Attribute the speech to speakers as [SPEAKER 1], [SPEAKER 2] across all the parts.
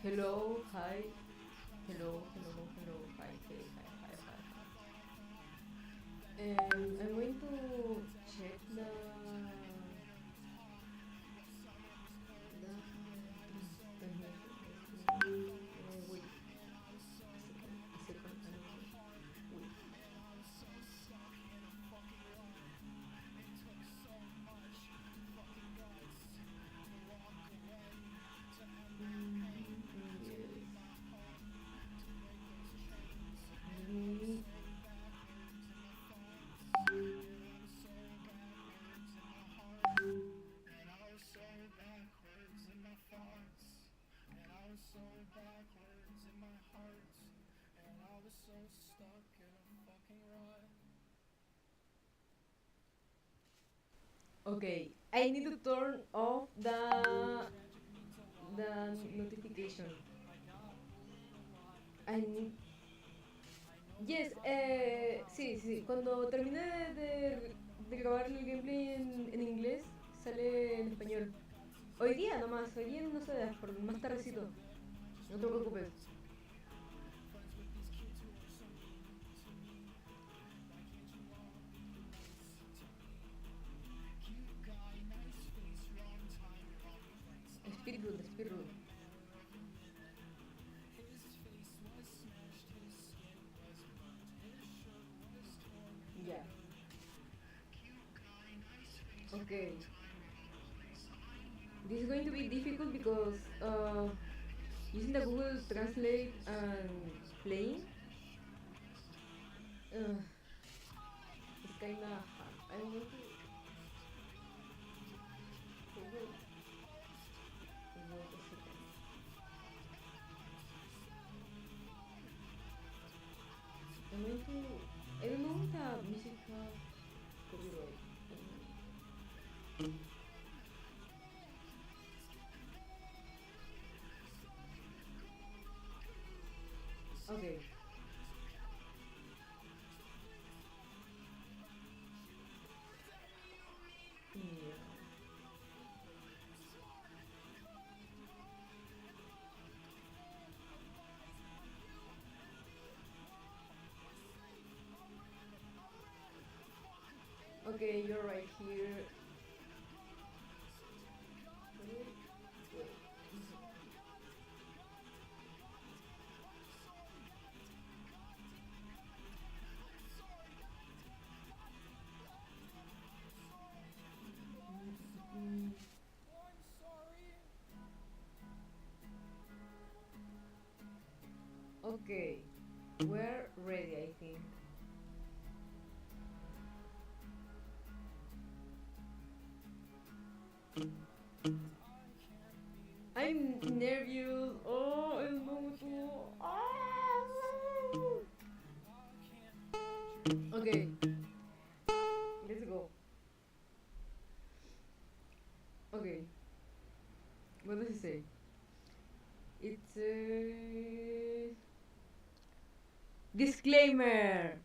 [SPEAKER 1] Hello, hi. Hello, hi, hey, hi. I'm going to check the translation. Wait a second. Wait. Yes. Let me. Okay, I need to turn off the notification. I need. Yes, sí, sí. Cuando termine de grabar el gameplay en inglés, sale en español. Hoy día nomás, hoy día en unas horas, por más tardecito. No te preocupes. Speedrun, speedrun. Yeah. Okay. This is going to be difficult because using the Google Translate and playing, it's kinda hard. I'm going to. Wait, wait a second. I'm going to. I don't know if the music has copyright. Okay. Yeah. Okay, you're right here. Wait, wait. Mm, okay, we're ready, I think. I'm nervous. Oh, el mutuo. Ah. Okay, let's go. Okay, what does it say? It says disclaimer.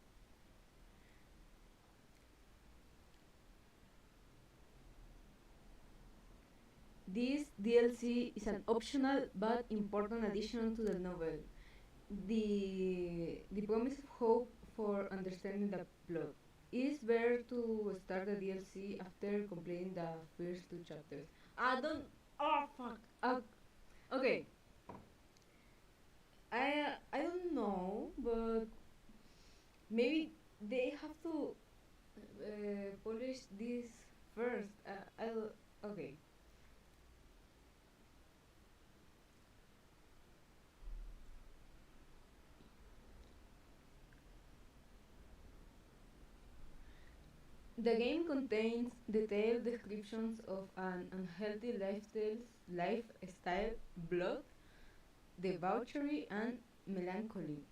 [SPEAKER 1] This DLC is an optional but important addition to the novel. The promise of hope for understanding the plot. It is better to start the DLC after completing the first two chapters. I don't. Oh fuck. Okay. I don't know, but maybe they have to polish this first. I'll. Okay. The game contains detailed descriptions of an unhealthy lifestyle, blood, debauchery, and melancholy.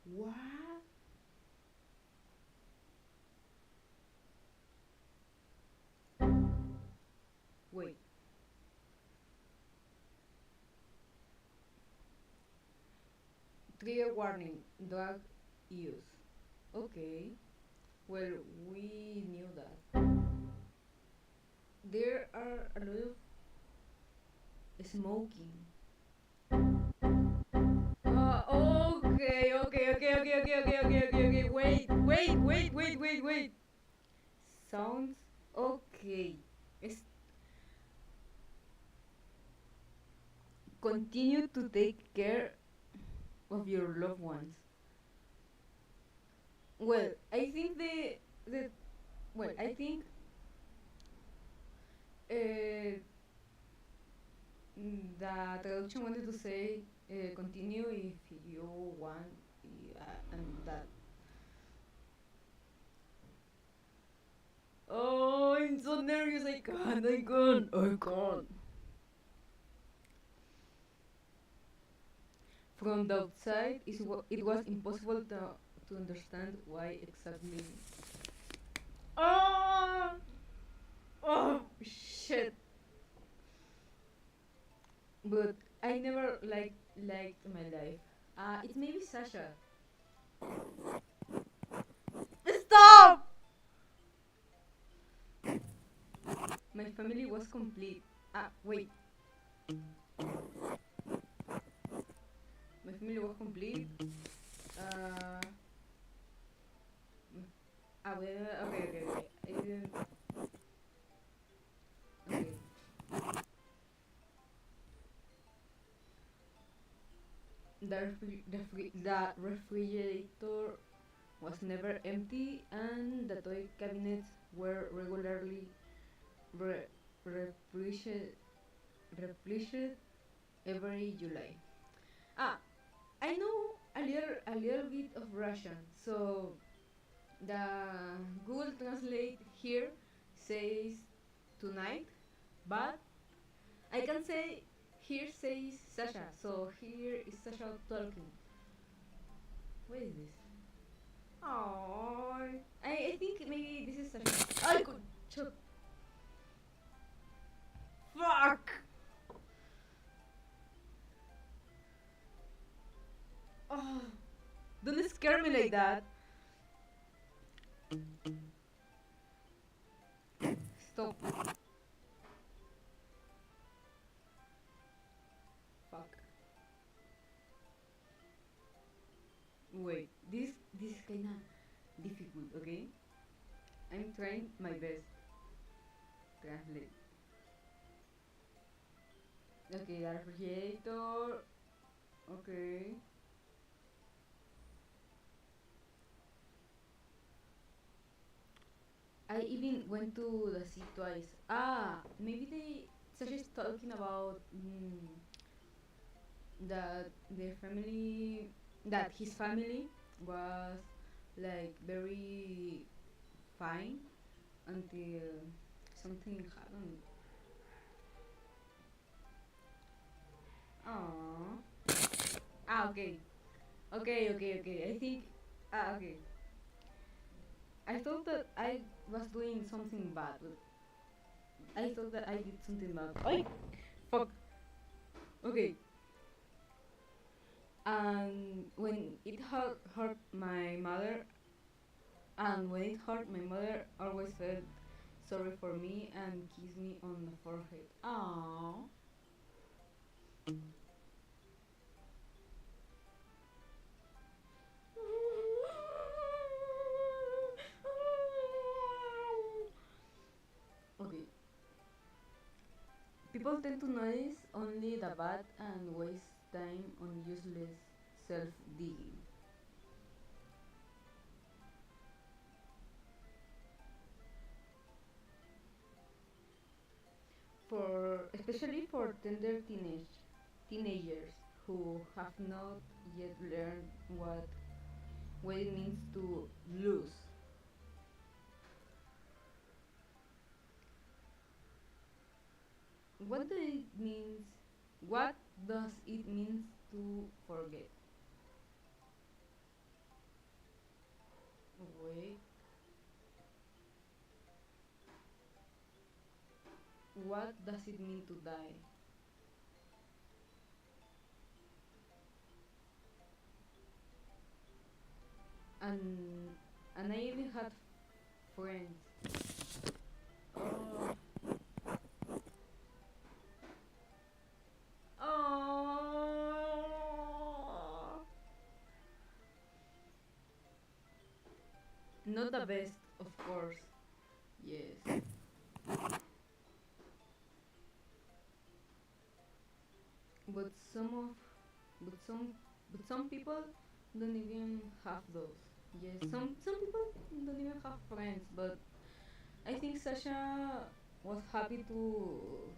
[SPEAKER 1] What? Wait. Trigger warning: drug use. Okay. Well, we knew that. There are a lot of smoking. Wait. Sounds okay. Continue to take care of your loved ones. Well, I think the well, I think uh, the traduction wanted to say continue if you want, and that. Oh, I'm so nervous. I can't. From the outside, it was impossible to understand why exactly. Oh, oh, shit. But I never liked my life. It's maybe Sasha. Stop! My family was complete. Wait. My family was complete. Uh, okay. I didn't. Okay. The refrigerator was never empty, and the toy cabinets were regularly re- replenished, replenished every July. Ah, I know a little bit of Russian, so the Google Translate here says tonight, but I can say here says Sasha, so here is Sasha talking. What is this? Oh, I think maybe this is Sasha. I could chop. Fuck! Oh, don't scare me like that. Stop. Fuck. Wait, this is kinda difficult, okay? I'm trying my best. Translate. Okay, the refrigerator. Okay. I even went to the sea twice. Maybe they Sasha's talking about that their family, that his family was like very fine until something happened. Aww. Okay. Okay. I think. Okay. I thought that I was doing something bad, but I thought that I did something bad. Ay, fuck. Okay. And when it hurt my mother, and when it hurt my mother, always said sorry for me and kissed me on the forehead. Aww. Okay. People tend to notice only the bad and waste time on useless self-digging. Especially for tender teenagers who have not yet learned what it means to lose. What does it means? What does it mean to forget? Wait, what does it mean to die? And I even had friends. Oh. Oh. the best, of course. Yes. But some of but some people don't even have those. Yes, some people don't even have friends, but I think Sasha was happy to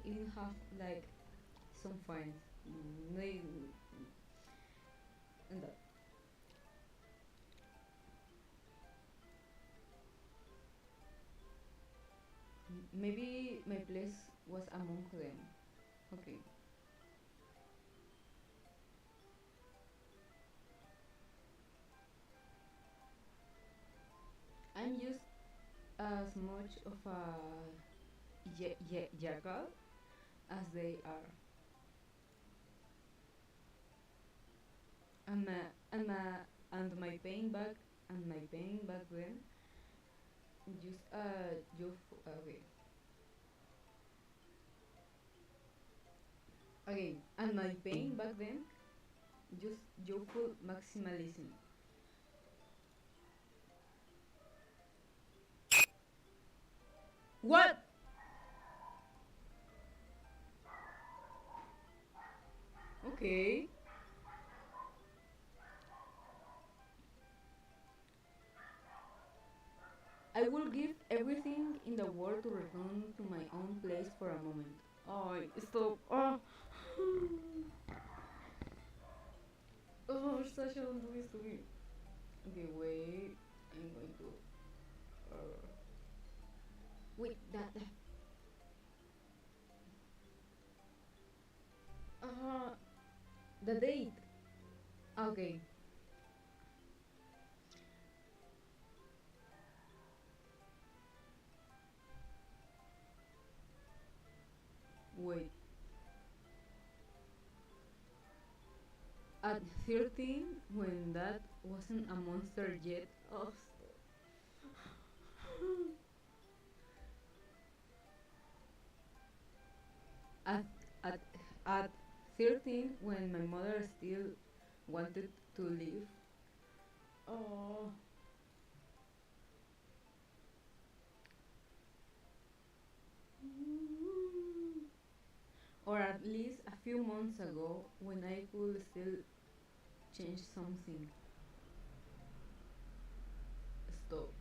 [SPEAKER 1] even have like some friends. They and that. Maybe my place was among them. Okay. I'm just as much of a jackal as they are. And my pain back then just okay. Again, and my pain back then just joyful maximalism. What? Okay. I will give everything in the world to return to my own place for a moment. Oh, stop. Oh, oh, Sasha, don't do this to me. Okay, wait. I'm going to. Uh, wait, that. Uh, the date. Okay. Wait. At 13, when that wasn't a monster yet. Oh, at, at, at 13, when my mother still wanted to live. Oh. Or at least a few months ago, when I could still change something. Stop.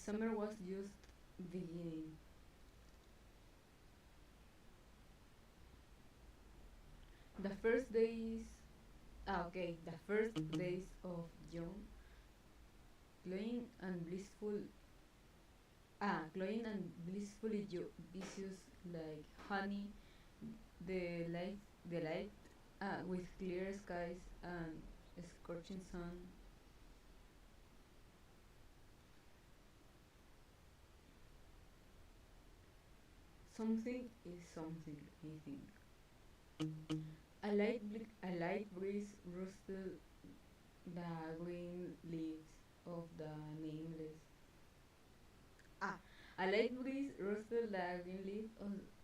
[SPEAKER 1] Summer was just beginning. The first days, the first days of June, glowing and blissful, glowing and blissfully vicious like honey, the light, the light, with clear skies and scorching sun. Something is something, I think. A light breeze rustled the green leaves of the nameless. Ah, a light breeze rustled the green leaves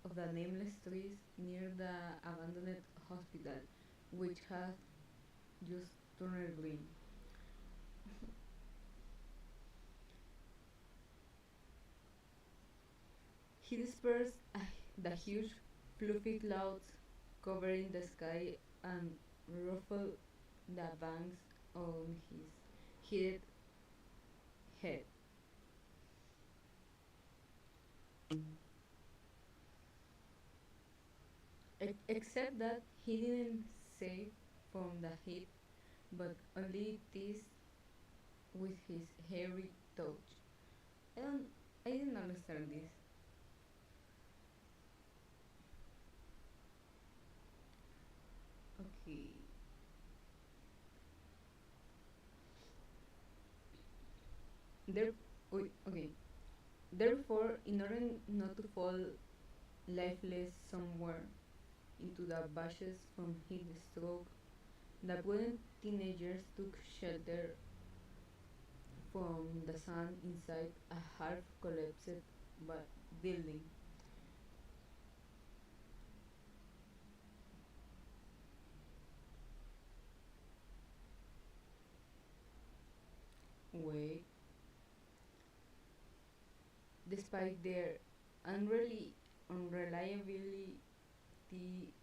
[SPEAKER 1] of the nameless trees near the abandoned hospital, which had just turned green. He dispersed the huge, fluffy clouds covering the sky and ruffled the bangs on his heated head. Except that he didn't save from the heat, but only teased with his hairy touch. I don't, I didn't understand this. Okay. There, okay. Therefore, in order not to fall lifeless somewhere into the bushes from heat stroke, the prudent teenagers took shelter from the sun inside a half collapsed building. Wait, despite their unreliability,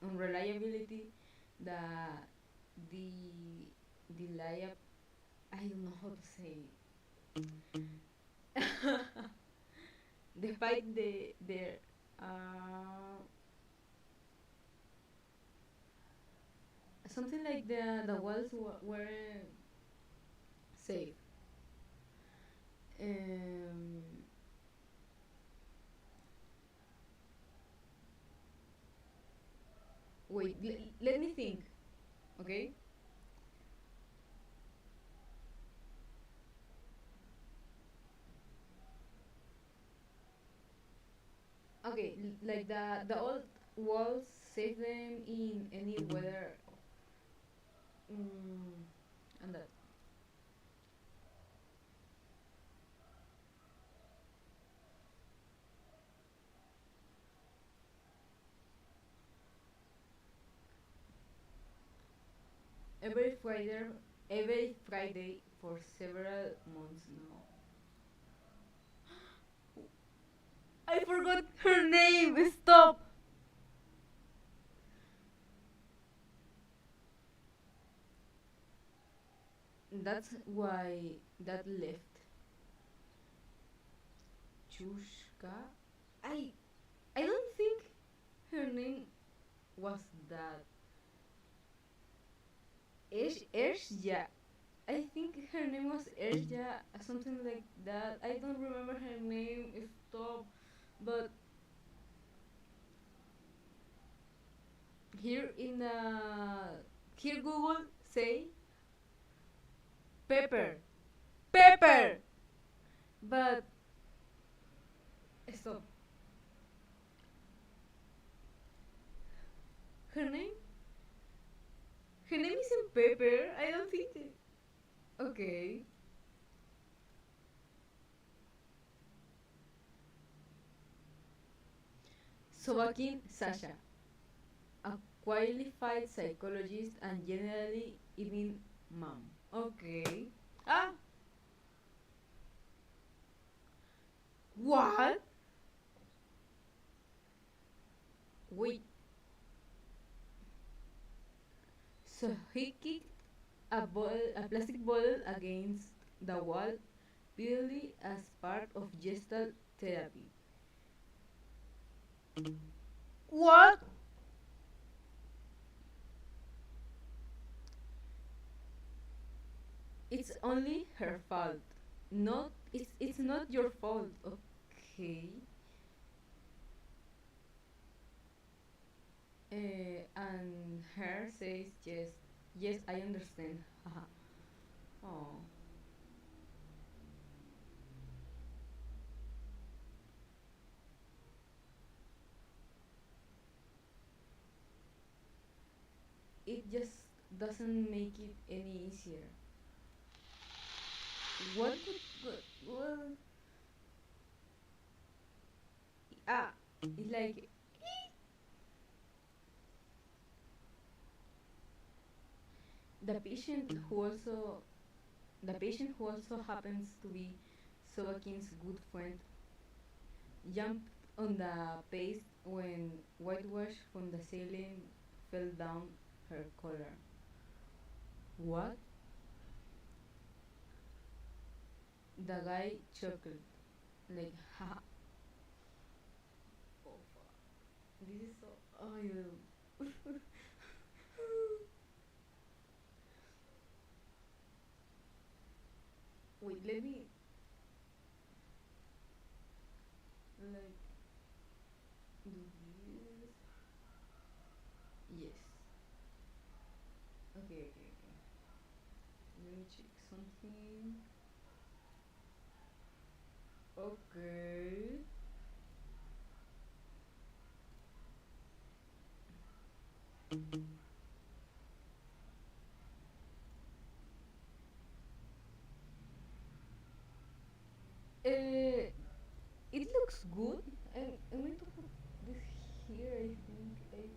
[SPEAKER 1] unreliability, the the the lia I don't know how to say. Despite their uh, something like the walls were safe. Um, Wait, let me think. Okay. Okay, like the old walls save them in any weather. Mm, and that every Friday, every Friday for several months now. I forgot her name. Stop. That's why that left. Chushka. I I don't think her name was that. Ershja. I think her name was Ershja, something like that. I don't remember her name. Stop. But here in here Google say Pepper. Pepper. But stop. Her name? Her name isn't Pepper. I don't think it. Okay. Sobakin Sasha, a qualified psychologist and generally even mom. Okay. Ah, what? Wait. So he kicked a plastic bottle against the wall purely as part of Gestalt therapy. What? It's only her fault. Not it's not your fault. Okay. And her says yes. Yes, I understand. Haha. Oh. It just doesn't make it any easier. What would well it's like the patient who also the patient who also happens to be Sobakin's good friend jumped on the paste when whitewash from the ceiling fell down her collar. What? The guy chuckled, like, ha. Oh, fuck. This is so. Oh, yeah. Wait, let me. Like, do this. Yes. Okay, okay, okay. Let me check something. Okay. Uh, it looks good. I'm going to put this here, I think.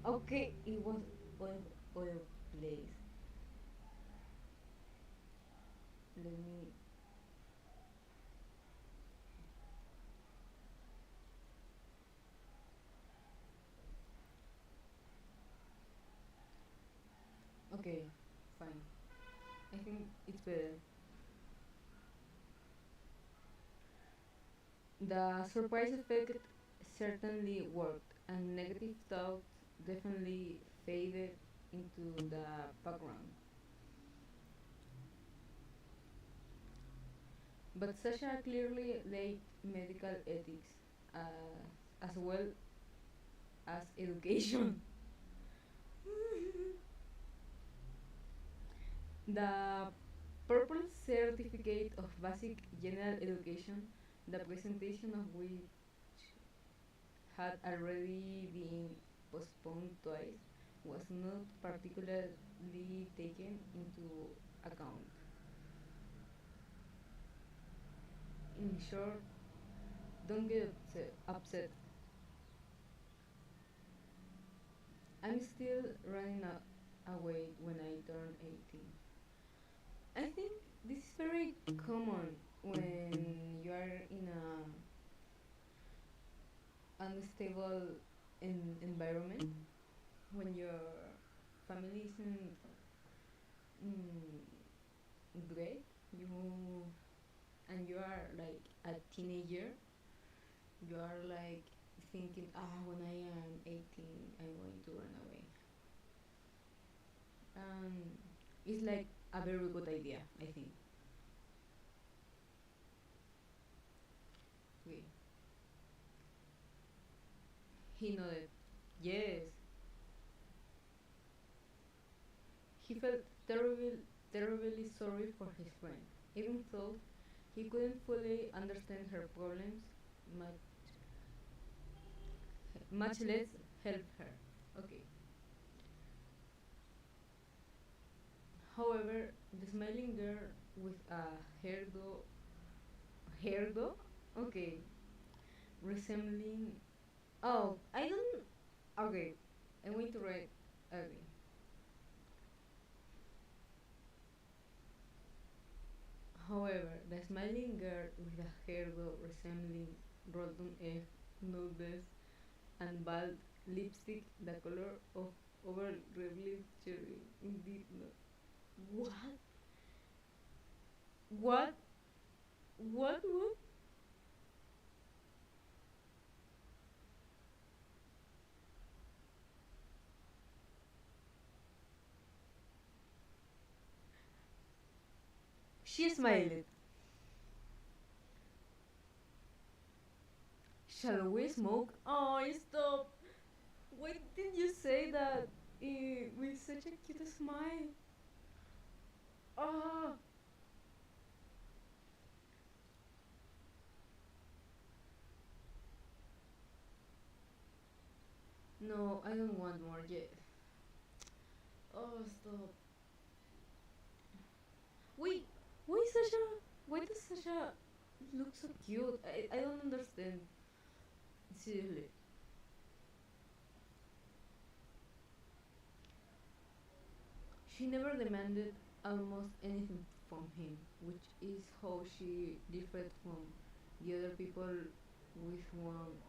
[SPEAKER 1] Okay, it was oil place. Let me. Okay, fine. I think it's better. The surprise effect certainly worked, and negative thoughts definitely faded into the background. But Sasha clearly laid medical ethics as well as education. The purple certificate of basic general education, the presentation of which had already been postponed twice, was not particularly taken into account. In short, don't get upset. I'm still running away when I turn 18. I think this is very common when you are in a unstable environment, when your family isn't great, you and you are like a teenager, you are like thinking, when I am 18, I'm going to run away. It's like a very good idea, I think. Okay. He nodded. Yes. He felt terribly sorry for his friend, even though he couldn't fully understand her problems, much, much less help her. Okay. However, the smiling girl with a hairdo, okay, resembling. Oh, I don't. Okay, I'm going to write. Okay. However, the smiling girl with a hairdo resembling rotten egg noodles and bald lipstick, the color of overripe cherry, indeed not. What? What? What? She smiled. Shall we smoke? Oh, stop. Why didn't you say that with such a cute smile? Oh, no, I don't want more yet. Oh, stop. Wait, why Sasha? Why does Sasha look so cute? I don't understand. Seriously. She never demanded almost anything from him, which is how she differed from the other people with whom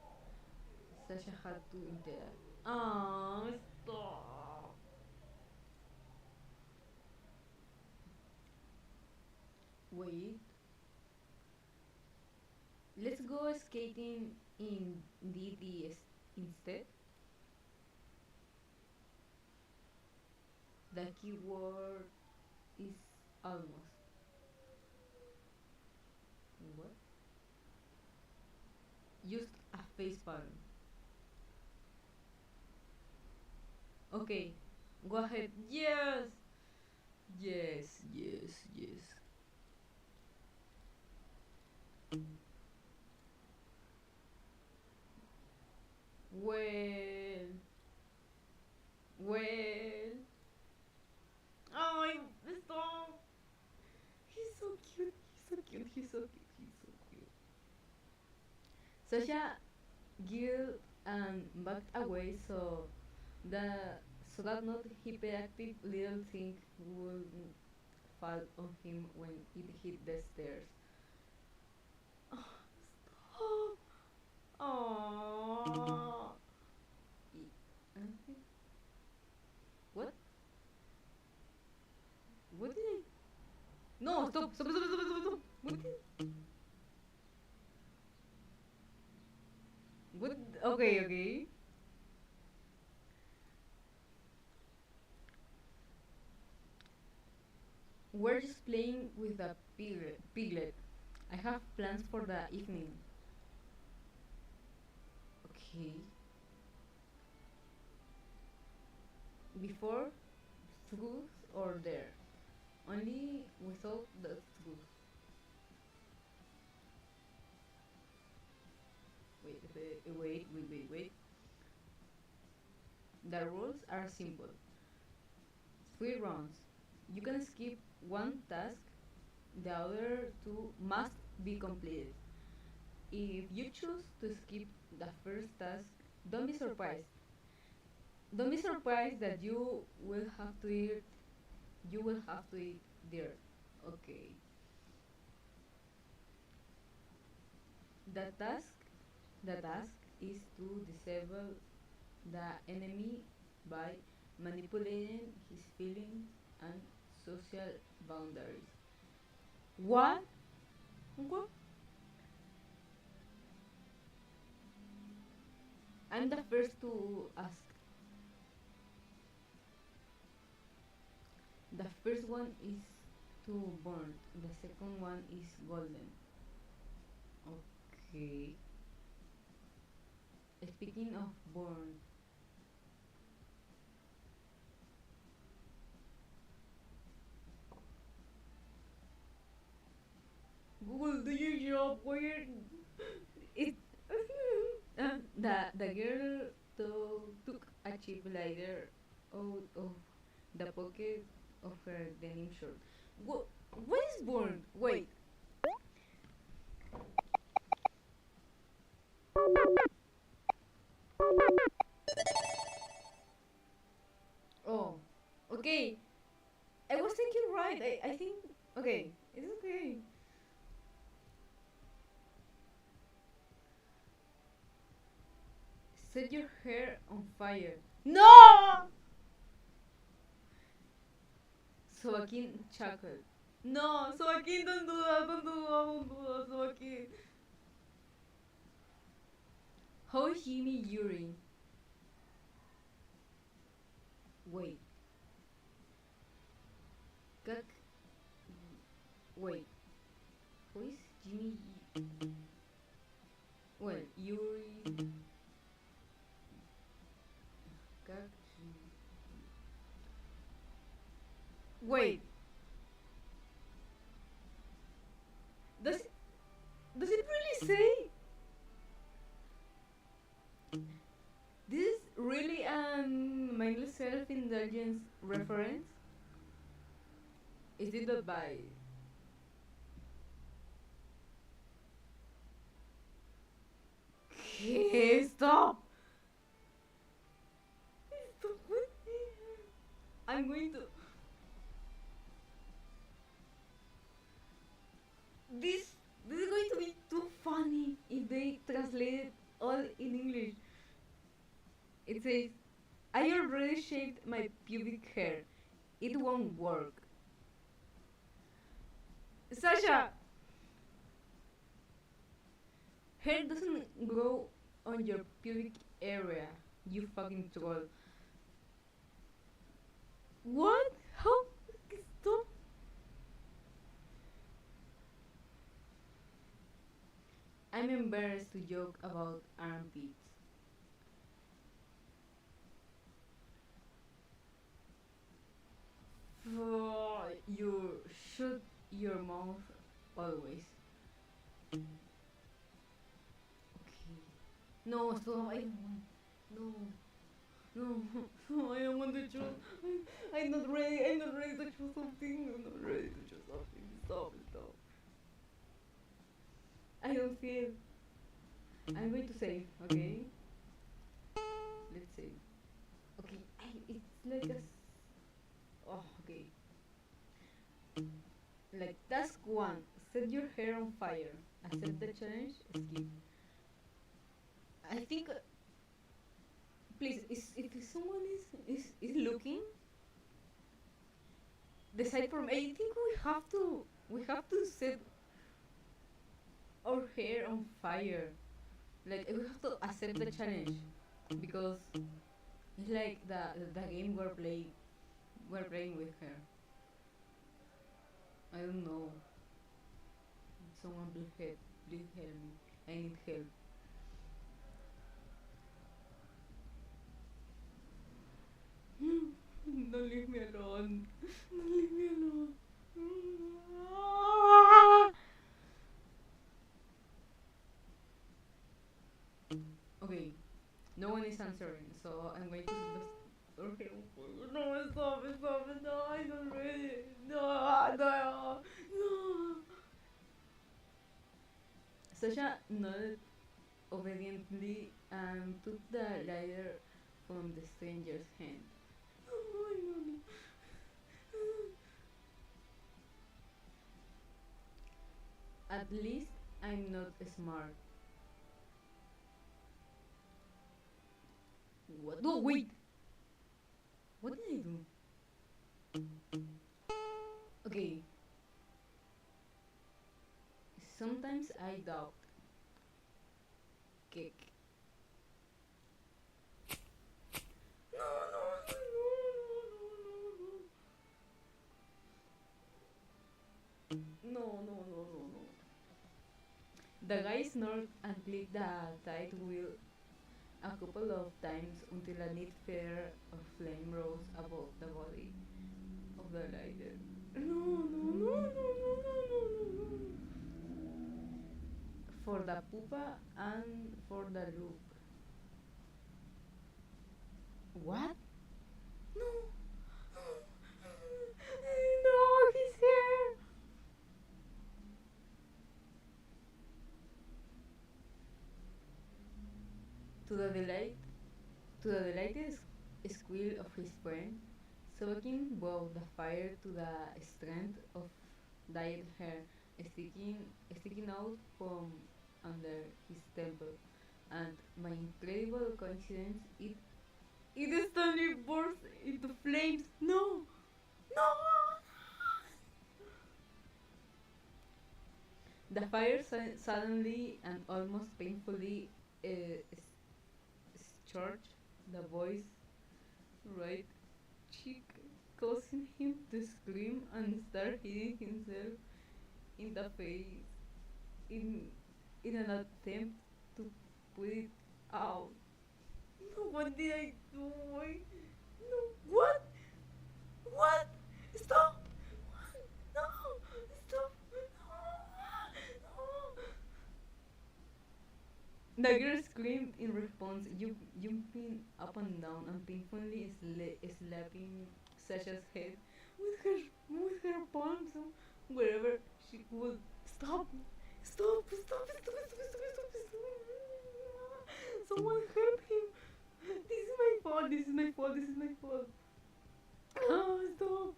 [SPEAKER 1] Sasha had to interact. Oh, stop. Wait, let's go skating in DDS instead. The keyword is almost. What? Just a face palm. Okay, go ahead. Yes! Yes. Well, well. Oh, stop! He's so cute. He's so cute. Sasha and backed away that so that not hyperactive little thing would fall on him when it hit the stairs. Oh. What? What did I? No! Stop! Stop! Stop! Stop! Stop! Stop! What? What? Okay, okay. We're just playing with a piglet. I have plans for the evening. Okay. Before, schools or there. Only without the schools. Wait. The rules are simple. 3 rounds. You can skip one task, the other two must be completed. If you choose to skip the first task, don't be surprised. Don't be surprised that you will have to eat there. Okay. The task the task is to disable the enemy by manipulating his feelings and social boundaries. What? What? I'm the first to ask. The first one is to burn. The second one is golden. Okay. Speaking of burn, Google, do your job. Where it? The girl took a chip lighter out of the pocket of her denim shirt. What? What is born? Wait. Oh. Okay. I was thinking right. I think. Okay. It's okay. Set your hair on fire. No! Soaking chocolate. No, Soaking, don't do that, don't do that, Soaking. How Jimmy urine? Wait. Kak. Wait. Who is Jimmy? Well, Yuri. Kak. Wait. Does it really say? This is really an mindless self-indulgence reference? Is it that by? Okay, stop! Stop. I'm going to. This is going to be too funny if they translate it all in English. It says, I already shaved my pubic hair. It won't work. Sasha! Hair doesn't grow on your pubic area, you fucking troll. What? How? Stop. I'm embarrassed to joke about armpits. You shut your mouth always. Okay. No, stop. I don't want. No. No, I don't want to choose. I'm not ready. I'm not ready to choose something. I'm not ready to choose something. Stop. I don't feel. I'm going to save, okay? let's say. Okay, it's like a. Oh, okay. Like task 1, set your hair on fire. Accept the challenge, skip. I think, please, if someone is looking, decide for me. I think we have to set our hair on fire. Like we have to accept the challenge because it's like the game we're playing with her. I don't know. Someone please help me. I need help. Don't leave me alone. Don't leave me alone. Okay, no one is answering, so I'm going to the. Okay, no, stop, no, I don't ready. No, no, no. Sasha nodded obediently and took the lighter from the stranger's hand. Oh, no. At least I'm not smart. What? No, wait! What did I do? Okay. Sometimes I doubt. Cake. No, no, no, no, no, no, no, no. The guy snorted and clicked the tight wheel a couple of times until a neat flare of flame rose above the body of the lighter. No, no, no, no, no, no, no, no. For the pupa and for the loop. What? No. No, he's here. To the delight, to the delighted squeal of his friend, Sobakin brought the fire to the strand of dyed hair sticking out from under his temple, and by incredible coincidence, it instantly burst into flames. No, no! The fire suddenly and almost painfully scorched the boy's right cheek, causing him to scream and start hitting himself in the face in an attempt to put it out. No, what did I do? No, what? What? Stop! No! Stop! No! The girl screamed in response, jumping up and down and painfully slapping Sasha's head with her palms wherever she could. Stop! Stop! Stop! Stop! Stop! Stop! Stop! Someone help him! This is my fault! This is my fault! This is my fault! Oh, stop!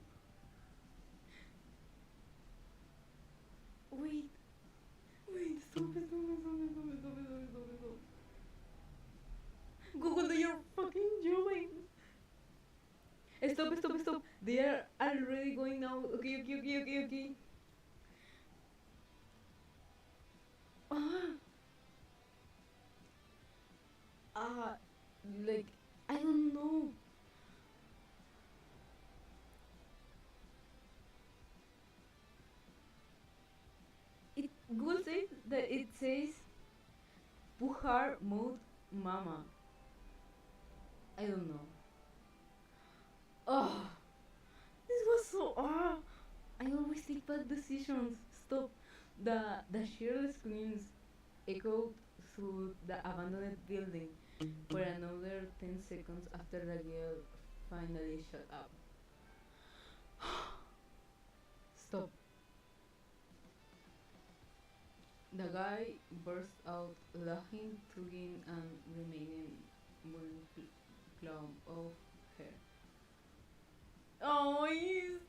[SPEAKER 1] Wait! Wait! Stop! Stop! Stop! Stop! Stop! Stop! Stop! Stop! Google, do your fucking job! Stop! Stop! Stop! They are already going now. Okay! Okay! Okay! Okay! Okay! Ah! Ah! Like, I don't know. Google says that it says Puhar mode mama. I don't know. Oh, this was so I always take bad decisions. Stop. The Shiro screams echoed through the abandoned building for another 10 seconds after the girl finally shut up. Stop. The guy burst out laughing, tugging, and remaining some of her. Oh,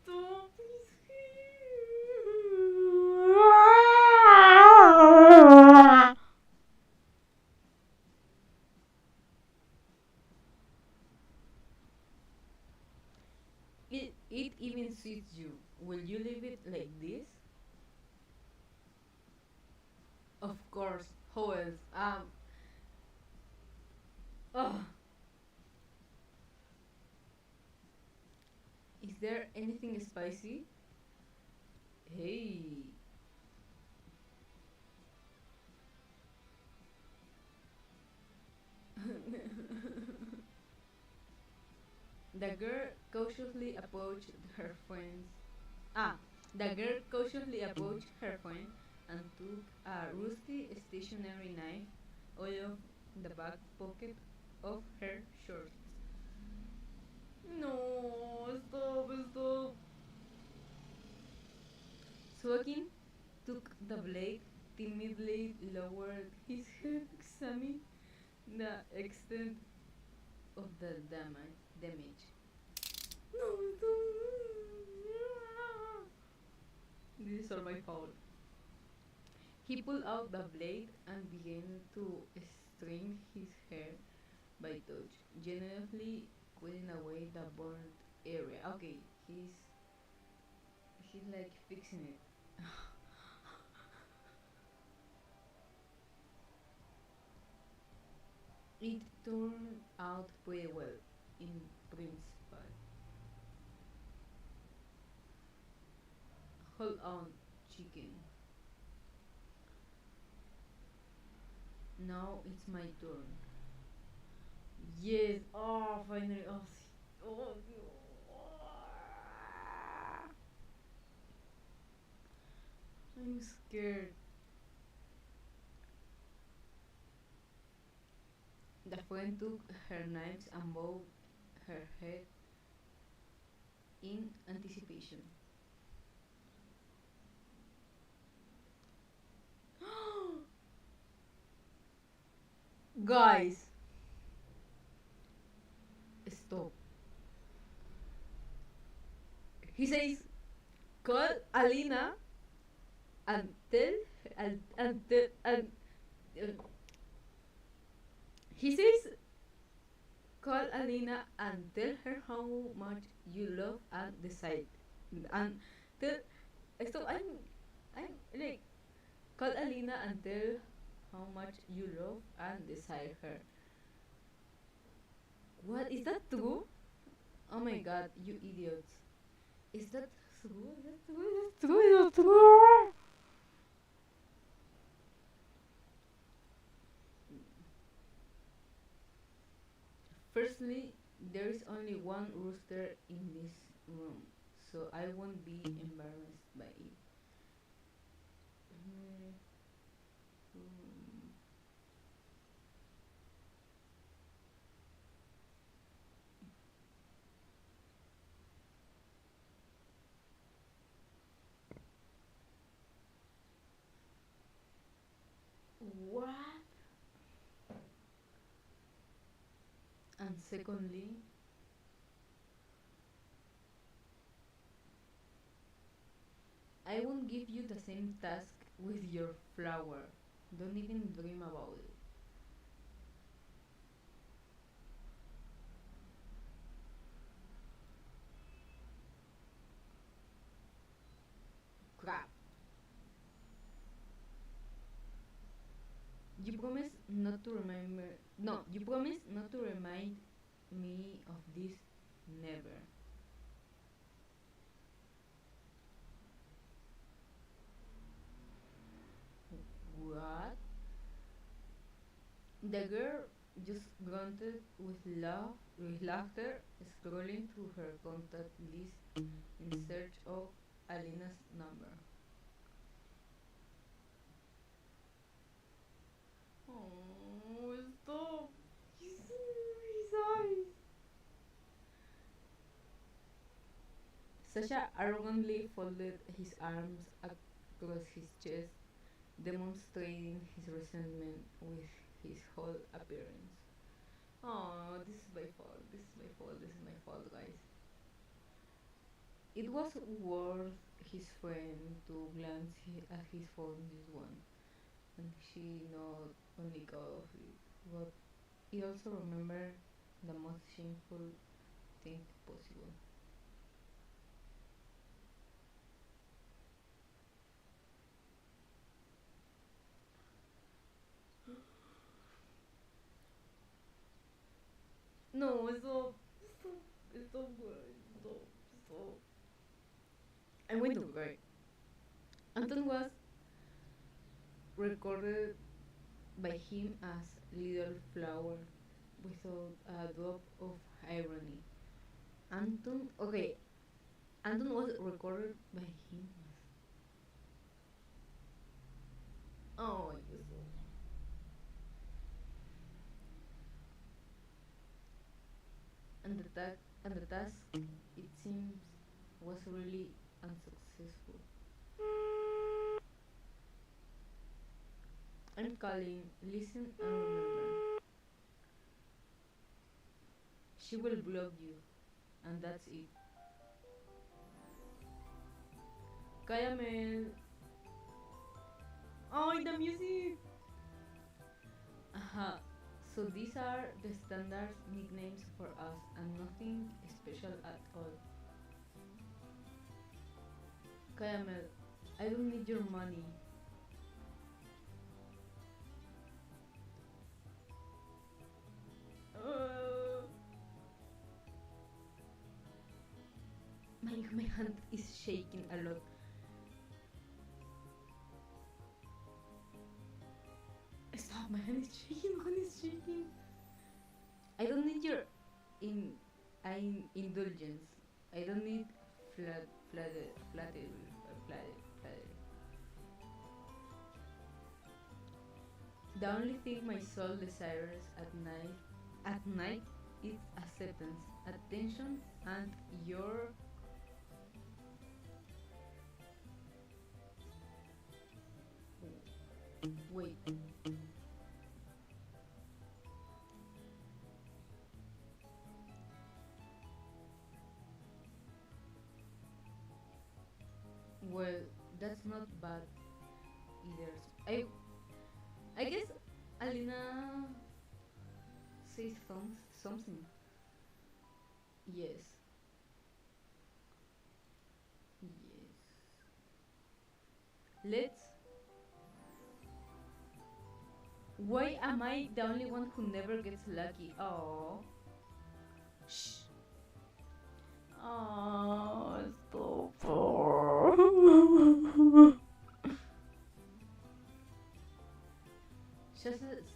[SPEAKER 1] stop his hair. It even suits you. Will you leave it like this? Of course. How else? Oh, is there anything spicy? Hey. The girl cautiously approached her friends. Ah, the girl cautiously approached her friend and took a rusty stationery knife out of the back pocket of her shorts. No, stop. Swakin took the blade, timidly lowered his head, examining the extent of the damage. No, stop. This is all my fault. He pulled out the blade and began to string his hair by touch, generously cutting away the burnt area. Okay, he's like fixing it. It turned out pretty well, in principle. Hold on, chicken. Now it's my turn. Yes. Oh, finally. Oh, oh no. I'm scared. The friend took her knives and bowed her head in anticipation. Guys, stop. He says, call Alina and tell uh, he says, call Alina and tell her how much you love and decide. And tell, stop. I'm like, call Alina and tell how much you love and desire her. What is that true? Oh my god, you idiots. Is that true? Is that true? Is that true? Is that true? Firstly, there is only one rooster in this room, so I won't be embarrassed by it. Mm, what? And secondly, I won't give you the same task with your flower. Don't even dream about it. Crap. You promise not to remember. No, you promise not to remind me of this. Never. What? The girl just grunted with laughter, scrolling through her contact list in search of Alina's number. Oh, stop! His eyes. Sasha arrogantly folded his arms across his chest, demonstrating his resentment with his whole appearance. Oh, this is my fault. This is my fault. This is my fault, guys. It was worth his friend to glance at his phone this one, and she not only got off it, but he also remembered the most shameful thing possible. No, stop, guys, stop. I'm going to cry. Anton was recorded by him as Little Flower without a drop of irony. Anton, okay, Anton was recorded by him as. Oh, yes. And the task, it seems, was really unsuccessful. I'm calling, listen and remember. She will block you, and that's it. Cállame. Oh, the music. Aha. So these are the standard nicknames for us, and nothing special at all. Cállame. I don't need your money. Uh, my hand is shaking a lot. Stop, my hand is shaking, my hand is shaking. I don't need your in indulgence. I don't need flattery. The only thing my soul desires at night is acceptance, attention, and your. Wait. Well, that's not bad either. I guess Alina says something. Yes. Yes. Let's. Why am I the only one who never gets lucky? Oh. Shh. Oh,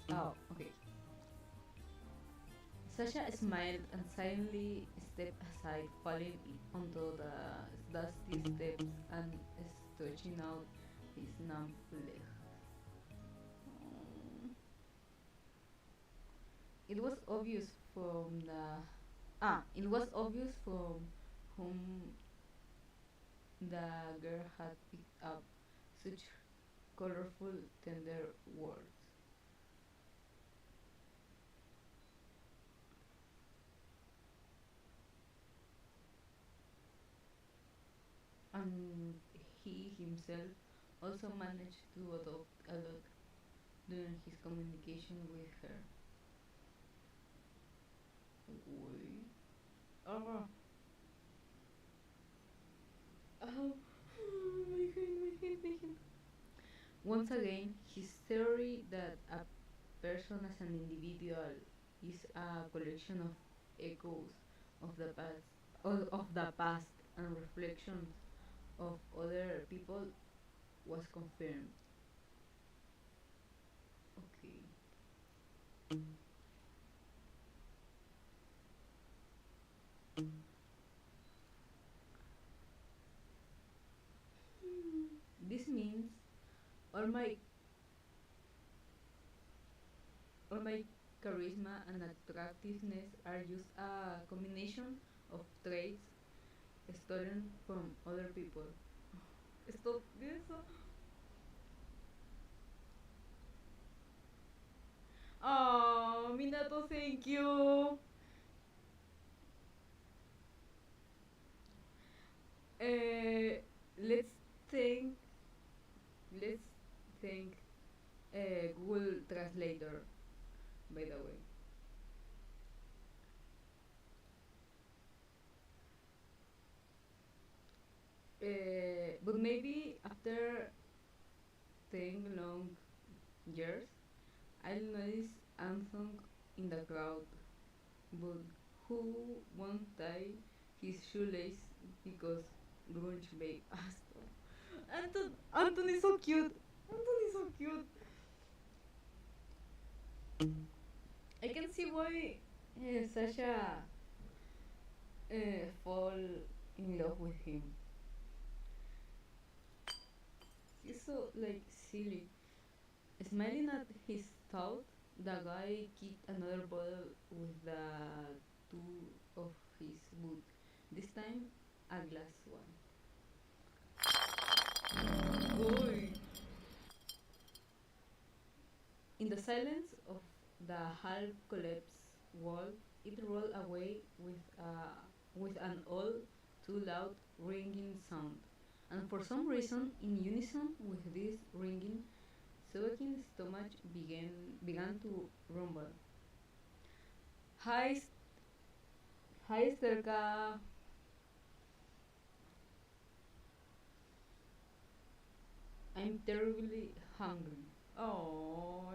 [SPEAKER 1] stop. Okay. Sasha smiled and silently stepped aside, falling onto the dusty steps and stretching out his numb leg. It was obvious from the it was obvious from whom the girl had picked up such colorful, tender words. And he himself also managed to adopt a lot during his communication with her. Wait. Oh, oh, my hand. Once again, his theory that a person as an individual is a collection of echoes of the past and reflections of other people was confirmed. Okay. This means all my all my charisma and attractiveness are just a combination of traits stolen from other people. Stop this. Oh, Minato, thank you. Uh, let's think. Let's think. Google Translator. By the way. But maybe after 10 long years, I'll notice Anthong in the crowd. But who won't tie his shoelace because grunge babe asked? Anton is so cute. Anton is so cute. I can see why Sasha fall in love with him. He's so like silly. Smiling at his thought, the guy kicked another bottle with the two of his boot. This time, a glass one. Oy. In the silence of the half-collapsed wall, it rolled away with an all too loud ringing sound. And for some reason, in unison with this ringing, Soakin's stomach began to rumble. Hi, hi, Sterka. I'm terribly hungry. Oh.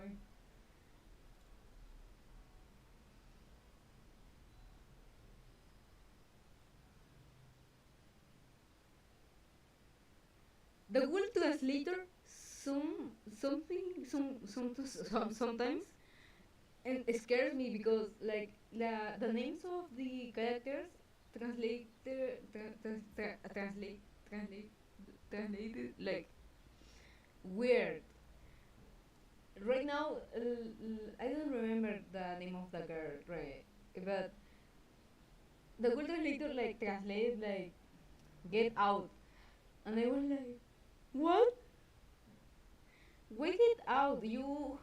[SPEAKER 1] The Google Translator sometimes and it scares me because like the names of the characters translated translate translated like weird. Right now, I don't remember the name of the girl, right? But the Google Translator like translated like get out, and I was like, what? Why get out? You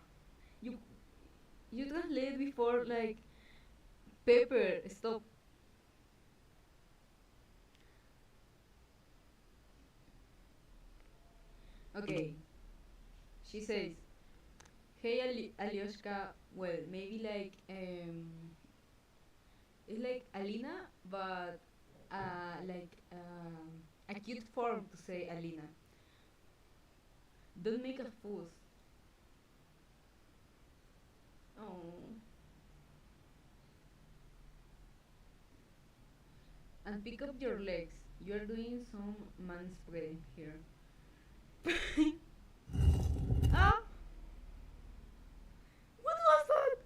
[SPEAKER 1] you translate before like pepper stop. Okay, she says, hey Alyoshka. Well, maybe like it's like Alina, but a cute form to say Alina. Don't make a fuss. Oh. And pick up your legs. You're doing some manspreading here. Ah! What was that?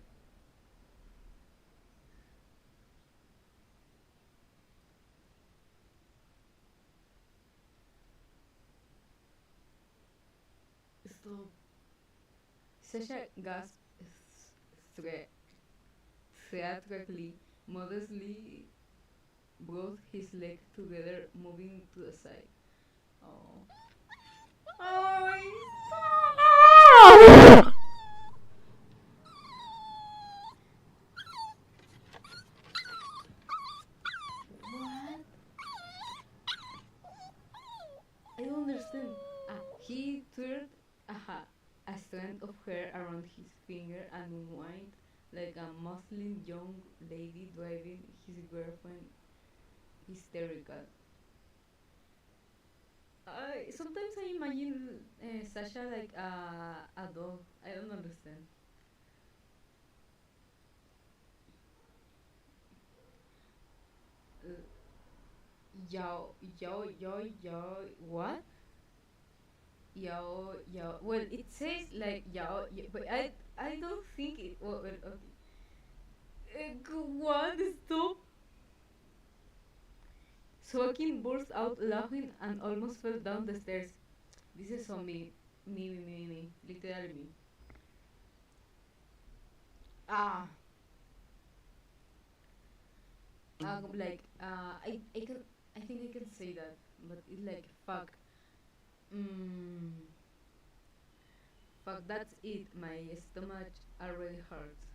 [SPEAKER 1] Stop. Sasha gasped theatrically, modestly brought his leg together, moving to the side. Oh. Oh, what? I don't understand. He twirled a strand of hair around his finger and unwound like a muslin young lady driving his girlfriend hysterical. Sometimes I imagine Sasha like a dog. I don't understand. Uh, Yao, what? Yao. Well, it says like Yao, but I don't think it. Well, okay. What? Stop. Soakin burst out laughing and almost fell down the stairs. This is so me, literally me. Ah, I can, I think I can say that, but it's like fuck. Mm, Fuck, that's it. My stomach already hurts.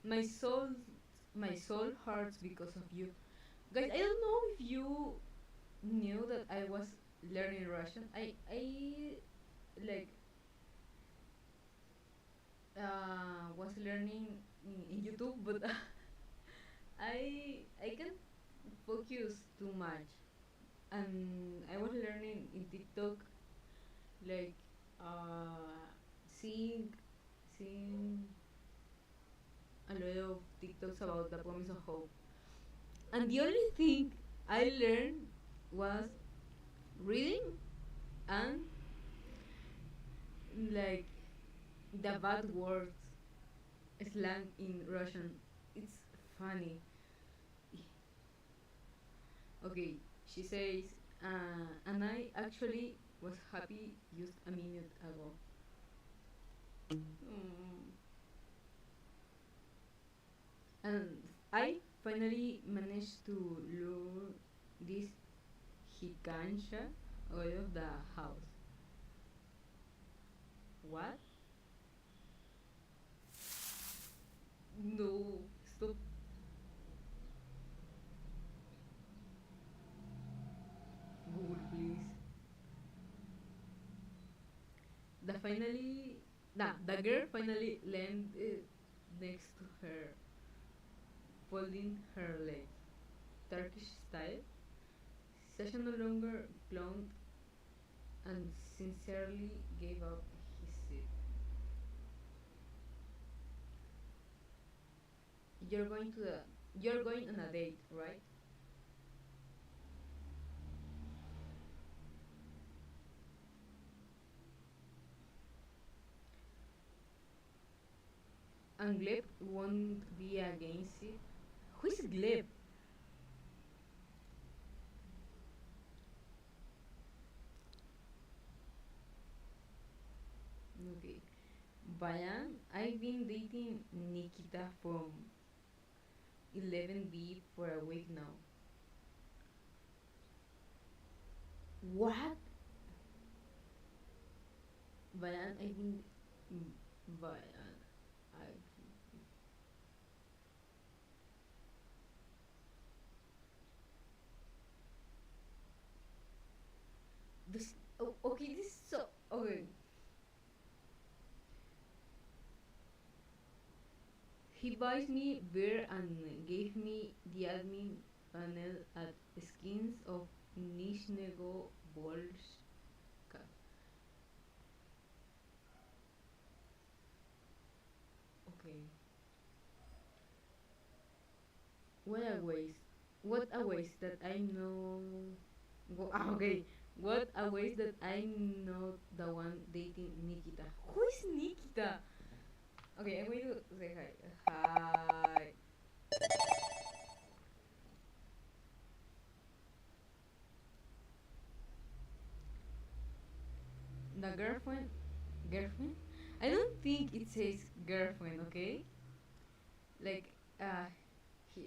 [SPEAKER 1] My soul, my soul hurts because of you, guys. I don't know if you knew that I was learning Russian. I like was learning in YouTube, but I can't focus too much, and I was learning in TikTok, like seeing seeing a lot of TikToks about the promise of hope, and the only thing I learned was reading and like the bad words slang in Russian. It's funny. Okay, she says, and I actually was happy just a minute ago. Mm. And I finally managed to lure this Hikansha out of the house. What? No, stop. Google, please. The girl finally landed next to her, folding her legs, Turkish style. Sasha no longer clung and sincerely gave up his seat. You're going on a date, right? And Gleb won't be against it. Who is Gleb? Okay. Bayan, I've been dating Nikita from 11B for a week now. What? Bayan, I've been. Bayan, I've. This. Oh, okay, this is so. Okay. He buys me beer and gave me the admin panel at Skins of Nizhnego Bolshka. Okay. What a waste. What a waste that I know. Okay. What a waste that I'm not the one dating Nikita. Who is Nikita? Okay, I'm going to say hi. Hi. The girlfriend. Girlfriend? I don't think it says girlfriend, okay? Like,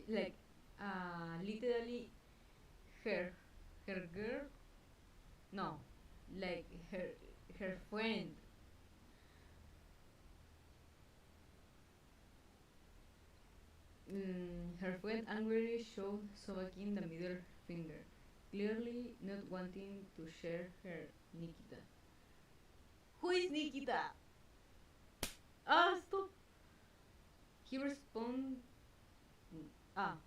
[SPEAKER 1] like, literally, her, her girl. No, like her friend. Her friend angrily showed Sobakin the middle finger, clearly not wanting to share her Nikita. Who is Nikita? Ah, stop! He responded. Ah,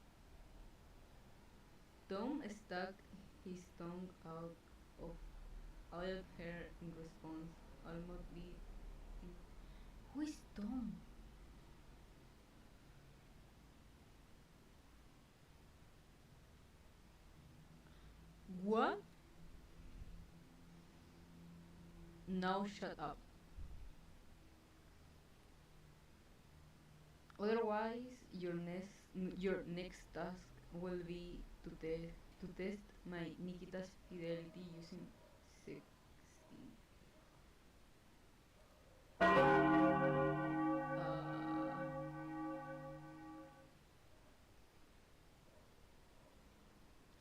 [SPEAKER 1] Tom stuck his tongue out of her in response, almost beat. Who is Tom? What? Now shut up. Otherwise, your next task will be to test my Nikita's fidelity using 16.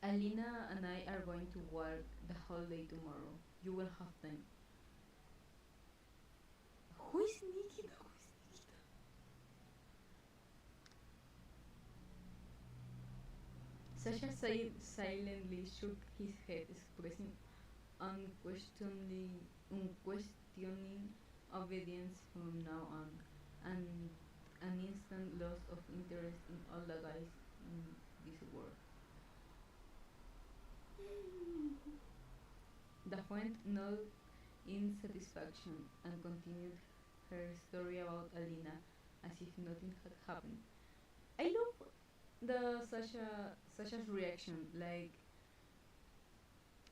[SPEAKER 1] A
[SPEAKER 2] Alina and I are going to work the whole day tomorrow. You will have time. Who is Nikita? Who is Nikita? Sasha silently shook his head, expressing unquestioning obedience from now on, and an instant loss of interest in all the guys in this world. The friend nodded in satisfaction and continued her story about Alina as if nothing had happened. I love the Sasha's reaction. Like,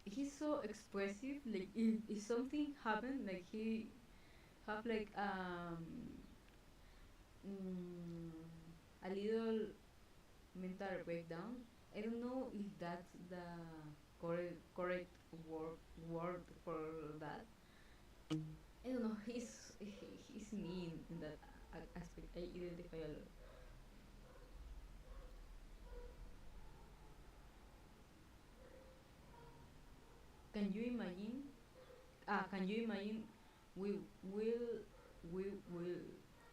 [SPEAKER 2] he's so expressive. Like, if something happened, like he have like mm, a little mental breakdown. I don't know if that's the correct word for that. I don't know. He's mean in that aspect. I identify a lot. Can you imagine? Can you imagine? We will we will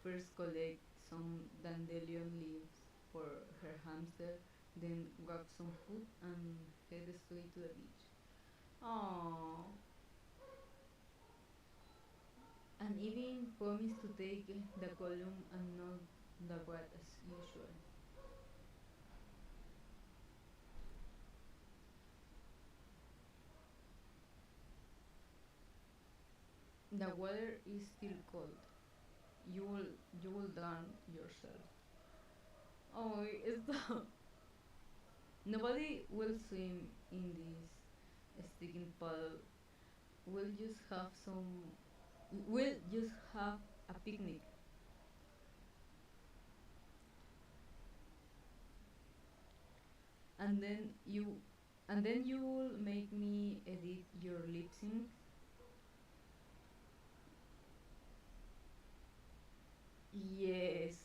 [SPEAKER 2] first collect some dandelion leaves for her hamster, then grab some food and head straight to the beach. Oh, and even promise to take the column and not the bread as usual. The water is still cold. You will drown yourself. Oh, stop. Nobody will swim in this sticking puddle. We'll just have some. We'll just have a picnic, and then you will make me edit your lip sync. Yes.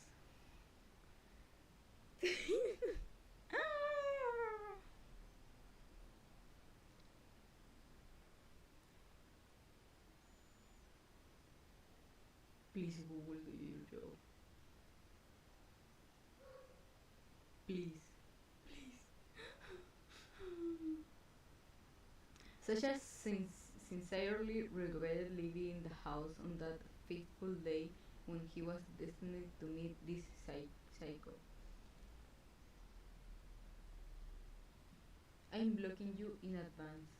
[SPEAKER 2] Please Google do your job. Please. Please. Sasha sincerely regretted leaving the house on that fateful day when he was destined to meet this psycho. I'm blocking you in advance.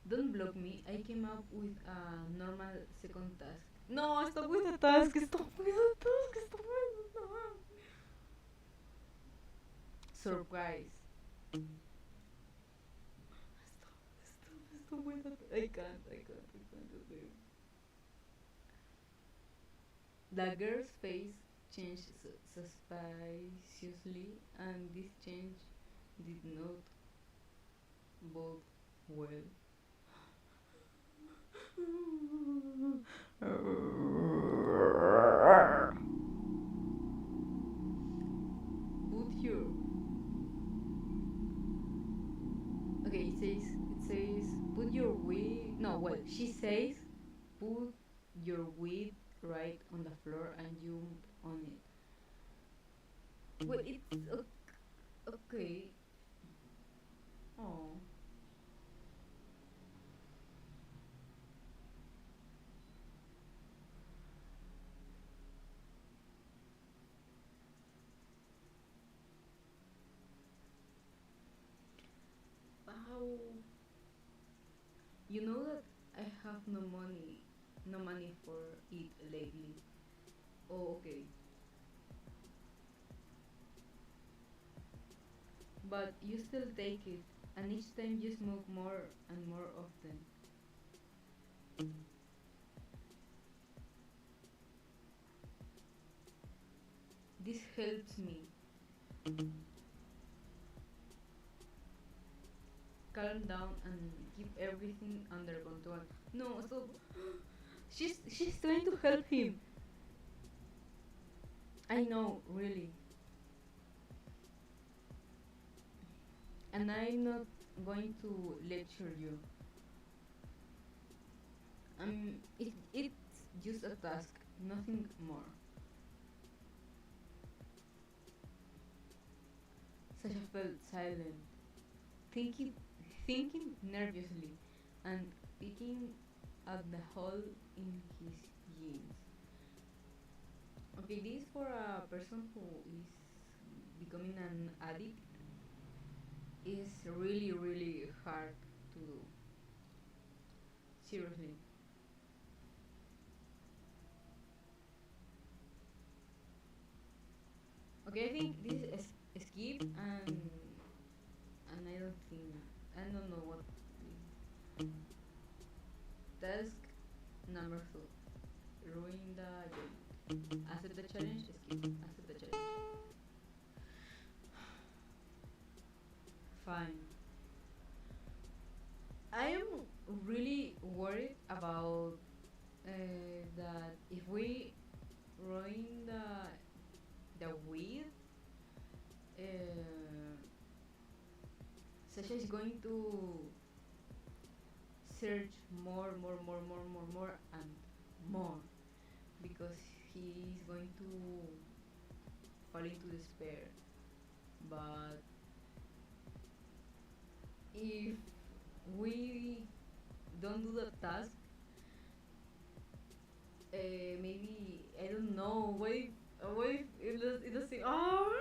[SPEAKER 2] Don't block me. I came up with a normal second task. No, stop with the task. Stop with the task. Stop with the task. Surprise. Stop with that. I can't. The girl's face changed suspiciously, and this change did not bode well. Put your okay. It says put your weed. No, well, she says put your weed right on the floor and jump on it. Well, it's okay. Oh, how you know that I have no money for it lately. Oh, okay. But you still take it, and each time you smoke more and more often. This helps me calm down and keep everything under control. No, stop. She's trying to help him. I know, really. And I'm not going to lecture you. It's just a task, nothing more. Sasha felt silent, thinking, thinking nervously, and picking at the hole in his jeans. Okay, this for a person who is becoming an addict is really, really hard to do. Seriously. Okay, I think this is skip and I don't know what task number 2. Ruin the joint. Accept the challenge, skip. Accept the challenge. Fine. I am really worried about that if we ruin the weed, uh, Sasha is going to search more, and more because he is going to fall into despair. But if we don't do the task, maybe I don't know. What if it does say, oh,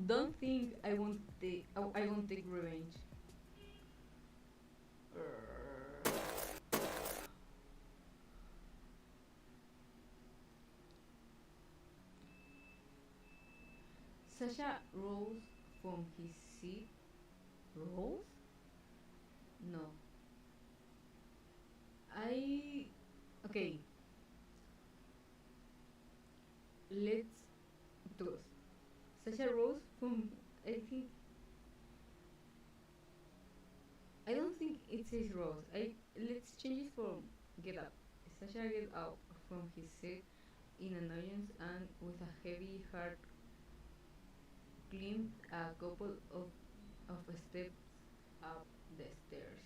[SPEAKER 2] don't think I won't take revenge. Sasha rose from his seat. Rose? No. I. Okay. Let's. Toast. Sasha rose from. I think. I don't think it says rose. Let's change it from get up. Sasha get up from his seat in annoyance and with a heavy heart climbed a couple of steps up the stairs.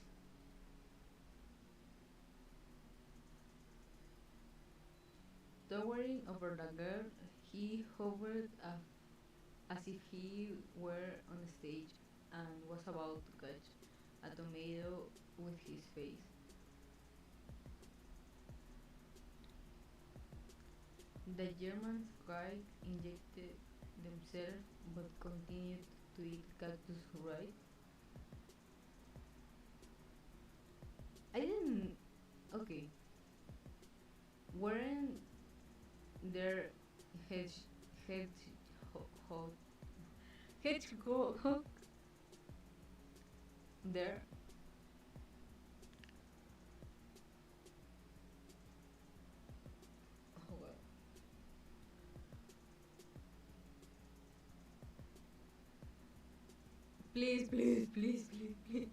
[SPEAKER 2] Towering over the girl, he hovered as if he were on stage and was about to catch a tomato with his face. The Germans tried injected themselves but continued to eat cactus right. I didn't. Okay. Weren't there hedge hedgehog hedgehog there? Oh, well. Please, please, please, please, please.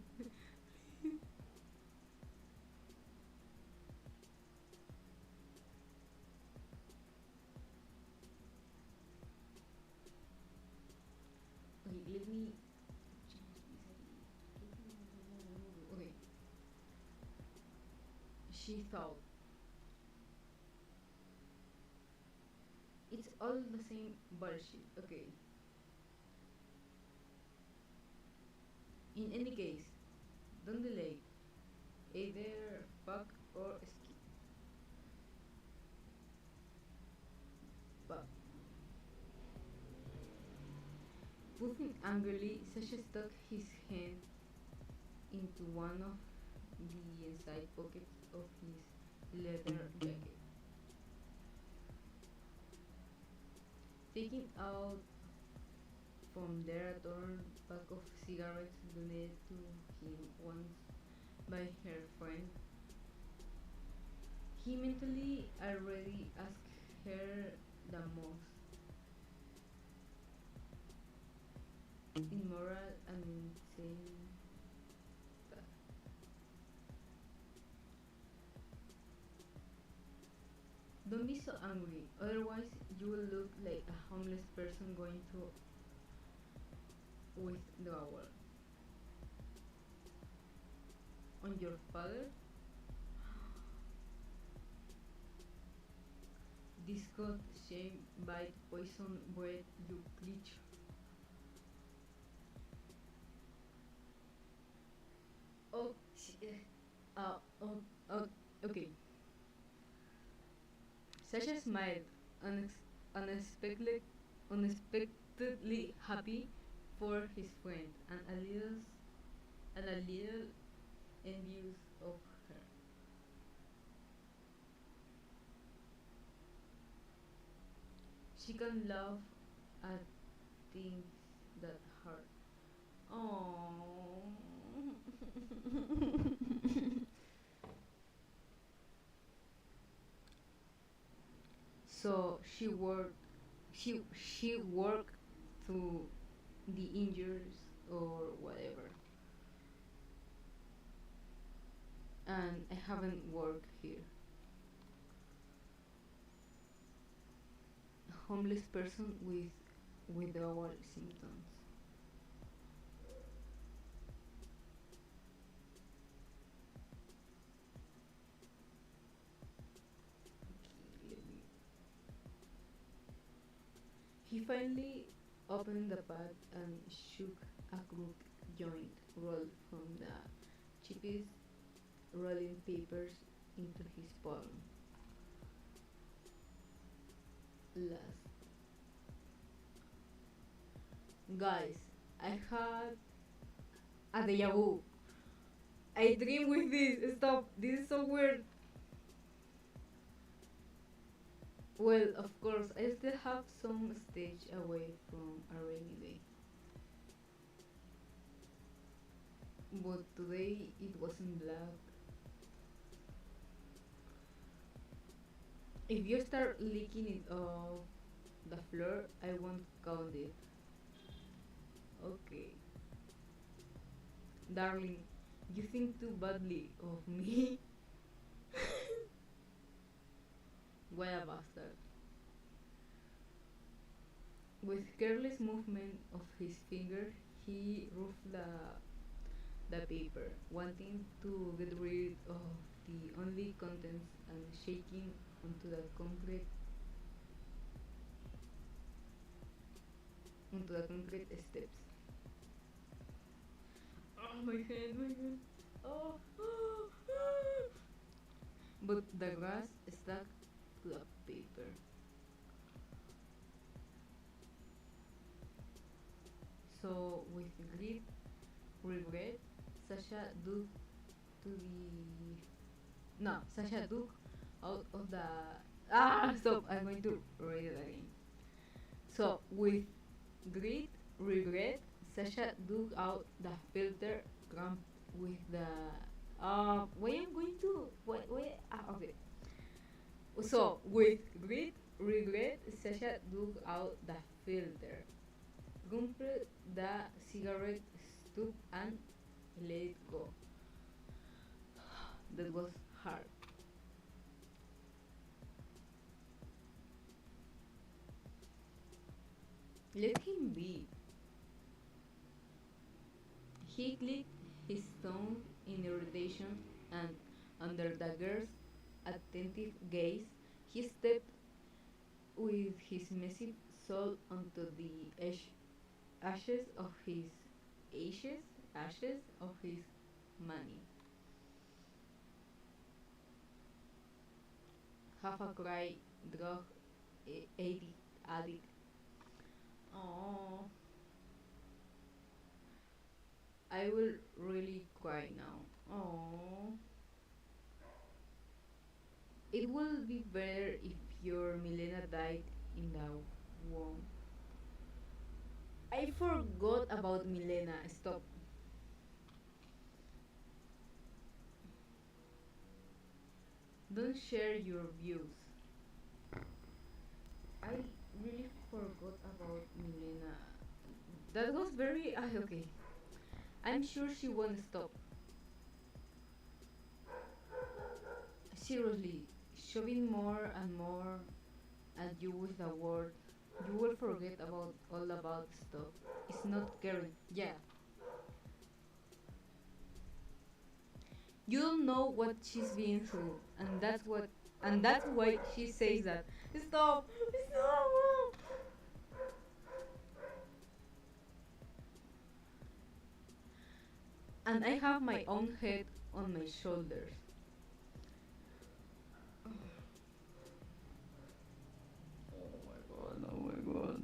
[SPEAKER 2] Okay, let me change this. Okay. She thought it's all the same bullshit. Okay. In any case, don't delay. Either fuck or skip. But puffing angrily, Sasha stuck his hand into one of the inside pockets of his leather jacket, taking out from there a torn pack of cigarettes donated to him once by her friend. He mentally already asked her the most immoral and insane Don't be so angry, otherwise you will look like a homeless person going to withdrawal. On your father? This god shame bite poison bread you creature. Oh, okay. Sasha smiled, unexpectedly, unexpectedly happy for his friend, and a little envious of her. She can laugh at things that hurt. Oh. So she worked through the injuries or whatever, and I haven't worked here. Homeless person with withdrawal symptoms. Okay, he finally opened the pad and shook a crook joint rolled from the cheapest rolling papers into his palm. Last, guys, I had a deja vu. I dream with this. Stop. This is so weird. Well, of course, I still have some stage away from a rainy day. But today it wasn't black. If you start licking it off the floor, I won't count it. Okay. Darling, you think too badly of me. What a bastard. With careless movement of his finger, he roughed the paper, wanting to get rid of the only contents and shaking onto the concrete steps. Oh my hand, my hand. Oh, but the grass stuck to the paper. So with great regret, Sasha dug to the Sasha dug out of the stop. I'm going to read it again. So with great regret, Sasha dug out the filter cramped with the why I'm going to why okay. So with great regret, Sasha dug out the filter, crumpled the cigarette stub and let it go. That was hard. Let him be. He clicked his tongue in irritation, and under the girl's attentive gaze, he stepped with his massive soul onto the ashes of his ashes of his money. Half a cry, drug addict. Oh, I will really cry now. Oh, it will be better if your Milena died in the womb. I forgot about Milena. Stop. Don't share your views. I really forgot about Milena. That was very okay. I'm sure she won't stop. Seriously, shoving more and more at you with the word, you will forget about all about stuff. It's not caring. Yeah. You don't know what she's been through, and that's why she says that. Stop! Stop! And I have my own head on my shoulders. Oh my god, oh my god.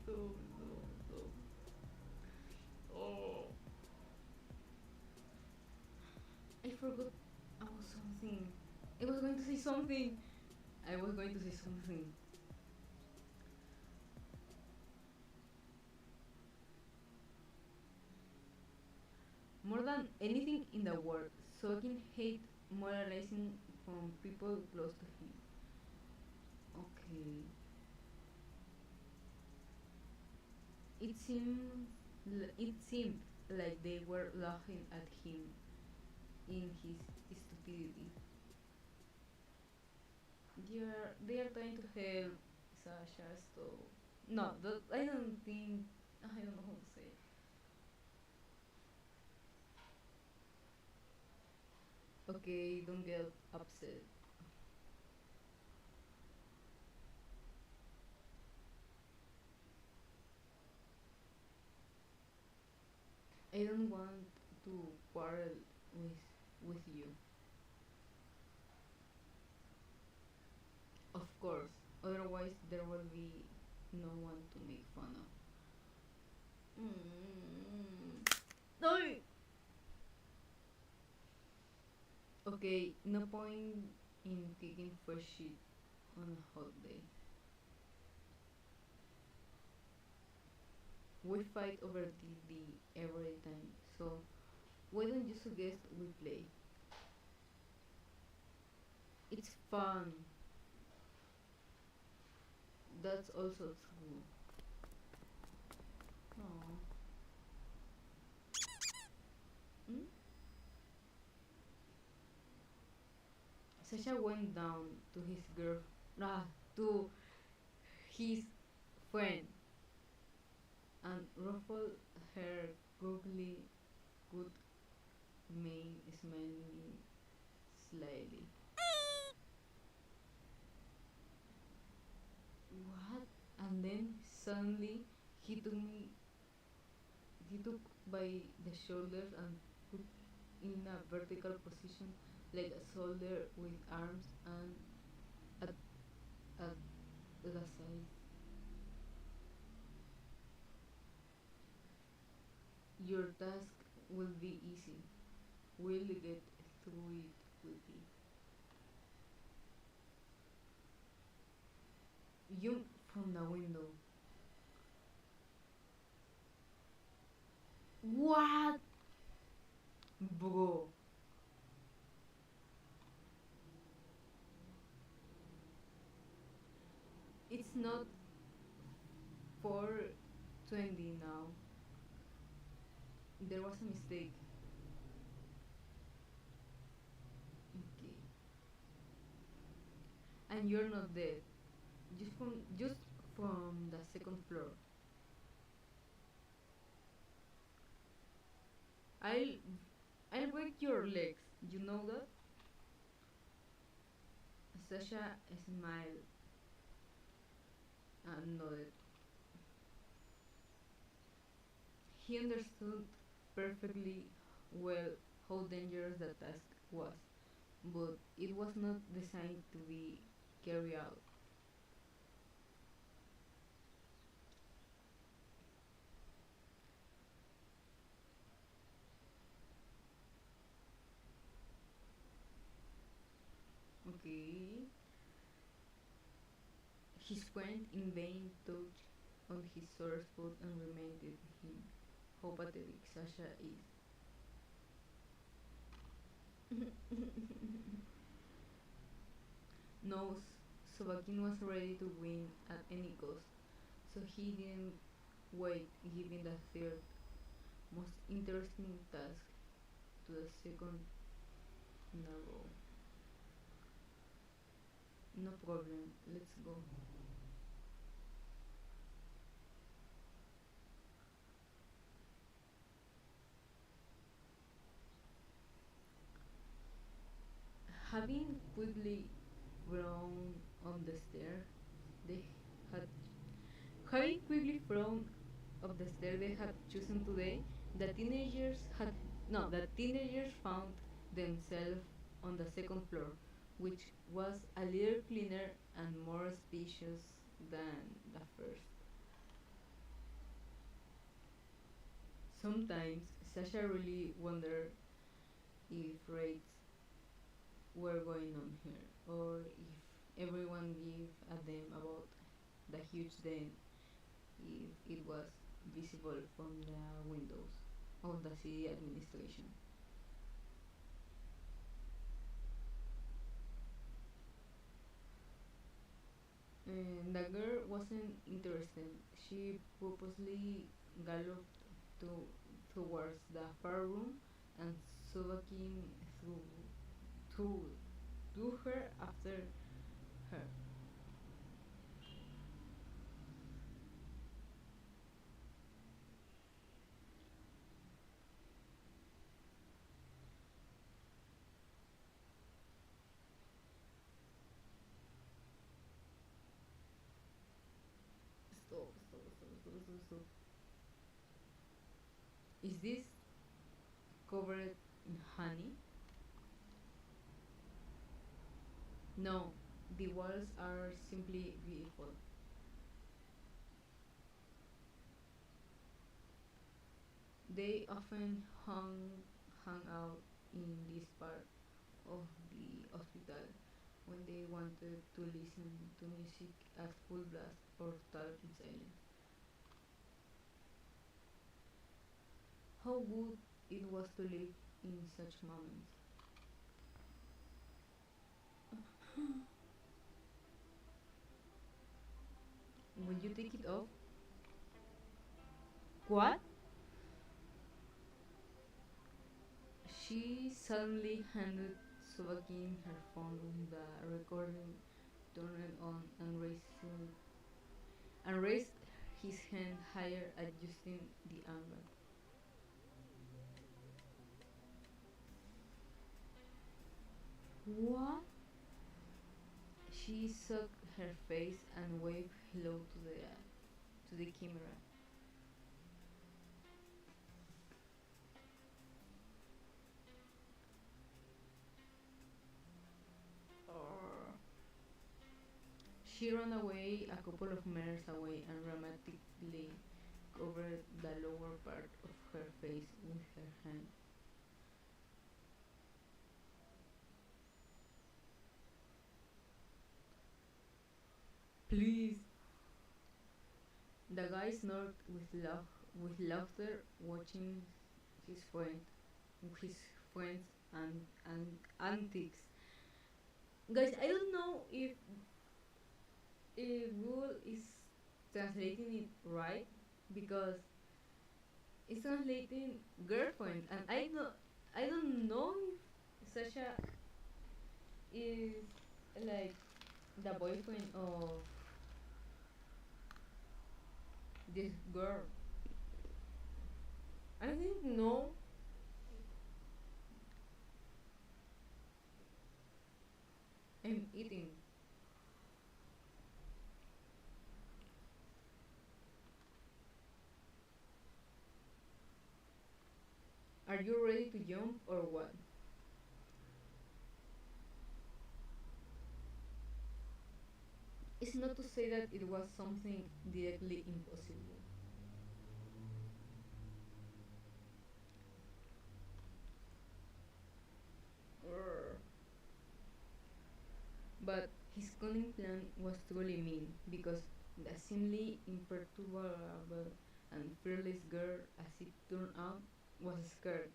[SPEAKER 2] Stop. Oh. I forgot about something. I was going to say something. I was going to say something. More than anything in the world, Soaking hate moralizing from people close to him. Okay. It seemed like they were laughing at him in his stupidity. They are trying to help Sasha. So no, I don't think. I don't know how to say. Okay, don't get upset. I don't want to quarrel with with you. Of course. Otherwise, there will be no one to make fun of. No. Okay, no point in kicking fresh shit on a hot day. We fight over TV every time, so why don't you suggest we play? It's fun. That's also true. Aww. Hmm? Sasha went down to his girl, to his friend, and ruffled her goggly, good mane, smiling slyly. What? And then suddenly he took me he took by the shoulders and put in a vertical position like a soldier with arms and at the side. Your task will be easy. We'll get through it quickly. You from the window. What? Bro. It's not 4:20 now. There was a mistake. Okay. And you're not dead. Just from the second floor. I'll I'll break your legs. You know that? Sasha smiled and nodded. He understood perfectly well how dangerous the task was, but it was not designed to be carried out. Okay. His friend in vain touched on his sore spot and reminded him how pathetic Sasha is. No, Sobakin was ready to win at any cost, so he didn't wait, giving the third most interesting task to the second narrow. No problem, let's go. Having quickly thrown on the stair, they had having quickly thrown up the stair they had chosen today, the teenagers found themselves on the second floor, which was a little cleaner and more spacious than the first. Sometimes Sasha really wondered if raids were going on here, or if everyone gave a damn about the huge den, if it was visible from the windows of the city administration. And the girl wasn't interested. She purposely galloped to, towards the far room, and Subakin threw, threw, threw her after her. Stop. Is this covered in honey? No, the walls are simply beautiful. They often hung out in this part of the hospital when they wanted to listen to music at full blast or talk in silence. How good it was to live in such moments. Will you take it off? What? She suddenly handed Subakin her phone with the recording, turned it on, and raised his hand higher, adjusting the angle. What? She sucked her face and waved hello to the camera. She ran away a couple of meters away and dramatically covered the lower part of her face with her hand. Please. The guy snorted with laughter, watching his friend, his friends and antics. Guys, I don't know if Google is translating it right, because it's translating girlfriend, and I don't know if Sasha is like the boyfriend of this girl. I think no. I'm eating. Are you ready to jump or what? It's not to say that it was something directly impossible. But his cunning plan was truly mean, because the seemingly imperturbable and fearless girl, as it turned out, was scared.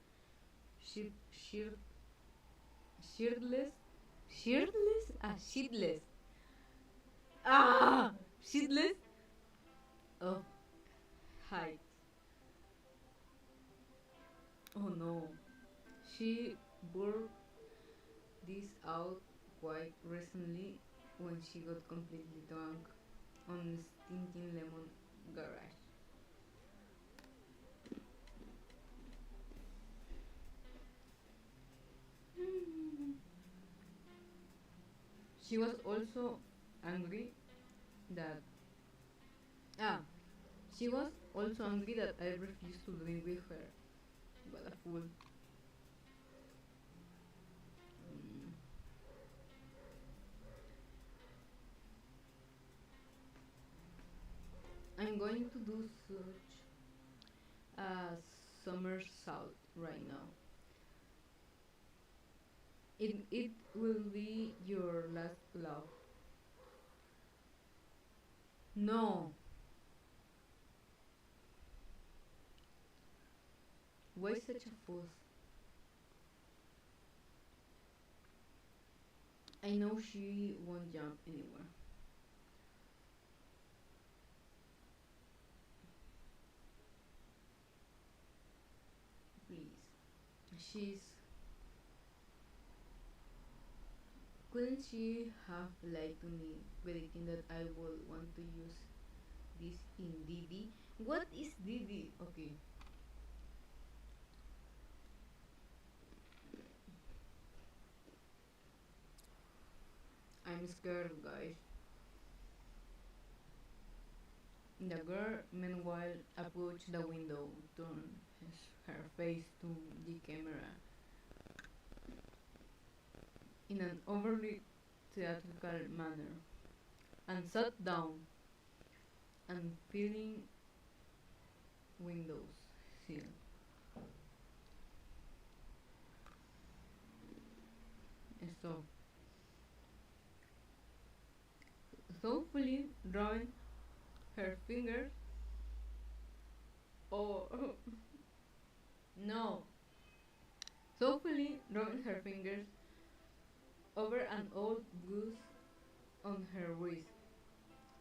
[SPEAKER 2] She, sheer, shirtless, shitless, ah, shitless of height. Oh no, She worked this out quite recently when she got completely drunk on Stinking Lemon Garage. She was also angry that ah she was also angry that I refused to drink with her. What a fool. Mm. I'm going to do such a somersault right now. It will be your last laugh. No. Why such a fuss? I know she won't jump anywhere. Please. She's. Couldn't she have lied to me, predicting that I would want to use this in DD? What is DD? Okay. I'm scared, guys. The girl, meanwhile, approached the window, turned her face to the camera in an overly theatrical manner, and sat down and feeling windows sill. So, thoughtfully drawing her fingers, oh no, thoughtfully drawing her fingers over an old bruise on her wrist,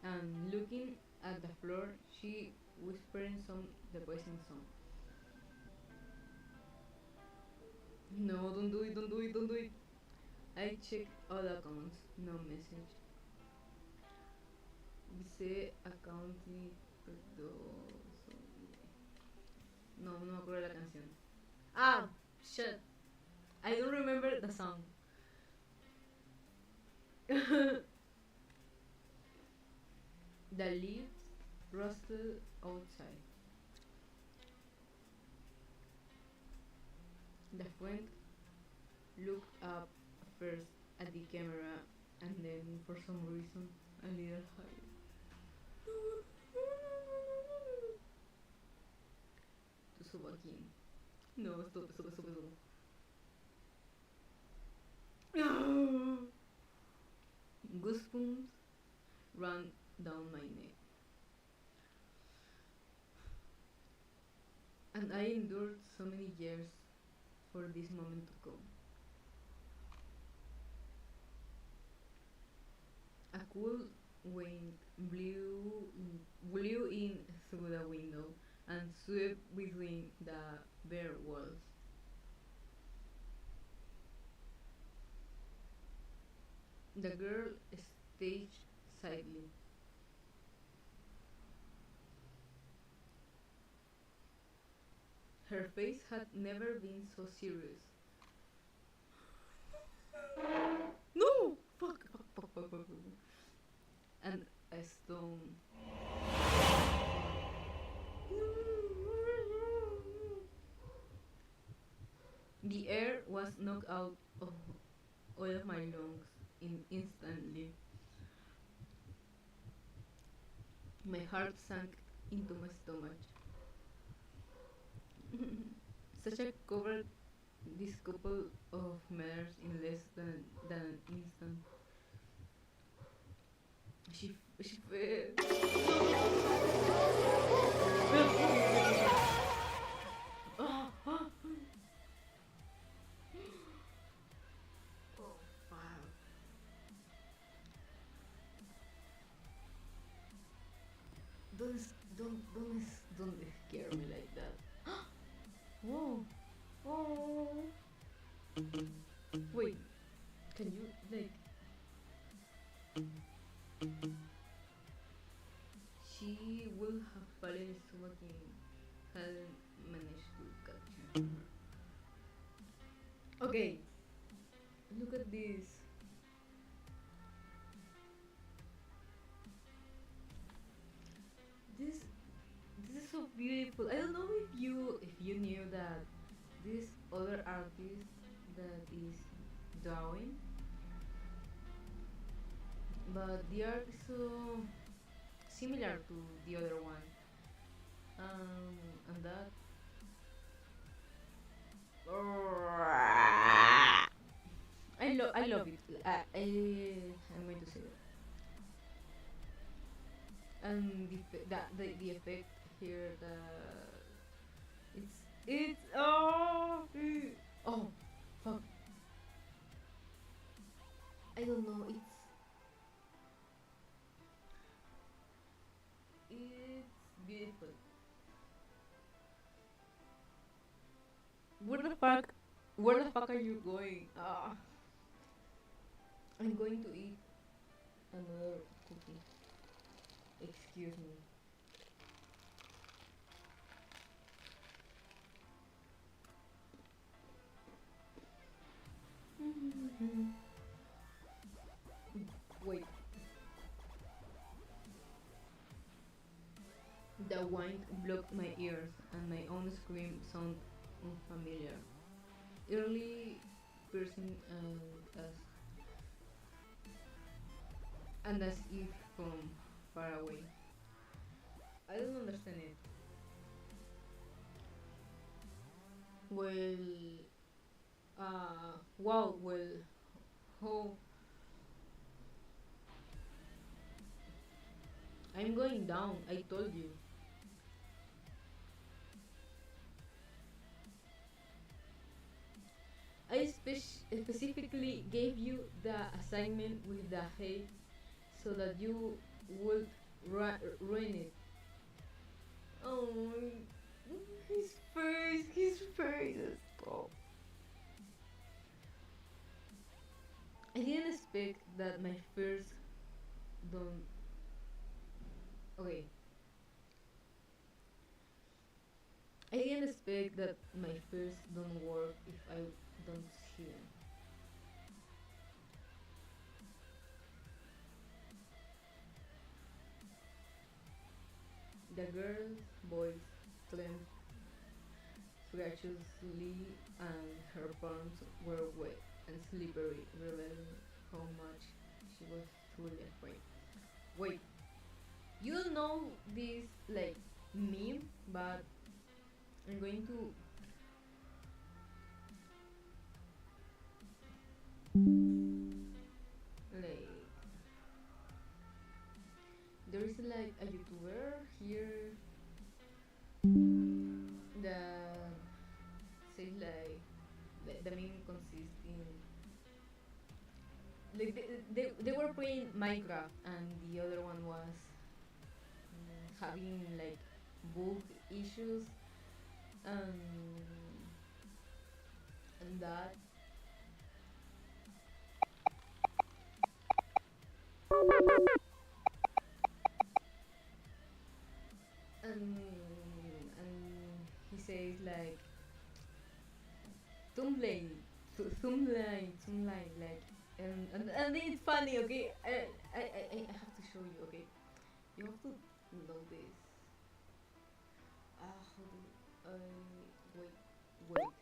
[SPEAKER 2] and looking at the floor, she whispered some depressing song. No, don't do it, don't do it, don't do it. I checked all accounts, no message. Dice account y no, no me acuerdo de la canción. Ah, shit. I don't remember the song. The leaves rustled outside. The friend looked up first at the camera and then, for some reason, a little higher. To subo aquí. No, stop, stop, stop, stop. Goosebumps ran down my neck. And I endured so many years for this moment to come. A cool wind blew in through the window and swept between the bare walls. The girl staged silently. Her face had never been so serious. No! Fuck, fuck, fuck, fuck, fuck, fuck. And a stone. The air was knocked out of all of my lungs instantly. My heart sank into my stomach. Such a covered this couple of meters in less than an instant. She fell. Oh, oh. Oh, fuck. Don't scare me like that. Whoa. Oh. Wait, can you like? She will have fallen Sumakin hadn't managed to catch him. Okay, look at this. This this is so beautiful. I don't know if you knew that this other artist that is drawing, but the art is so similar to the other one. And that I love it. I'm going to say it. And the effect here, it's oh fuck, I don't know, it's beautiful. Where the fuck are you going? I'm going to eat another cookie. Excuse me. Wait. The wind blocked my ears, and my own scream sounded unfamiliar, eerily piercing, and as if from far away. I don't understand it. Well, wow, well, how I'm going down, I told you. Specifically gave you the assignment with the hate so that you would ruin it. Oh, his face, let's go. I didn't expect that my first don't. Okay, I didn't expect that my first don't work if I don't see them. The girl's voice clenched furiously, and her palms were wet and slippery, revealing how much she was truly afraid. Wait, you don't know this like meme, but I'm going to like. There is like a YouTuber here that says like the meme consists in like they were playing Minecraft, and the other one was having like bug issues, um, and that and he says like thumbnail, thumbnail, like, and it's funny. Okay, I have to show you. Okay, you have to know this. How do I wait?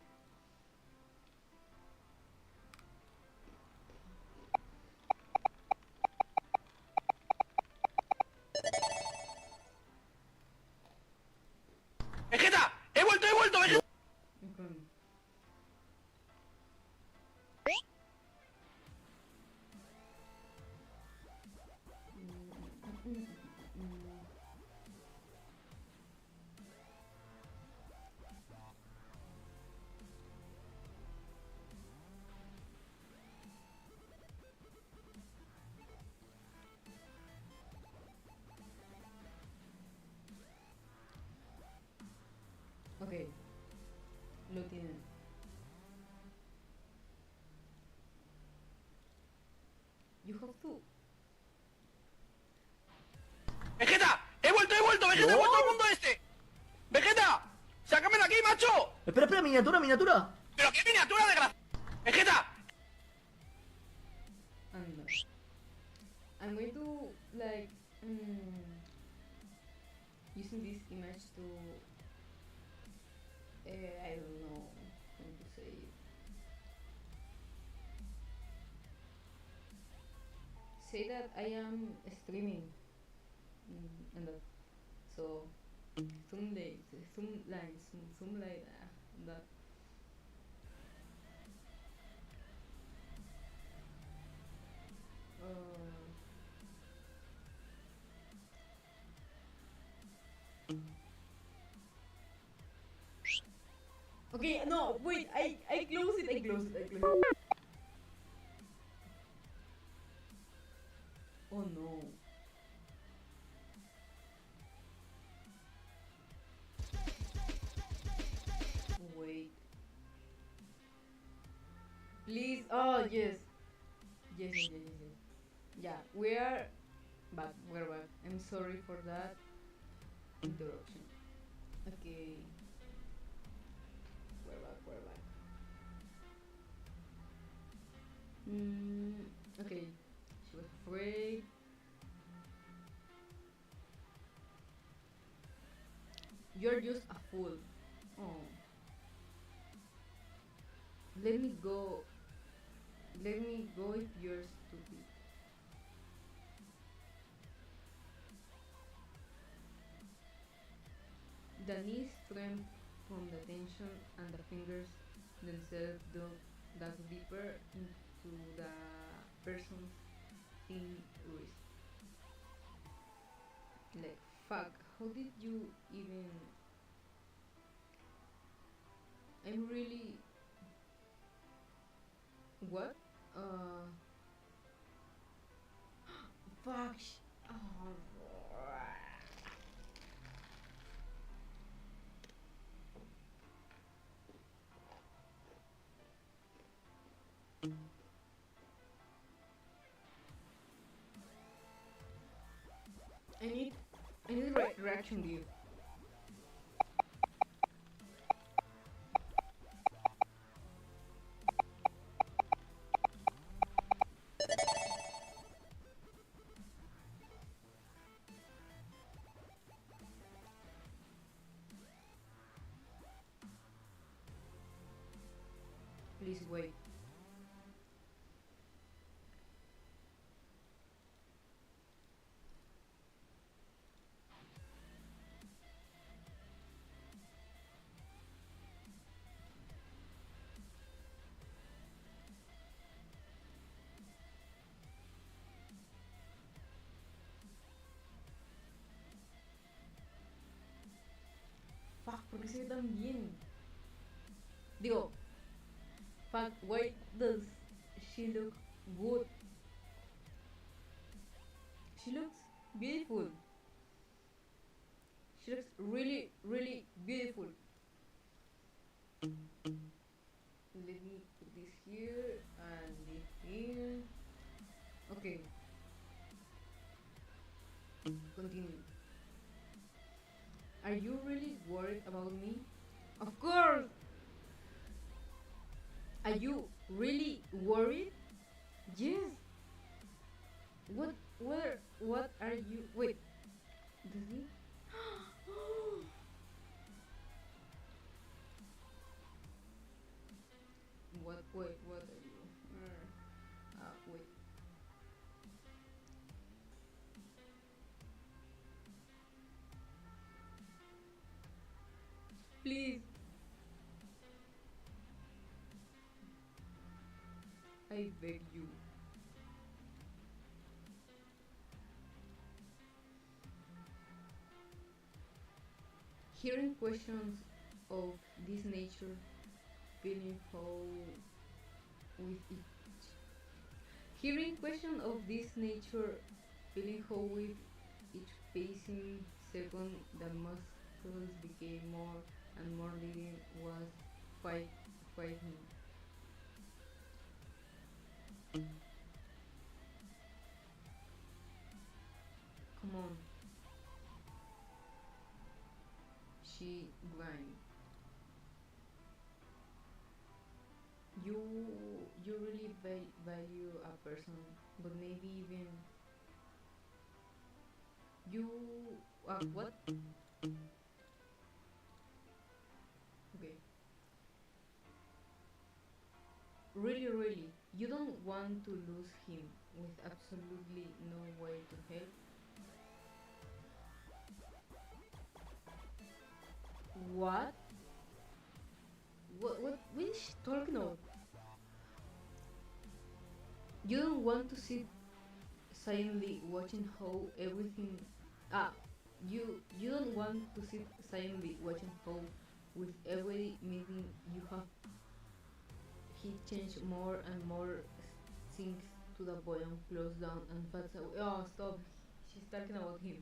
[SPEAKER 3] ¡Vegeta! ¡He vuelto, he vuelto, Vegeta!
[SPEAKER 2] Okay. Okay, Lieutenant.
[SPEAKER 3] Vegeta, he vuelto al mundo este. Vegeta, sácame de aquí, macho.
[SPEAKER 4] Espera, miniatura.
[SPEAKER 3] Pero qué miniatura de gracia. Vegeta.
[SPEAKER 2] And I'm going to like using this image to I don't know how to say it. Say that I am streaming and that so zoom light that okay, no, wait, I close it. Oh no. Wait. Please, oh yes. Yes. Yeah, we're back. I'm sorry for that interruption. Okay. We're back. Okay. She was afraid. You're just a fool. Oh. Let me go if you're stupid. The knees trembled from the tension and the fingers themselves dug deeper into the person's thin wrist. Like, fuck, how did you even... I'm really... What? Fuck. Oh. I need the right reaction view. Please wait. Fuck, ¿por qué se ve tan bien? Digo, fuck, why does she look good? She looks beautiful. She looks really, really beautiful. Let me put this here and this here. Okay. Continue. Are you really worried about me? Of course! Are you really worried? Yes! What are you... Wait. Does he... Wait, what are you... wait. Please. I beg you. Hearing questions of this nature, feeling how with each hearing questions of this nature, feeling how with each passing second the muscles became more and more living was frightening. Come on. she grind. You you really value a person, but maybe even you what? Okay. Really, you don't want to lose him with absolutely no way to help. What? What is she talking about? You don't want to sit silently watching how everything ah you don't want to sit silently watching how with every meeting you have he changed more and more things to the volume close down and fades away. Oh stop, she's talking about him.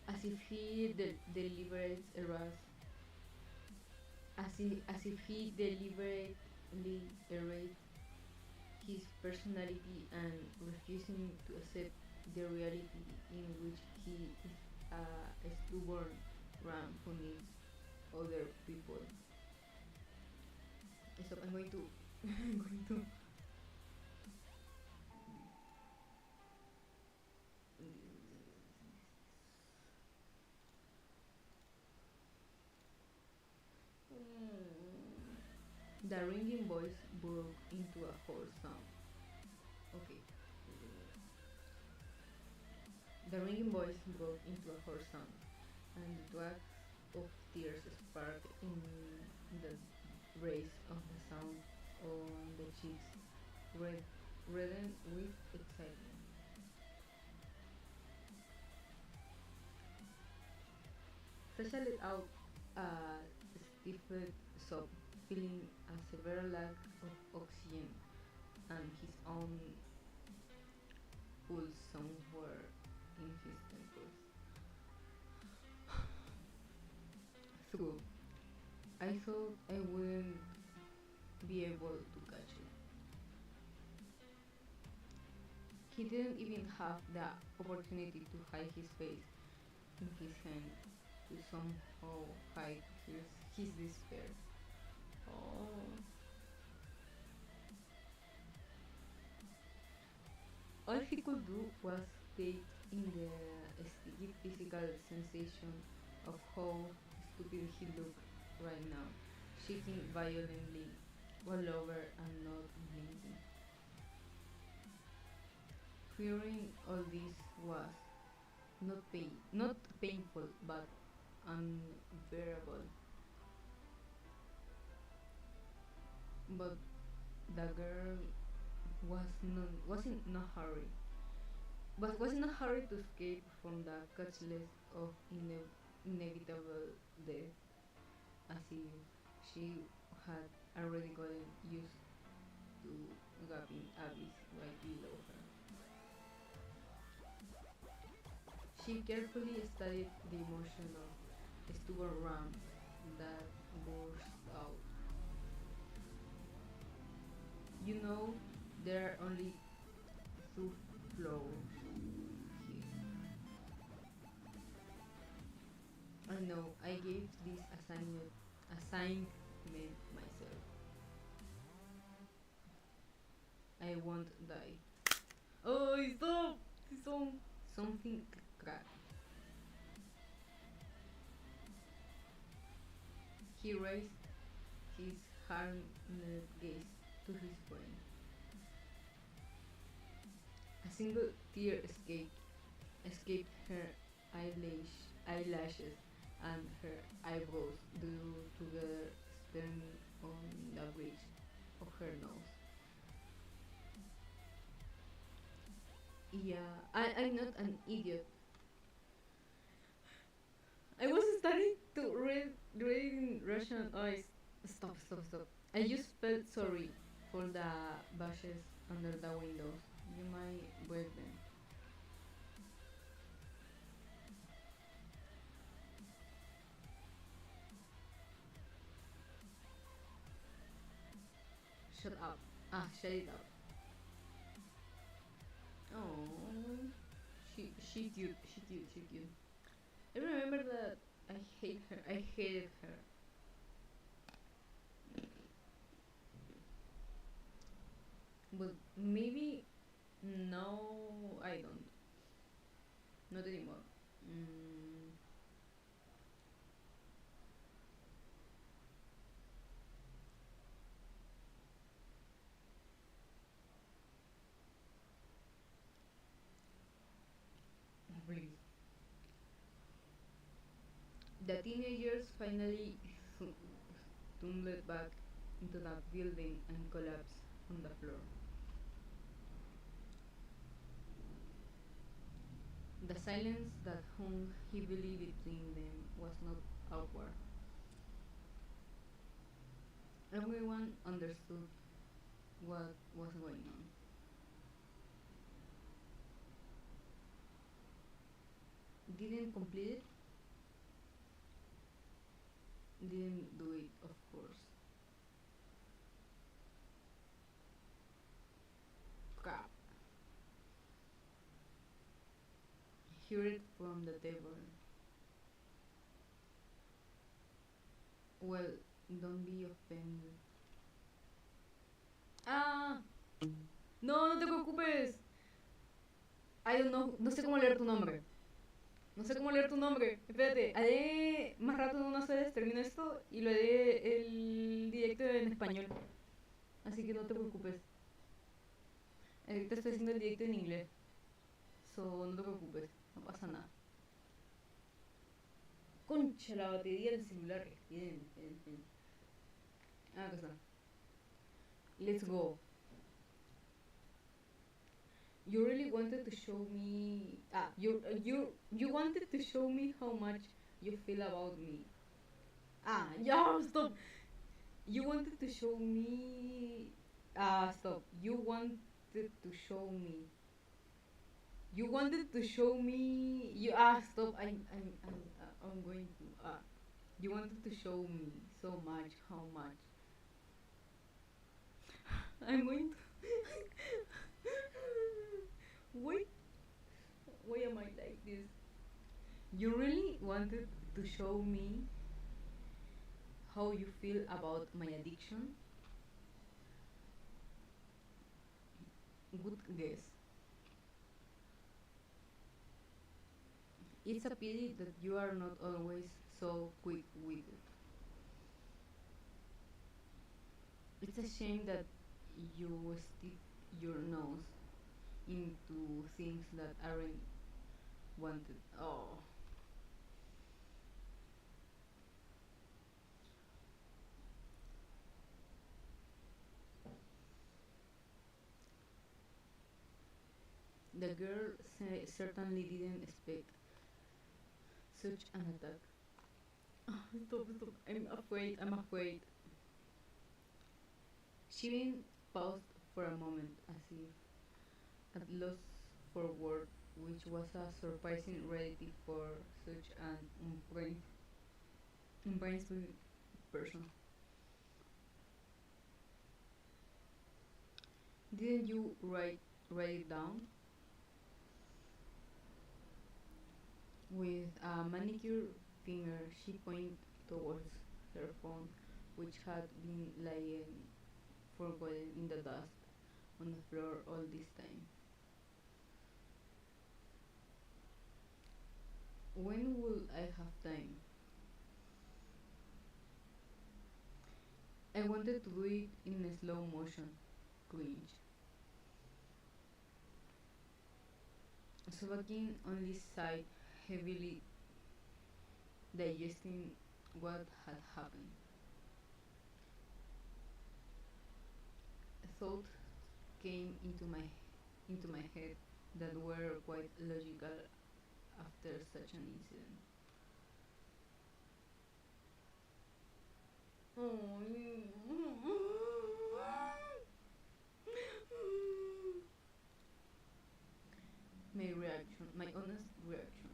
[SPEAKER 2] As if he deliberates erase as if he deliberately erased his personality and refusing to accept the reality in which he is a stubborn ram who needs other people. So I'm going to I'm going to the ringing voice broke into a hoarse sound. Okay. The ringing voice broke into a hoarse sound, and the wax of tears sparkled in the rays of the sound on the cheeks, reddened with excitement. Sasha let out a stifled sob, feeling a severe lack of oxygen and his own pulse somewhere in his temples. Through, I thought I wouldn't be able to catch it. He didn't even have the opportunity to hide his face in his hand to somehow hide his despair. Oh. All he could do was take in the sticky physical sensation of how stupid he looked right now, shaking violently all over and not blinking. Fearing all this was not painful, but unbearable. But the girl was in no hurry, but was in a hurry to escape from the clutches of inevitable death, as if she had already gotten used to gaping abyss right below her. She carefully studied the emotion of stubborn ram that burst out. You know, there are only two floors here. I know, I gave this assignment myself. I won't die. Oh, stop! Something cracked. He raised his hardened gaze to his brain. A single tear escaped her eyelashes, and her eyebrows drew together, staring on the bridge of her nose. Yeah, I'm not an idiot. I was starting to read in Russian. Oh, stop. I just felt sorry for the bushes under the windows. You might break them. Shut up. Shut it up. Oh, She's cute. She's cute. She's cute. I remember that I hate her. I hated her. But maybe no, I don't. Not anymore. Mm, Please. The teenagers finally tumbled back into the building and collapsed on the floor. The silence that hung heavily between them was not awkward. Everyone understood what was going on. Didn't complete it, didn't do it, of course. Crap. Hear it from the table. Well, don't be offended. Ah, no, no te preocupes. I don't know, no sé cómo leer tu nombre. No sé cómo leer tu nombre. Espérate, haré más rato en unas horas, termino esto y lo haré el directo en español. Así que no te preocupes. Ahorita estoy haciendo el directo en inglés. So, no te preocupes, no pasa nada. Concha, la batería del celular. Bien, bien, bien. Ah, acá está. Let's go. You really wanted to show me. You wanted to show me how much you feel about me. Yeah, stop. You wanted to show me. Stop. You wanted to show me. You wanted to show me. Stop. I'm going to. You wanted to show me so much how much. I'm going to. Wait. Why am I like this? You really wanted to show me how you feel about my addiction? Good guess. It's a pity that you are not always so quick witted. It's a shame that you stick your nose into things that aren't wanted. Oh. The girl certainly didn't expect such an attack. Stop, stop. I'm afraid, I'm afraid. Shirin paused for a moment as if at loss for word, which was a surprising rarity for such an unbrained person. Didn't you write it down? With a manicured finger, she pointed towards her phone, which had been lying forgotten in the dust on the floor all this time. When will I have time? I wanted to do it in a slow motion. Cringe. Sobakin only sighed heavily, digesting what had happened. Thoughts came into my head that were quite logical after such an incident. My reaction, my honest reaction.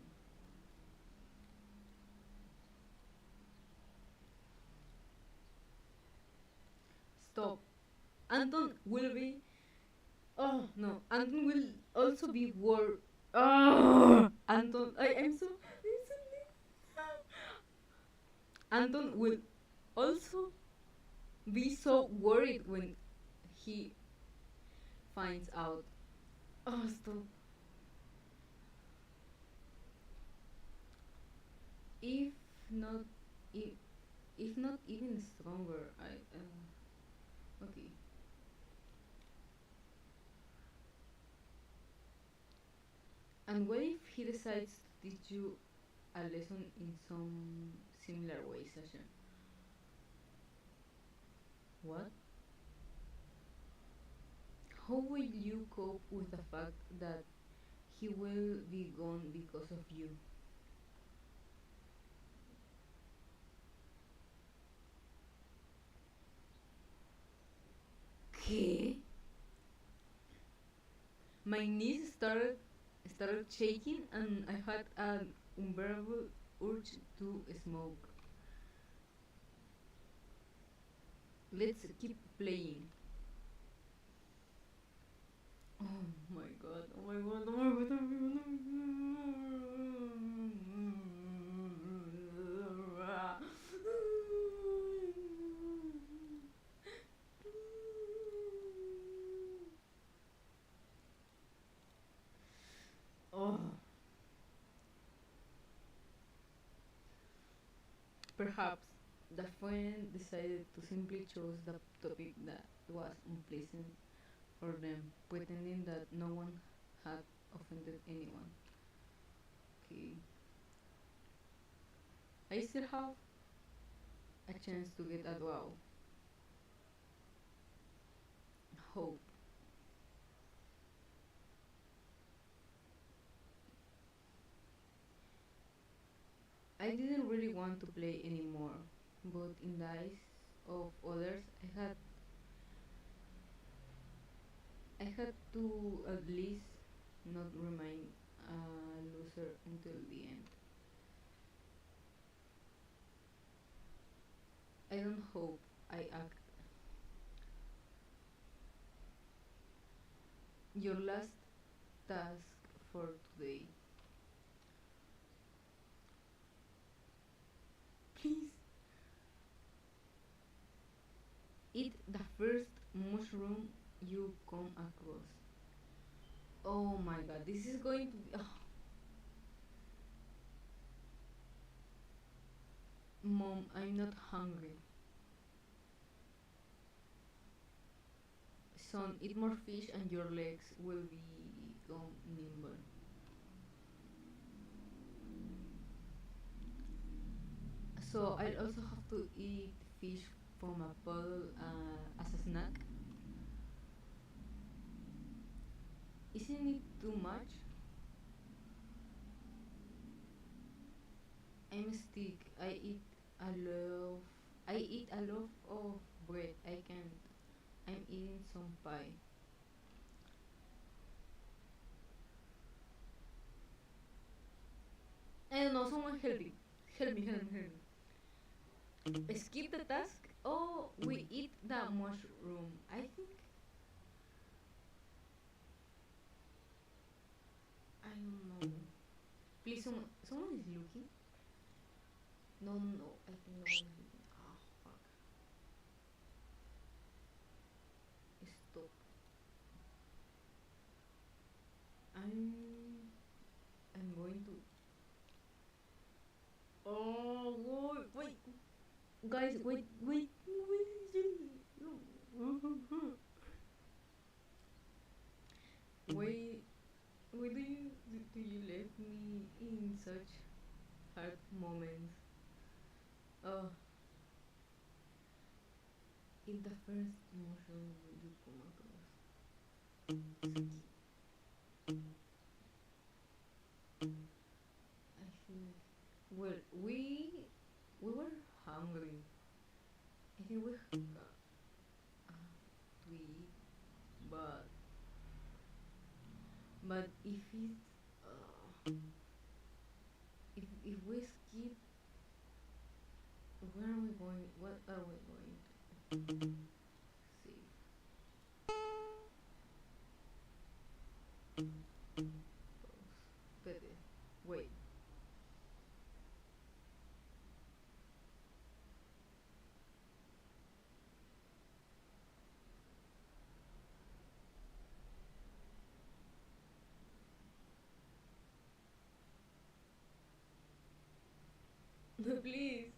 [SPEAKER 2] Stop. Anton will be. Oh no, Anton will also be Oh, Anton, I'm so Anton will also be so worried when he finds out. Oh, stop. If not, if, if not even stronger, okay. And what if he decides to teach you a lesson in some similar way, Sasha? What? How will you cope with the fact that he will be gone because of you? ¿Qué? My knees started shaking and I had an unbearable urge to smoke. Let's keep playing. Oh my god, oh my god, oh my god, oh my god. Oh, perhaps the friend decided to simply choose the topic that was unpleasant for them, pretending that no one had offended anyone. Okay, I still have a chance to get a wow. Hope. I didn't really want to play anymore, but in the eyes of others, I had to at least not remain a loser until the end. I don't hope I act. Your last task for today. Please eat the first mushroom you come across. Oh my god, this is going to be. Oh, Mom, I'm not hungry. Son, eat more fish and your legs will become nimble. So I'll also have to eat fish from a bottle as a snack. Isn't it too much? I'm stick. I eat a loaf of bread. I can't. I'm eating some pie. I don't know. Someone help me. Help me. Help me. Help me. Skip the task. Oh, we eat the mushroom. I think. I don't know. Please, someone is looking. No, no, no. I think no one is looking. Ah, fuck. Stop. I'm. I'm going to. Oh, wait. Guys, wait. Why, why do you leave me in such hard moments? Oh, in the first motion you come across. I think. Well, we were hungry. I think we got to eat, but if we skip, where are we going? What are we going to see? Pause.
[SPEAKER 1] Please.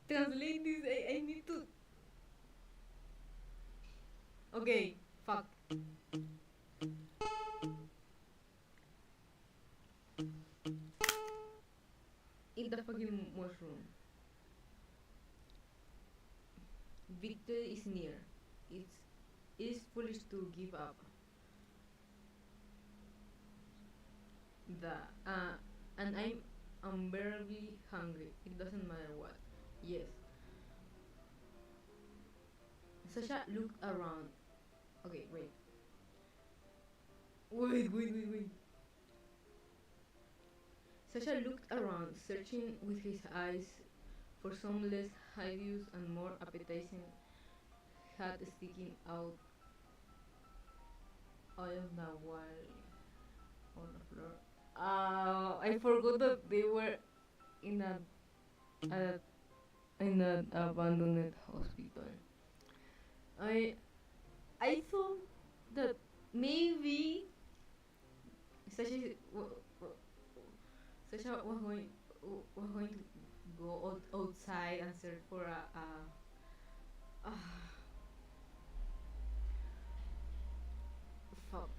[SPEAKER 1] Translate this. I need to.
[SPEAKER 2] Okay, fuck. Eat the fucking mushroom. Victory is near. It is foolish to give up. The and I'm unbearably hungry. It doesn't matter what. Yes. Sasha looked around. Okay, wait. Wait. Sasha looked around, searching with his eyes for some less hideous and more appetizing hat sticking out of the wall on the floor. I forgot that they were in a in an abandoned hospital. I I thought that maybe Sasha Sasha was going to go outside and search for a fuck.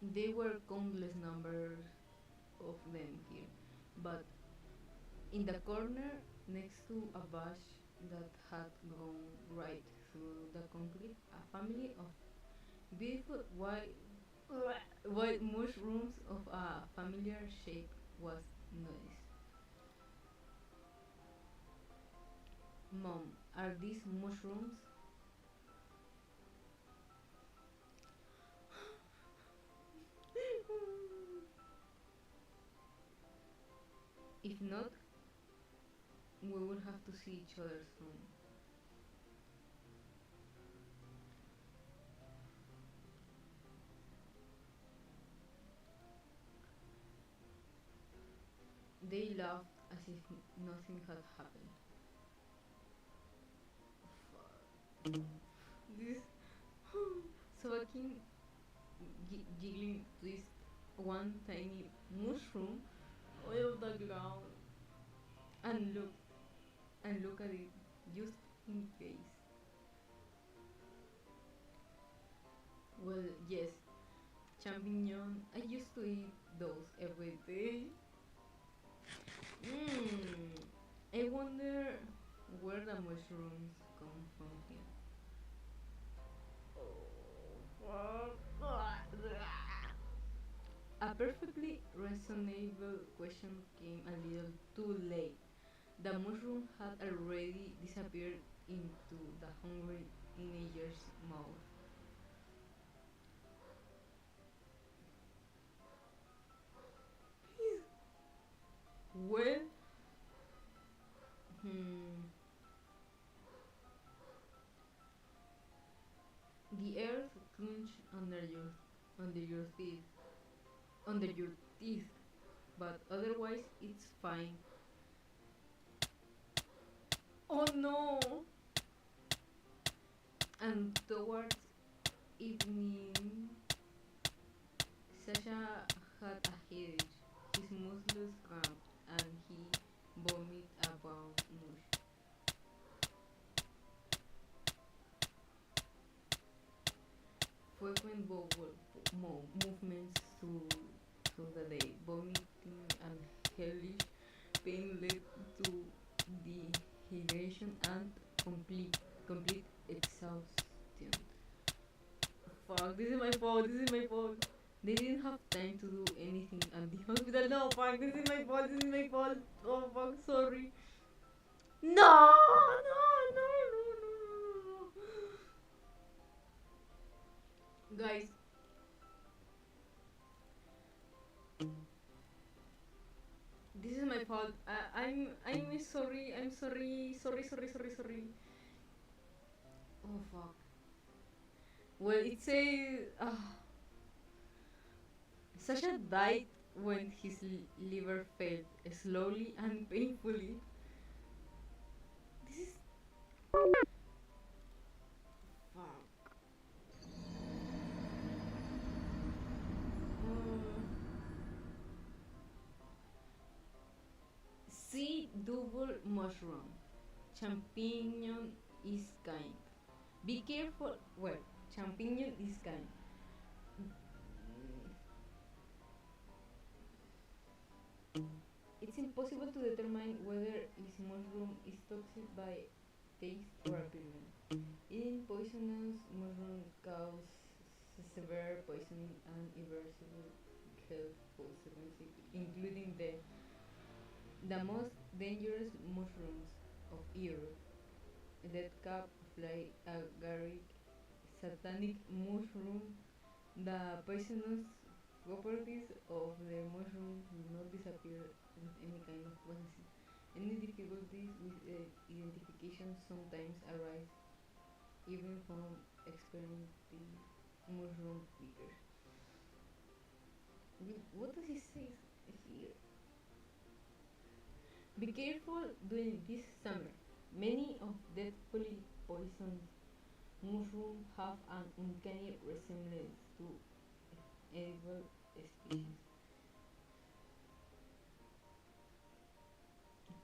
[SPEAKER 2] There were countless numbers of them here, but in the corner next to a bush that had gone right through the concrete, a family of beautiful white mushrooms of a familiar shape was noticed. Mom, are these mushrooms? If not, we will have to see each other soon. They laughed as if nothing had happened. This fucking jiggling twist one tiny mushroom out of the ground and look at it just in case. Well, yes, champignon. I used to eat those every day. I wonder where the mushrooms come from here. A perfectly reasonable question came a little too late. The mushroom had already disappeared into the hungry teenager's mouth. Well, the earth crunched under your teeth, but otherwise it's fine. Oh no! And towards evening, Sasha had a headache. His muscles cramped, and he vomited a brown mush. Frequent bowel movements through the day, vomiting and hellish pain led to dehydration and complete exhaustion. Fuck, this is my fault. They didn't have time to do anything at the hospital. No, fuck, this is my fault. Oh, fuck, sorry. No. Guys, this is my fault. I'm sorry. Sorry. Oh fuck. Well, it says Sasha died when his liver failed slowly and painfully. This is fuck. careful, mushroom. Champignon is kind. Be careful. Well, champignon is kind. It's impossible to determine whether this mushroom is toxic by taste or appearance. Eating poisonous mushroom causes severe poisoning and irreversible health consequences, including death. The most dangerous mushrooms of Europe: dead cap, fly agaric, satanic mushroom. The poisonous properties of the mushroom do not disappear with any kind of processing. Any difficulties with identification sometimes arise even from experienced mushroom pickers. What does he say here? Be careful during this summer. Many of deathfully poisoned mushrooms have an uncanny resemblance to edible species.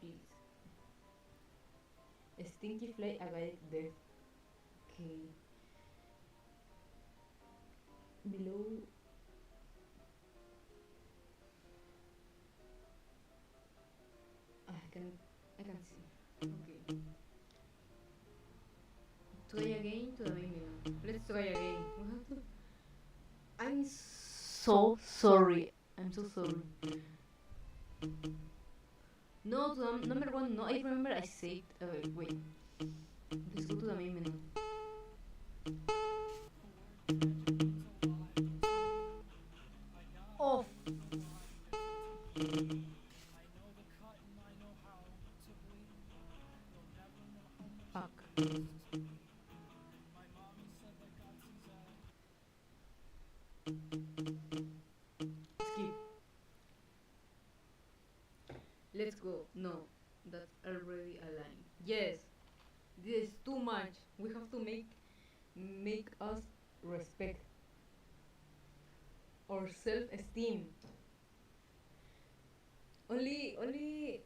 [SPEAKER 2] Please. Stinky fly agaric death. Okay. Below. I can see. Okay. Try again to the main menu. Let's try again. We have to. I'm so sorry. I'm so sorry. No, to the number one. No, I remember I saved. Wait. Let's go to the main menu. Off. Fuck. Skip. Let's go. No, that's already a line. Yes, this is too much. We have to make us respect or self-esteem. Only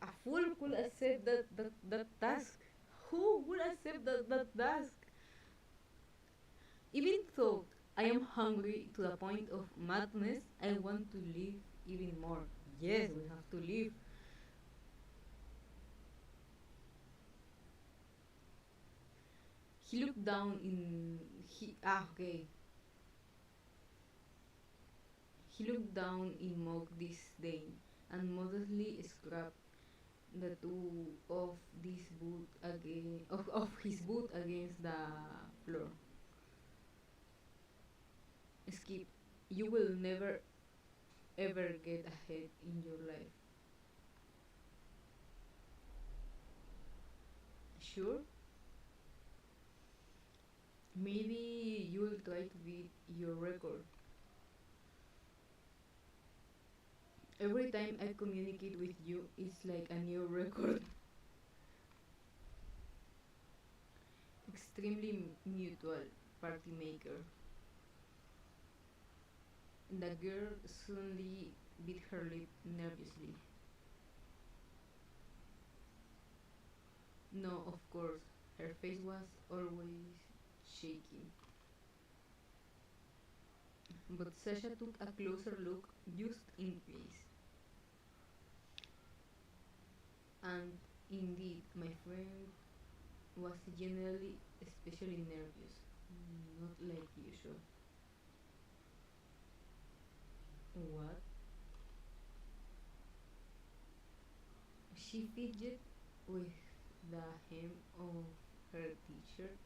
[SPEAKER 2] a fool could accept that task. Who would accept that task? Even though I am hungry to the point of madness, I want to live even more. Yes, we have to live. He looked down in okay. He looked down in mock disdain and modestly scraped the toe of his boot against the floor. Skip, you will never ever get ahead in your life. Sure? Maybe you will try to beat your record. Every time I communicate with you, it's like a new record. Extremely mutual party maker. The girl suddenly bit her lip nervously. No, of course, her face was always shaking. But Sasha took a closer look just in case. And indeed, my friend was generally especially nervous. Not like usual. What? She fidgeted with the hem of her t-shirt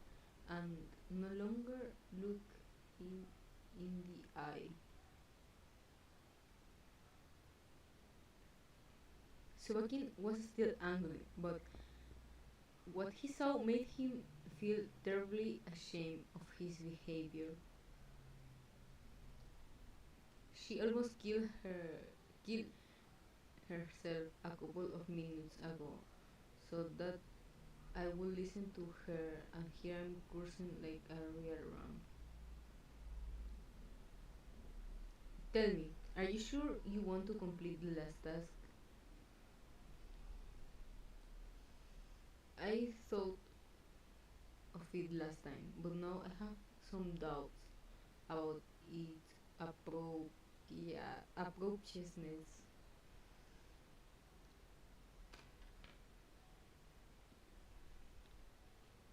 [SPEAKER 2] and no longer looked him in the eye. Sebastian was still angry, but what he saw made him feel terribly ashamed of his behavior. She almost killed herself a couple of minutes ago, so that I would listen to her and hear him cursing like a real ram. Tell me, are you sure you want to complete the last task? I thought of it last time, but now I have some doubts about its approachedness.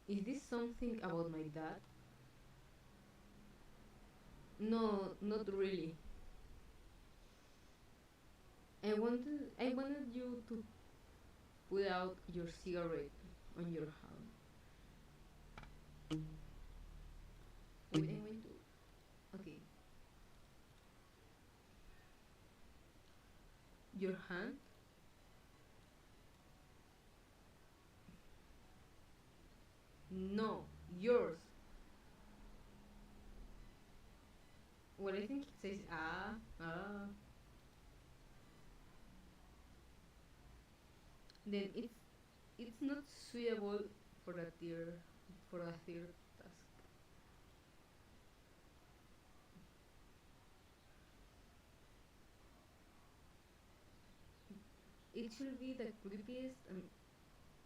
[SPEAKER 2] Is this something about my dad? No, not really. I wanted you to put out your cigarette on your hand. Wait, I'm going to. Okay. Your hand? No, yours. Well, I think it says then it's not suitable for a tier for a third task. It should be the creepiest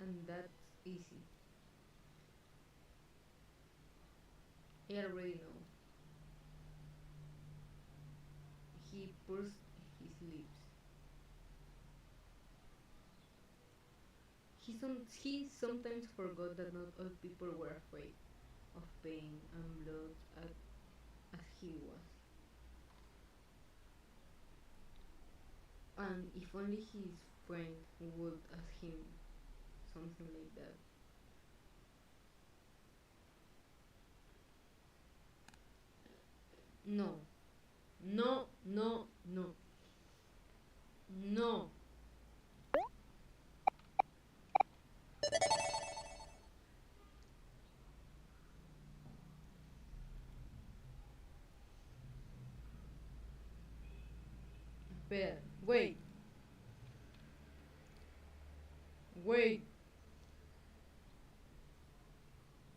[SPEAKER 2] and that's easy. I already know. He pursed his lips. He sometimes forgot that not all people were afraid of pain and blood as he was. And if only his friend would ask him something like that. No, no, no, no, no. Espera, wait, wait.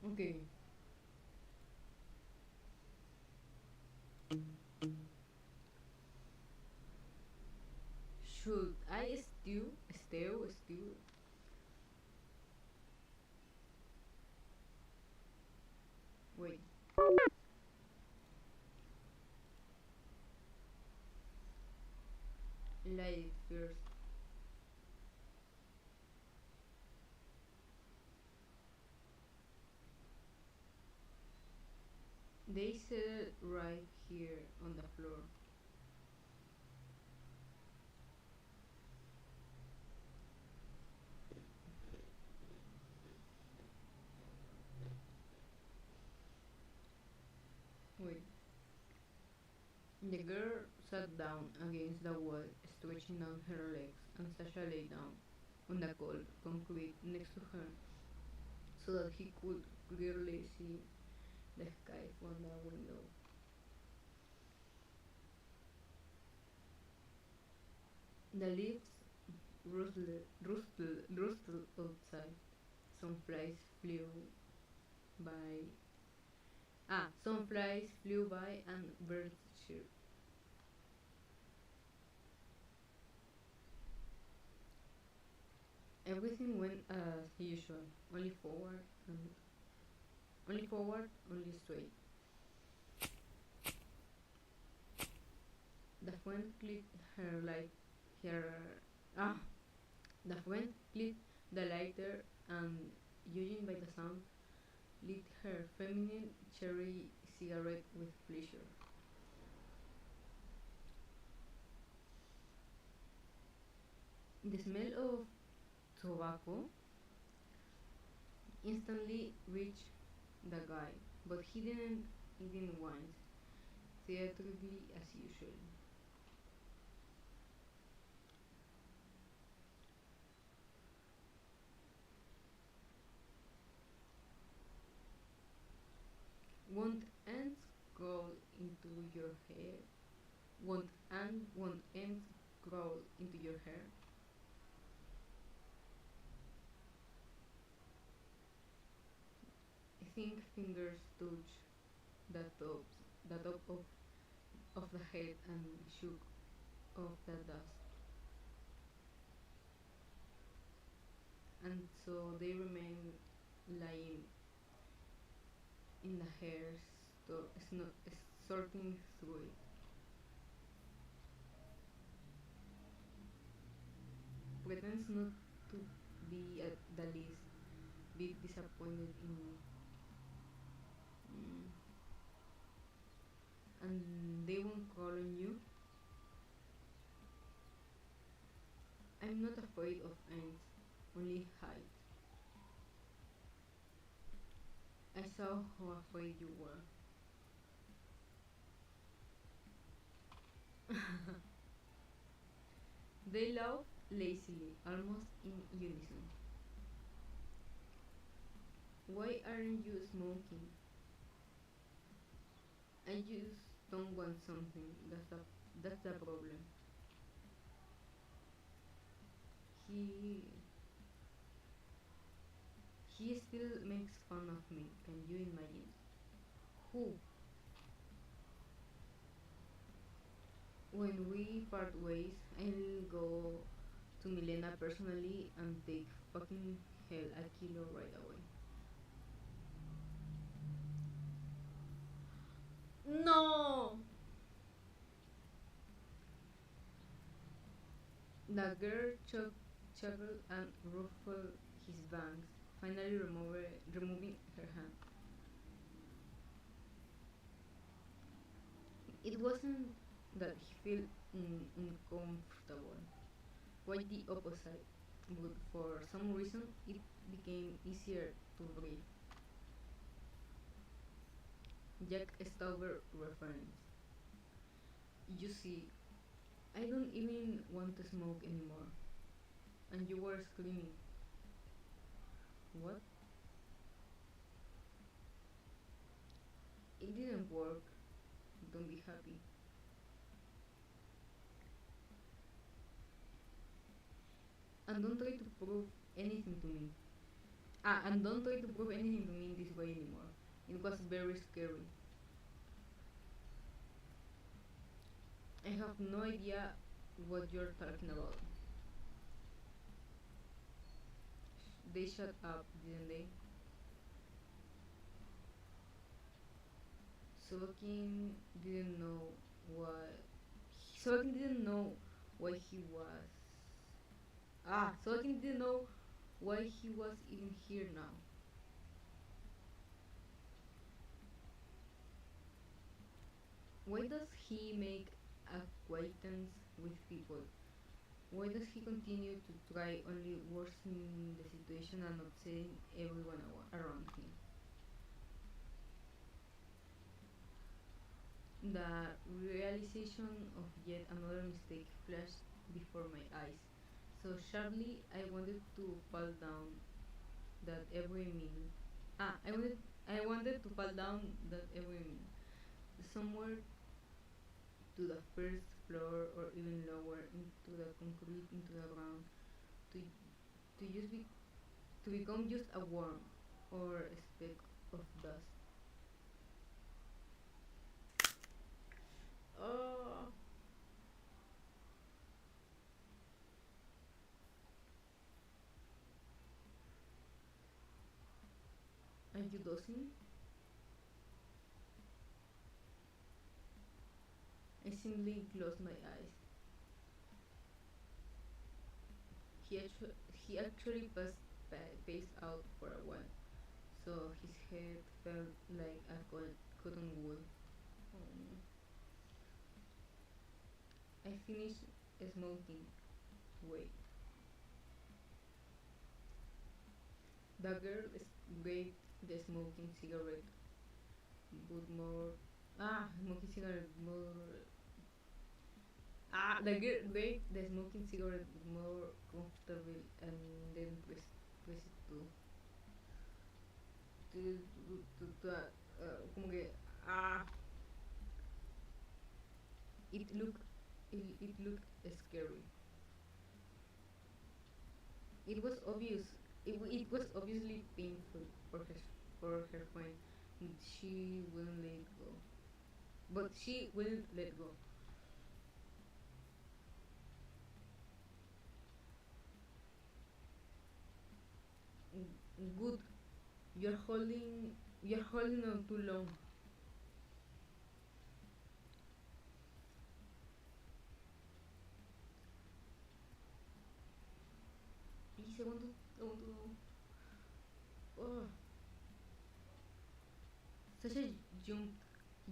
[SPEAKER 2] Okay. Should I stew? Wait. Light it first. They said right here on the floor. Wait. The girl sat down against the wall, stretching out her legs, and Sasha lay down on the cold concrete next to her so that he could clearly see the sky from the window. The leaves rustled outside. Some flies flew by. Some flies flew by and birds chirped. Everything went as usual, only forward, only straight. The friend clicked her light, her ah. The friend clicked the lighter and, judging by the sound, lit her feminine cherry cigarette with pleasure. The smell of tobacco instantly reached the guy, but he didn't even wince, theatrically as usual. Won't ants crawl into your hair? Won't ants crawl into your hair? Think fingers touch the top of the head and shook off the dust. and so they remain lying in the hair sorting through it. Pretends not to be at the least bit disappointed in me. Mm. And they won't call on you. I'm not afraid of ants, only heights. I saw how afraid you were. They laughed lazily, almost in unison. Why aren't you smoking? I just don't want something. That's the problem. He he still makes fun of me. Can you imagine? Who? When we part ways, I'll go to Milena personally and take fucking hell a kilo right away.
[SPEAKER 1] No!
[SPEAKER 2] The girl chuckled and ruffled his bangs, finally removing her hand. It wasn't that he felt uncomfortable, quite the opposite, but for some reason it became easier to breathe. Jack Stauber reference. You see, I don't even want to smoke anymore. And you were screaming. What? It didn't work. Don't be happy. And don't try to prove anything to me. And don't try to prove anything to me in this way anymore. It was very scary. I have no idea what you're talking about. They shut up, didn't they? Soaking didn't know what. Soaking didn't know why he was. Soaking didn't know why he was even here now. Why does he make acquaintance with people? Why does he continue to try only worsening the situation and upsetting everyone around him? The realization of yet another mistake flashed before my eyes. So sharply, I wanted to fall down that every minute. I wanted to fall down that every minute. Somewhere to the first floor or even lower into the concrete, into the ground, to to just be to become just a worm or a speck of dust.
[SPEAKER 1] Oh,
[SPEAKER 2] Are you dozing? I simply closed my eyes. He actually paced out for a while, so his head felt like a cotton wool. Um, I finished smoking. Wait. The girl waved the smoking cigarette, but more. Smoking cigarette more. The girl waved the smoking cigarette more comfortable and then pressed it como que it looked it looked scary. It was obvious. It was obviously painful for her friend. She wouldn't let go. But she wouldn't let go. Good. You're holding on too long. 2 segundos. Segundo. Oh. Sasha jumped,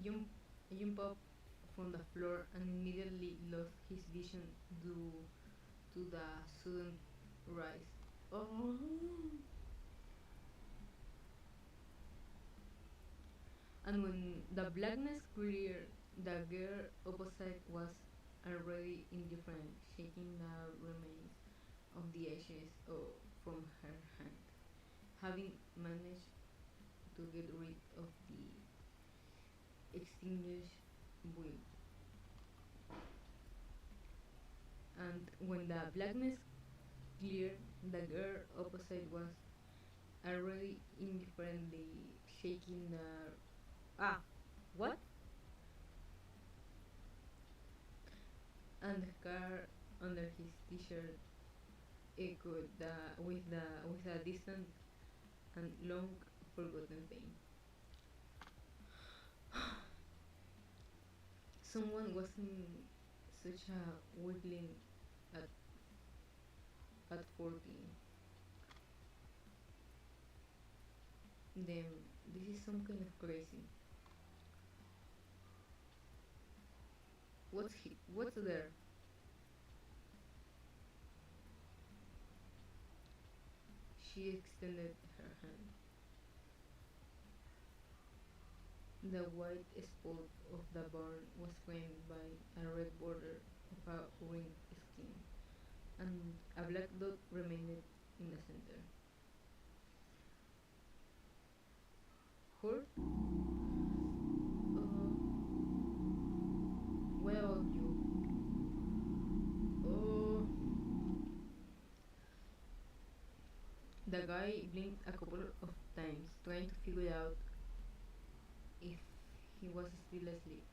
[SPEAKER 2] jumped up from the floor and immediately lost his vision due to the sudden rise. Oh. And when the blackness cleared, the girl opposite was already indifferent, shaking the remains of the ashes from her hand, having managed to get rid of the extinguished bulb. And when the blackness cleared, the girl opposite was already indifferently shaking the what? And the scar under his t-shirt echoed with a distant and long forgotten pain. Someone wasn't such a weakling at 14. Then this is some kind of crazy. What's there? She extended her hand. The white spot of the barn was framed by a red border of a ringed skin, and a black dot remained in the center. Hurt? What about you? Oh. The guy blinked a couple of times, trying to figure out if he was still asleep.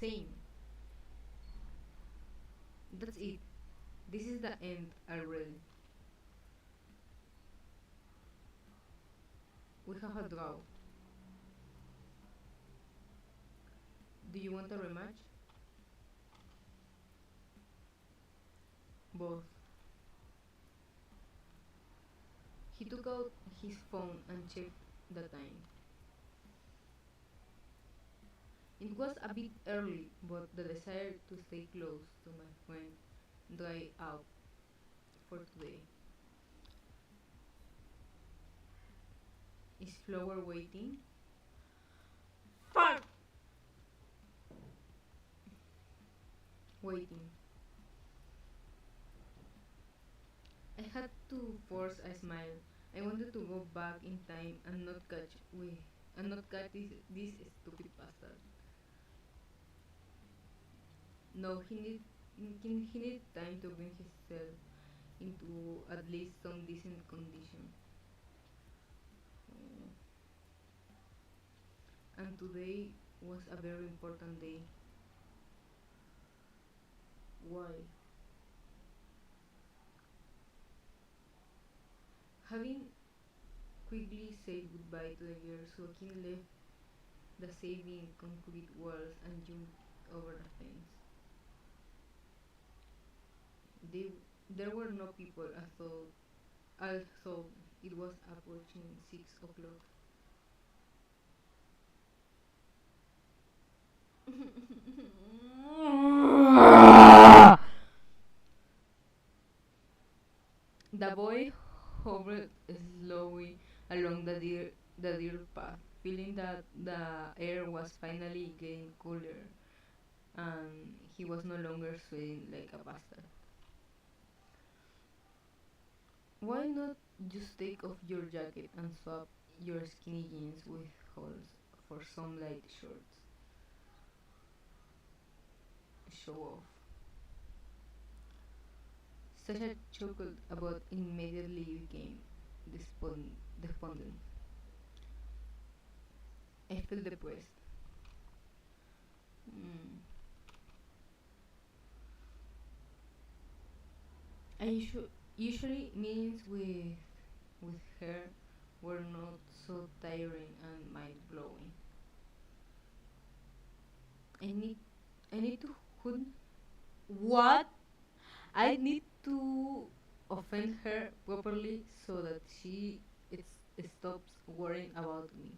[SPEAKER 2] Same. That's it. This is the end already. We have a draw. Do you want a rematch? Both. He took out his phone and checked the time. It was a bit early, but the desire to stay close to my friend dried out for today. Is Flower waiting? Fuck! Waiting. I had to force a smile. I wanted to go back in time and not catch this stupid bastard. No, he needed time to bring himself into at least some decent condition. Oh. And today was a very important day. Why? Having quickly said goodbye to the girls, Joaquin left the saving concrete walls and jumped over the fence. They, there were no people, although it was approaching 6 o'clock. The boy hovered slowly along the dirt path, feeling that the air was finally getting cooler and he was no longer sweating like a bastard. Why not just take off your jacket and swap your skinny jeans with holes for some light shorts? Show off. Sasha chuckled about immediately became despondent. I feel depressed. Mm. I usually meetings with her were not so tiring and mind-blowing. I need I need to hun- what? I need to offend her properly so that it stops worrying about me.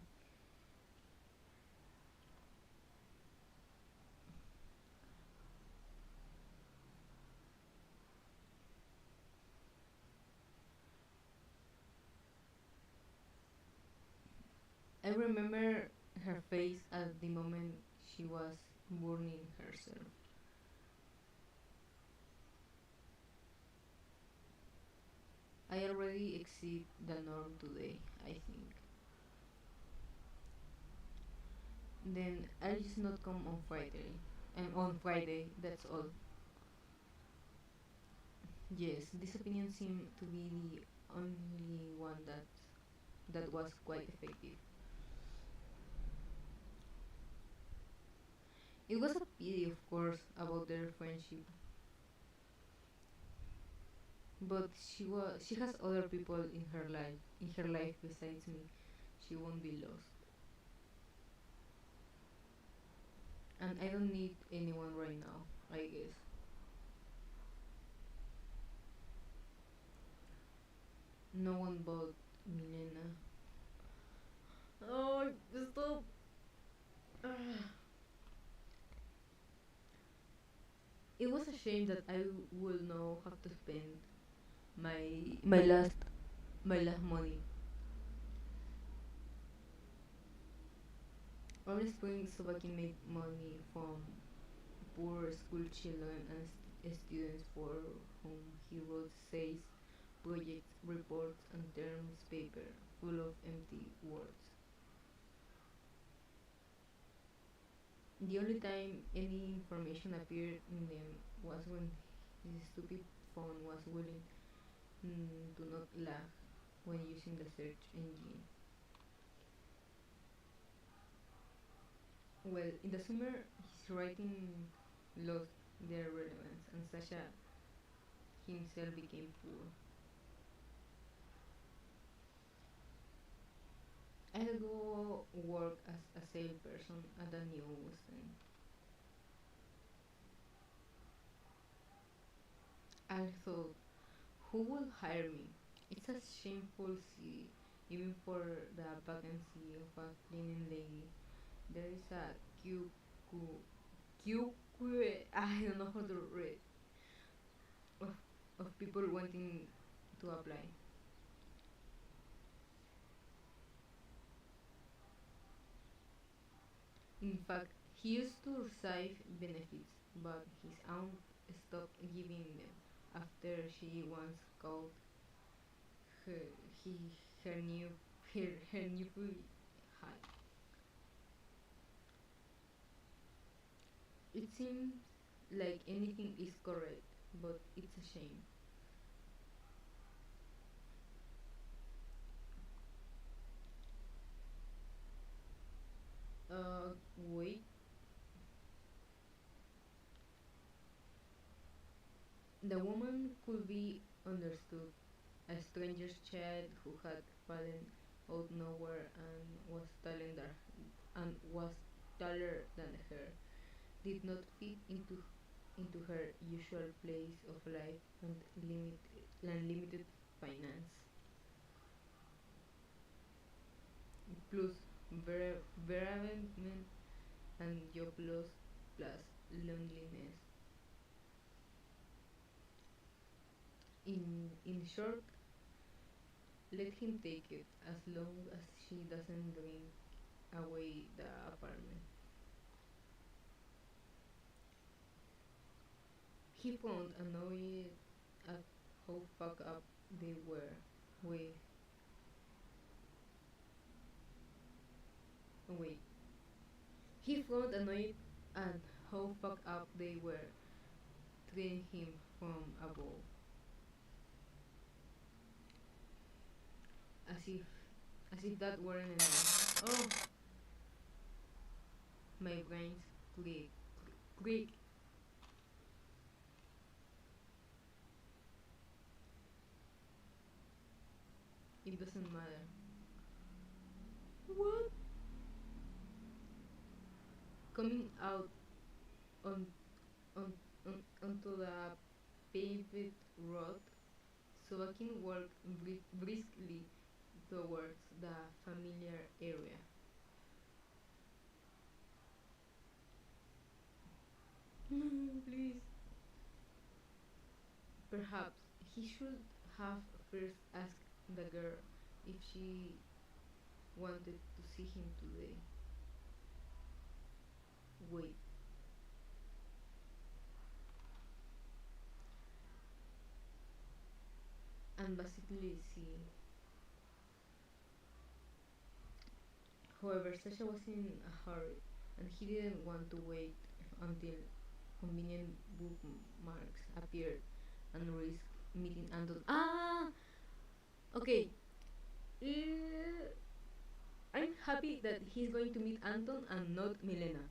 [SPEAKER 2] I remember her face at the moment she was burning herself. I already exceed the norm today, I think. Then I'll just not come on Friday. I'm on Friday, that's all. Yes, this opinion seemed to be the only one that was quite effective. It was a pity, of course, about their friendship, but she has other people in her life besides me. She won't be lost, and I don't need anyone right now. I guess no one but Milena.
[SPEAKER 1] Oh, stop.
[SPEAKER 2] It was a shame that I will now have to spend my last my last money. All spring Sobaki made money from poor school children and students for whom he wrote essays, projects, reports, and terms paper full of empty words. The only time any information appeared in them was when his stupid phone was willing to not lag when using the search engine. Well, in the summer, his writing lost their relevance, and Sasha himself became poor. I'll go work as a salesperson at a new stand. I thought, who will hire me? It's a shameful city, even for the vacancy of a cleaning lady. There is a queue, I don't know how to read, of, of people wanting to apply. In fact, he used to receive benefits, but his aunt stopped giving them after she once called her he her new her new high. It seems like anything is correct, but it's a shame. Wait. The woman could be understood. A stranger's child who had fallen out nowhere and was taller than her did not fit into her usual place of life and limited finance, plus bereavement and job loss, plus loneliness. In short, let him take it as long as she doesn't drink away the apartment. He found annoyed at how fucked up they were. Wait, wait. He found annoyed at how fucked up they were treating him from above, as if as if that weren't enough. Oh, my brain's click, click. It doesn't matter. What? Coming out on, onto the paved road, Sobakin walked briskly towards the familiar area. Please. Perhaps he should have first asked the girl if she wanted to see him today. Wait, and basically see. However, Sasha was in a hurry and he didn't want to wait until convenient bookmarks appeared and risk meeting Anton. Ah! Okay. Uh, I'm happy that he's going to meet Anton and not Milena.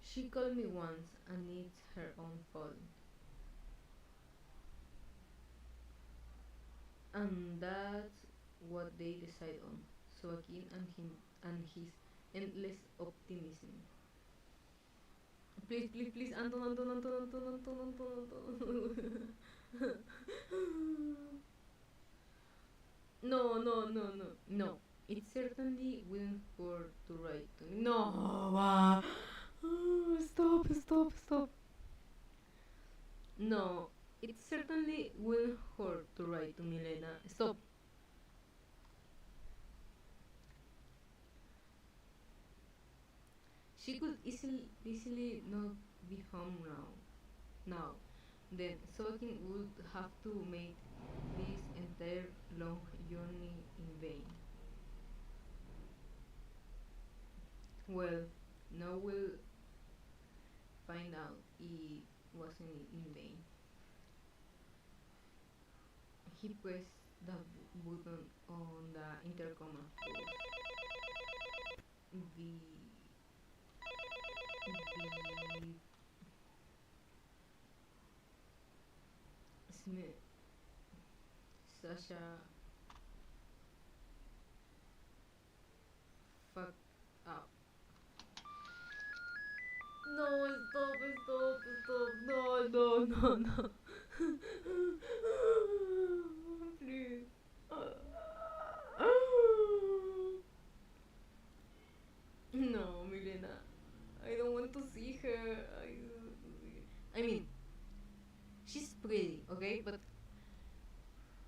[SPEAKER 2] She called me once and needs her own phone. And that's what they decide on. Soakin and him and his endless optimism. Please, please, please, Anton, Anton, Anton, Anton, Anton, Anton, Anton. No, no, no, no, no. It certainly wouldn't hurt to write to me. No, stop, stop, stop. No, it certainly wouldn't hurt to write to Milena. Stop. She could easily not be home now. Now, then Soakin would have to make this entire long journey in vain. Well, now we'll find out it wasn't in vain. He pressed the button on the intercom and the Smith, Sasha fucked up. No, stop, stop, stop. No, no, no, no. Please. No, Milena. I don't want to see her. I mean, she's pretty, okay? But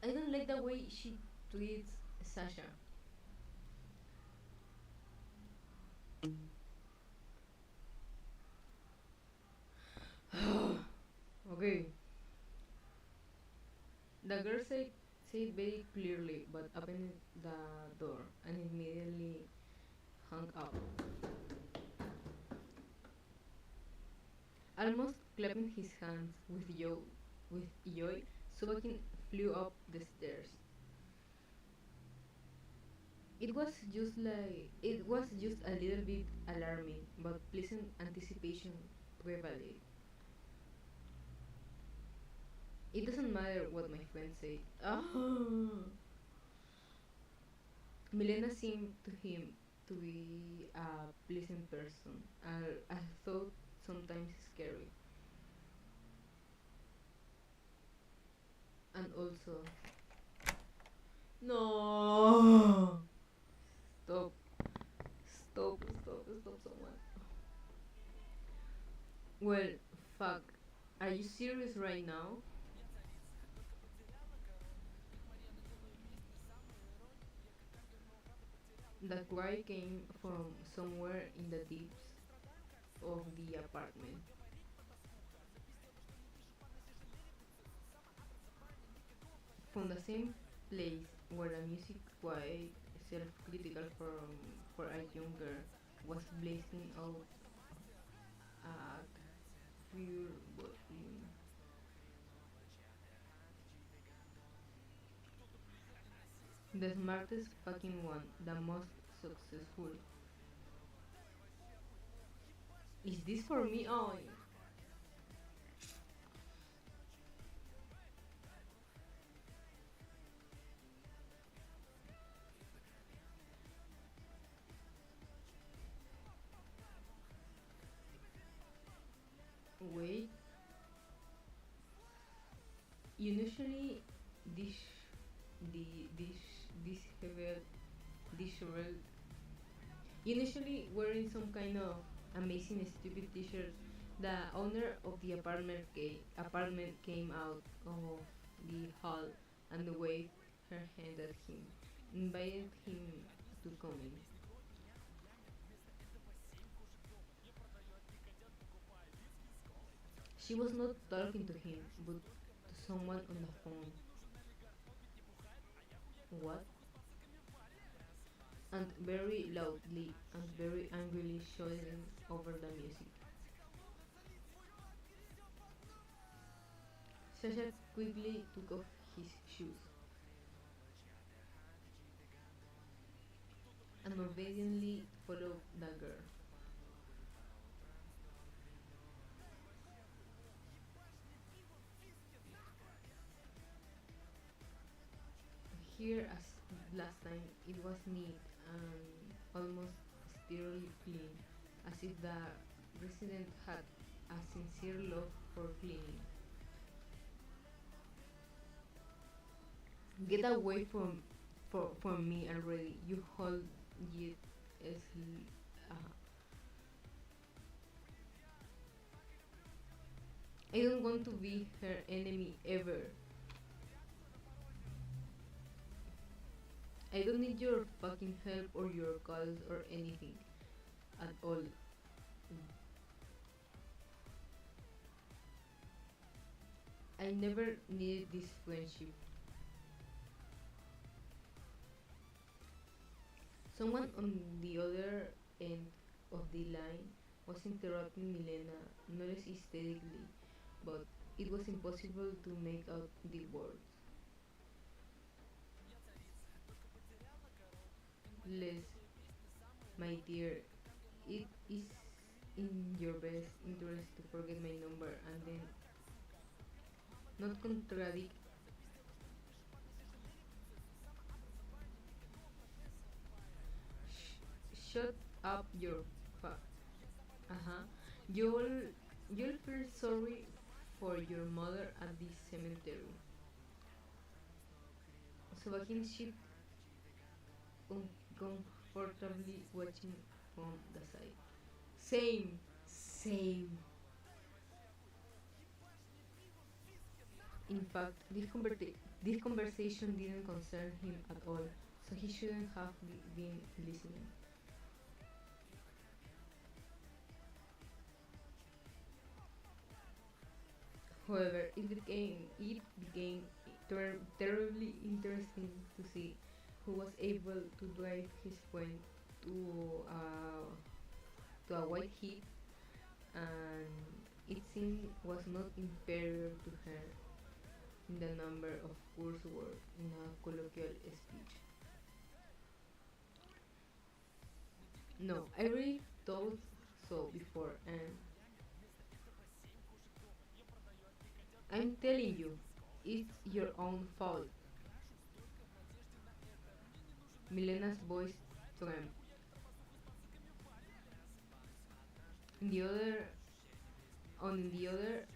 [SPEAKER 2] I don't like the way she treats Sasha. Okay. The girl said very clearly, but opened the door and immediately hung up. Almost clapping his hands with joy, Subakin flew up the stairs. It was just a little bit alarming, but pleasant anticipation prevailed. It doesn't matter what my friends say. Oh. Milena seemed to him to be a pleasant person, I thought sometimes scary. And also, no, stop, stop, someone. Well, fuck. Are you serious right now? The cry came from somewhere in the deeps of the apartment. From the same place where the music, quite self-critical for a young girl, was blazing out at pure volume. The smartest fucking one, the most successful. Is this for me? Oh, usually dish disheveled, disheveled, usually wearing some kind of amazing stupid t-shirt. The owner of the apartment came out of the hall and waved her hand at him, invited him to come in. She was not talking to him, but to someone on the phone. What? And very loudly and very angrily shouting over the music. Sasha quickly took off his shoes and obediently followed the girl. Here, as last time, it was neat and almost sterile clean, as if the resident had a sincere love for cleaning. Get away from me already, you hold it as I don't want to be her enemy ever. I don't need your fucking help or your calls or anything at all. I never needed this friendship. Someone on the other end of the line was interrupting Milena, not as hysterically, but it was impossible to make out the words. Les, my dear, it is in your best interest to forget my number and then not contradict. Shut up your fa. Uh-huh. You'll you'll feel sorry for your mother at the cemetery. Sobakin shit uncomfortably watching from the side. Same. In fact, this conversation didn't concern him at all, so he shouldn't have been listening. However, it became terribly interesting to see who was able to drive his friend to uh, to a white heat, and it seemed was not inferior to her in the number of curse words in a colloquial speech. No, I really thought so before, and I'm telling you, it's your own fault. Milena's voice trembled. In the other, on the other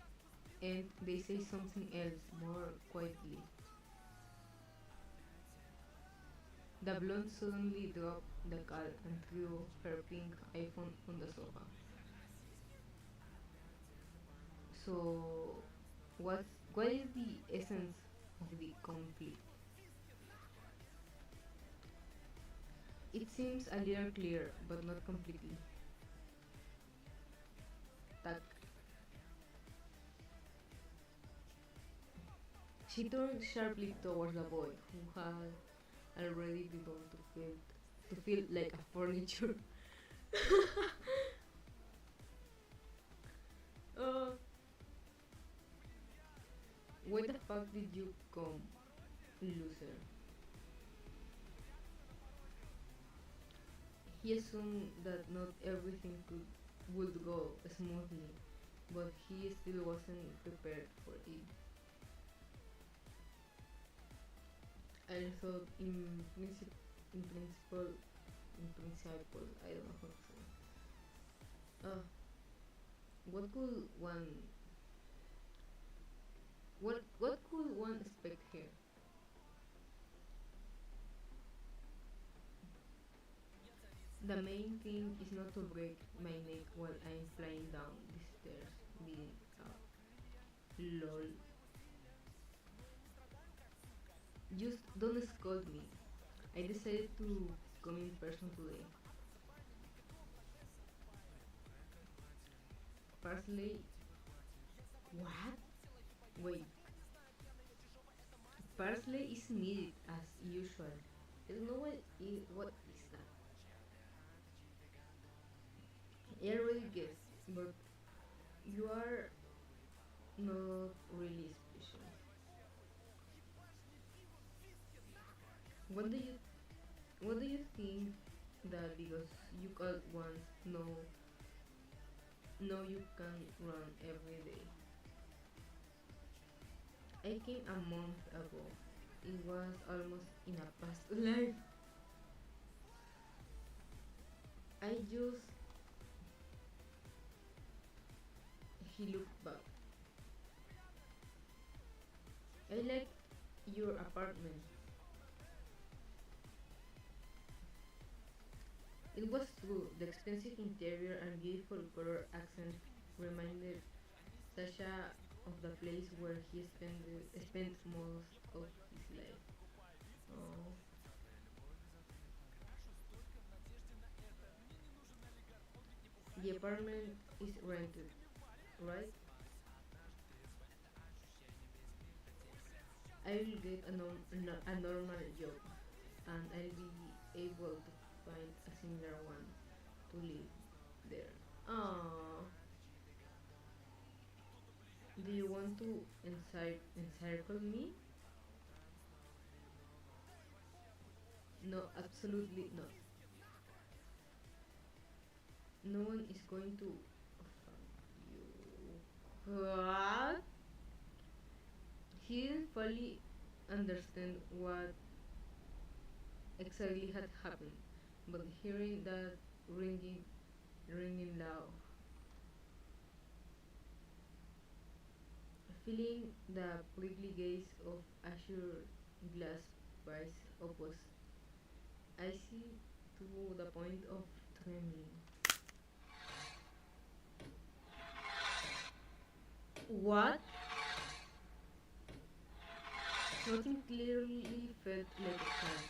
[SPEAKER 2] end, they say something else more quietly. The blonde suddenly dropped the call and threw her pink iPhone on the sofa. So, what is the essence of the conflict? It seems a little clear, but not completely. Tac. She turned sharply towards the boy, who had already begun to feel like a furniture. uh, why the fuck did you come, loser? He assumed that not everything would go smoothly, but he still wasn't prepared for it. I thought in principle, I don't know how to say. Uh, what could What could one expect here? The main thing is not to break my neck while I'm flying down the stairs, being out. Lol. Just don't scold me. I decided to come in person today. Parsley. What? Wait. Parsley is needed as usual. I don't know what is that. I already guessed, but you are not really special. What do you What do you think that because you called once, no, you can run every day? I came a month ago. It was almost in a past life. I just He looked back. I like your apartment. It was true. The expensive interior and beautiful color accent reminded Sasha of the place where he spent most of his life. Oh. The apartment is rented, right? I will get a normal job and I'll be able to find a similar one to live there. Oh, do you want to encircle me? No, absolutely not. No one is going to fuck you. What? He didn't fully understand what exactly had happened, but hearing that ringing, ringing loud, feeling the prickly gaze of Azure glass price opposite, icy to the point of trembling. What? Something clearly felt like a chant,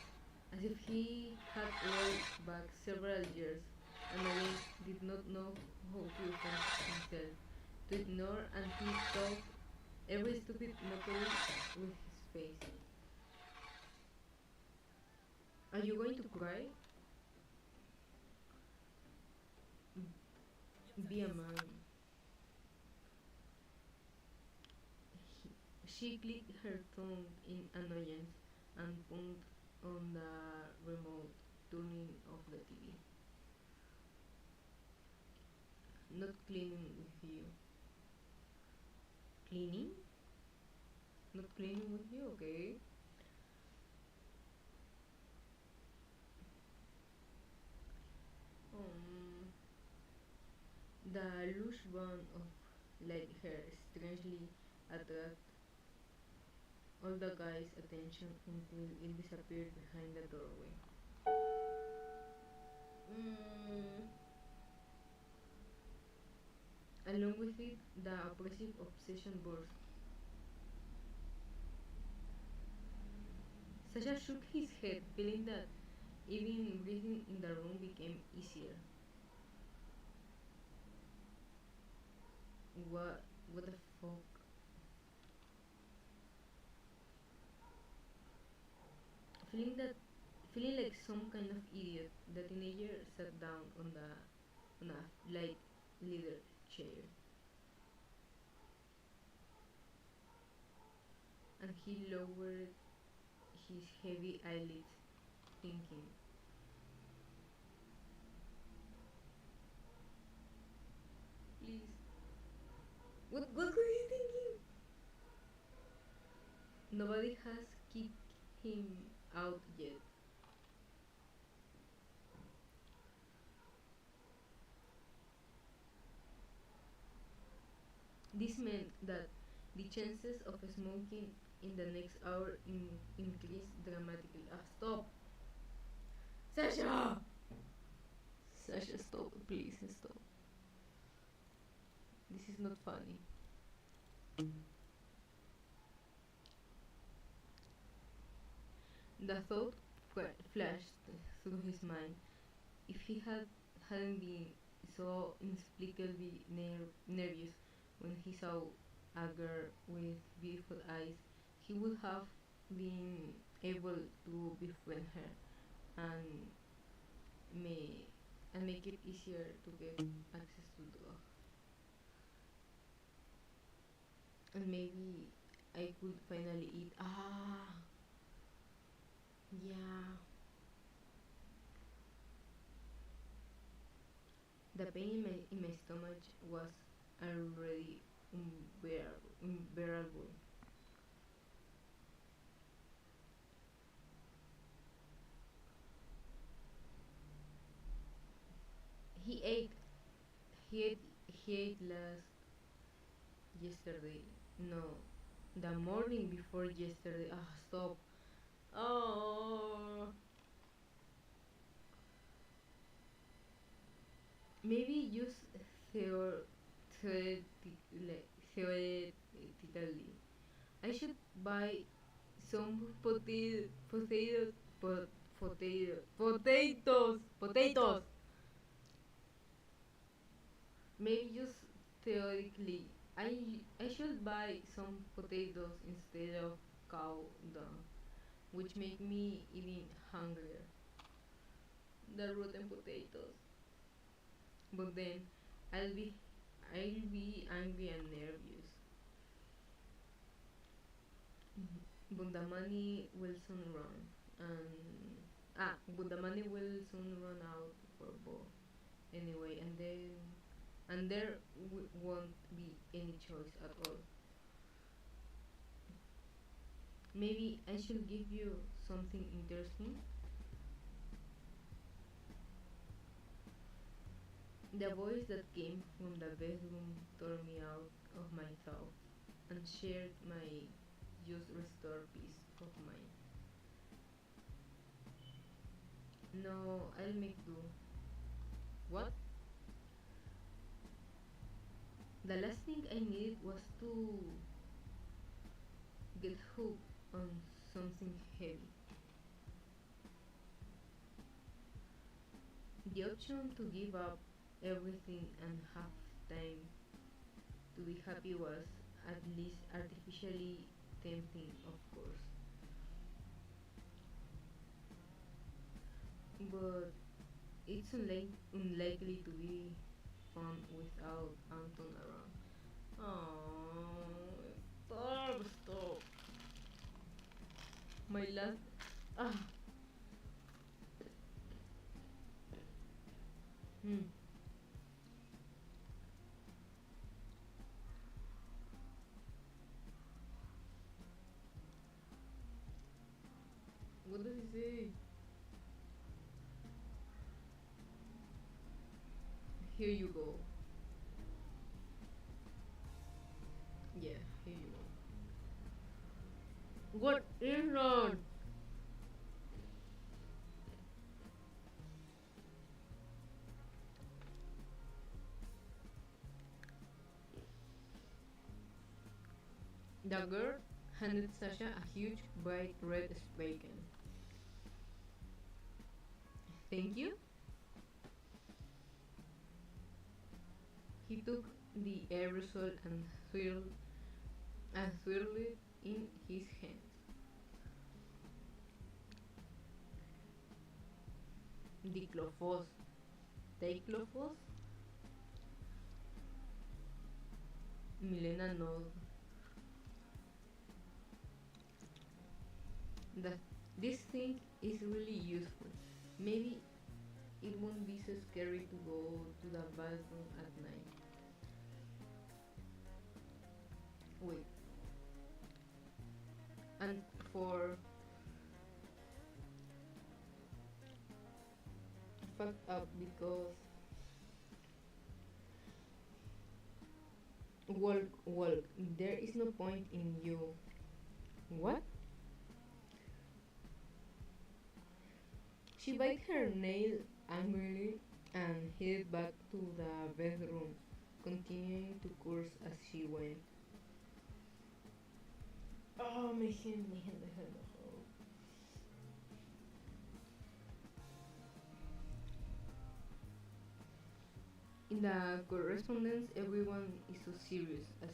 [SPEAKER 2] as if he had rolled back several years and again did not know how to defend himself, to ignore, and he thought every stupid mockery with his face. Are you going to cry? Be a man. She clicked her tongue in annoyance and pumped on the remote, turning off the TV. Not cleaning with you. Cleaning? Not cleaning with you? Okay. Um, the lush bun of light hair strangely attracted all the guy's attention until it disappeared behind the doorway. Mm. Along with it, the oppressive obsession burst. Sasha shook his head, feeling that even breathing in the room became easier. What the fuck? Feeling that Feeling like some kind of idiot, the teenager sat down on a light leather chair and he lowered his heavy eyelids, thinking, please, what were you thinking? Nobody has kicked him out yet. This meant that The chances of smoking in the next hour increase dramatically. Ah, stop! Sasha! Sasha, stop. Please, stop. This is not funny. The thought flashed through his mind. If he hadn't been so inexplicably nervous when he saw a girl with beautiful eyes, he would have been able to befriend her and may and make it easier to get access to drugs. And maybe I could finally eat. Ah, yeah. The pain in my stomach was already unbearable. He ate, he ate, he ate last yesterday. No, the morning before yesterday. Ah, stop. Oh, maybe use theo- theoretically. Theoretically, I should buy some potatoes. Maybe just theoretically, I should buy some potatoes instead of cow dung, which make me even hungrier. The rotten potatoes. But then I'll be I'll be angry and nervous. But the money will soon run and but the money will soon run out for both anyway, and there won't be any choice at all. Maybe I should give you something interesting. The voice that came from the bedroom tore me out of my thoughts and shared my just restored peace of mind. No, I'll make do. What? The last thing I needed was to get hooked on something heavy. The option to give up everything and have time to be happy was at least artificially tempting, of course. But it's unlikely to be fun without Anton around. Oh, stop. My last. Ah. Hmm. What does he say? Here you go. Yeah, here you go. What is wrong? The girl handed Sasha a huge, bright red spray can. Thank you. He took the aerosol and swirled it in his hands. Diclofos. Diclofos? Milena nodded. That this thing is really useful. Maybe it won't be so scary to go to the bathroom at night. Wait, and for fucked up because Walk, walk. There is no point in you. What? She bit her nail angrily and headed back to the bedroom, continuing to curse as she went. Oh, my hand, my hand. Oh. In the correspondence, everyone is so serious, as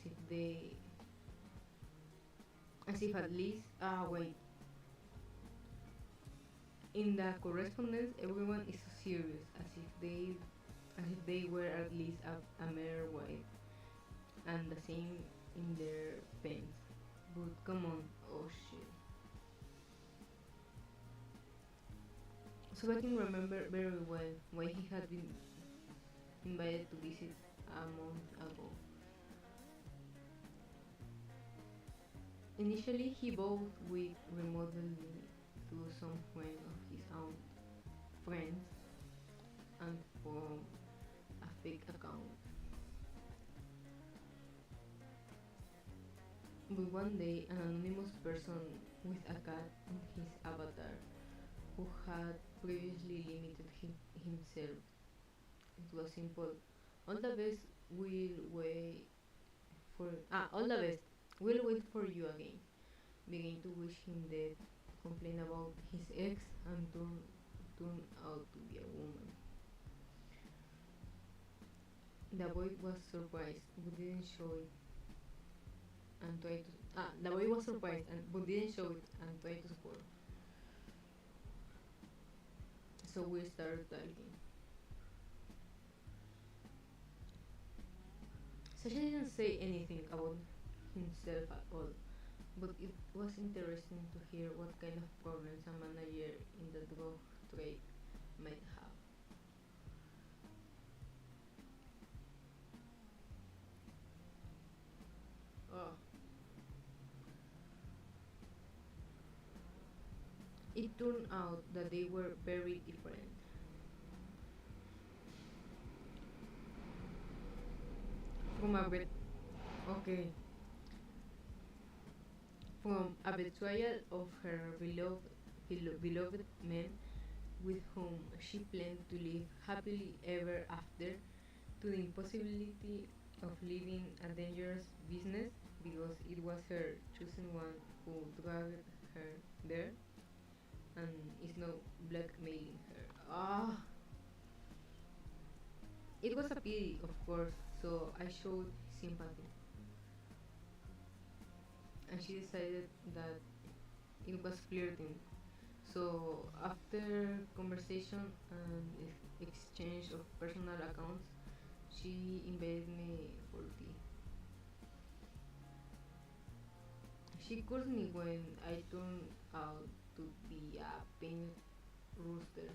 [SPEAKER 2] if at least, wait. In the correspondence, everyone is so serious, as if they were at least a mere wife, and the same in their pens. But come on, oh shit. So I can remember very well why he had been invited to visit a month ago. Initially, he bowed with remotely to some friend of his own friends and from a fake account. But one day, an anonymous person with a cat in his avatar, who had previously limited himself to a simple all the best will wait all the best will wait for you again, began to wish him dead, complain about his ex, and turn out to be a woman. The boy was surprised but didn't show it and tried to the boy was surprised and but didn't show it and tried to support. So we started talking. Sasha didn't say anything about himself at all, but it was interesting to hear what kind of problems a manager in the drug trade might have. Oh. It turned out that they were very different. From a bet okay. From a betrayal of her beloved man with whom she planned to live happily ever after, to the impossibility of living a dangerous business because it was her chosen one who dragged her there and is now blackmailing her. It was a pity, of course, so I showed sympathy, and she decided that it was flirting. So after conversation and exchange of personal accounts, she invited me for tea. She cursed me when I turned out to be a painted rooster.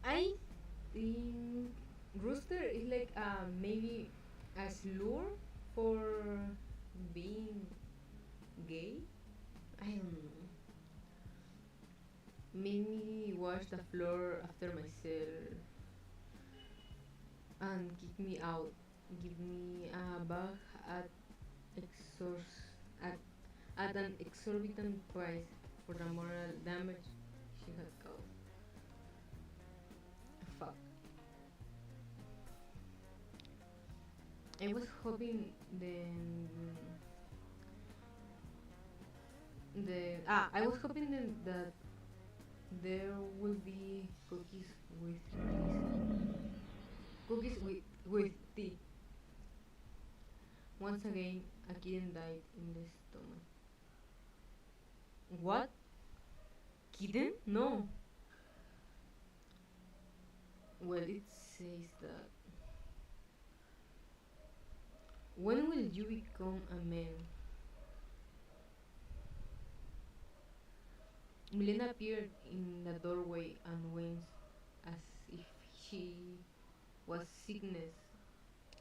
[SPEAKER 2] I think rooster is like maybe a slur for being gay. I don't know. Made me wash the floor after myself and kick me out. Give me a bag at exors- at, at an exorbitant price for the moral damage she had caused. Fuck. I was hoping then I was hoping then that there will be cookies with tea. Once again, a kitten died in the stomach. What? Kitten? No. Well, it says that. When will you become a man? Milena appeared in the doorway and winced as if she was sickness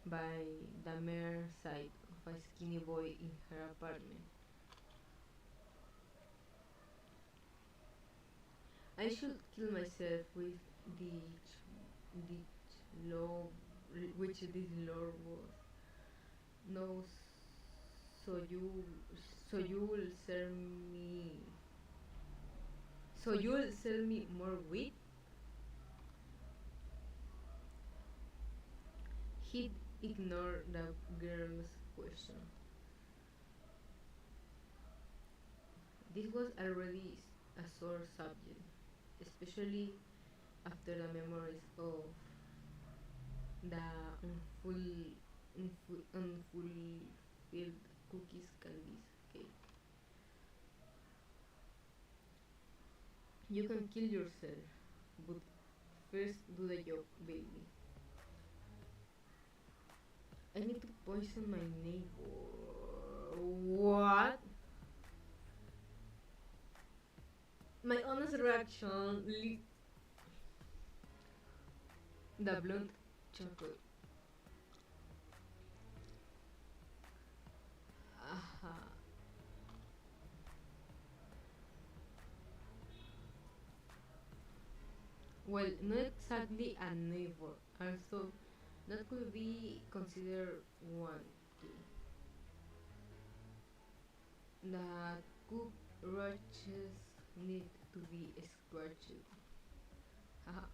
[SPEAKER 2] by the mere sight of a skinny boy in her apartment. I should kill myself with the love, which this lord was. No, so you, so you will sell me, so you will sell me more wheat? He ignored the girl's question. This was already a sore subject, especially after the memories of the unfulfilled cookies candies cake. You can kill yourself, but first do the job, baby. I need to poison my neighbor. What? My honest reaction, the blunt chocolate. Aha. Well, not exactly a neighbor. Also, that could be considered one too. The cockroaches need to be scratched. Haha.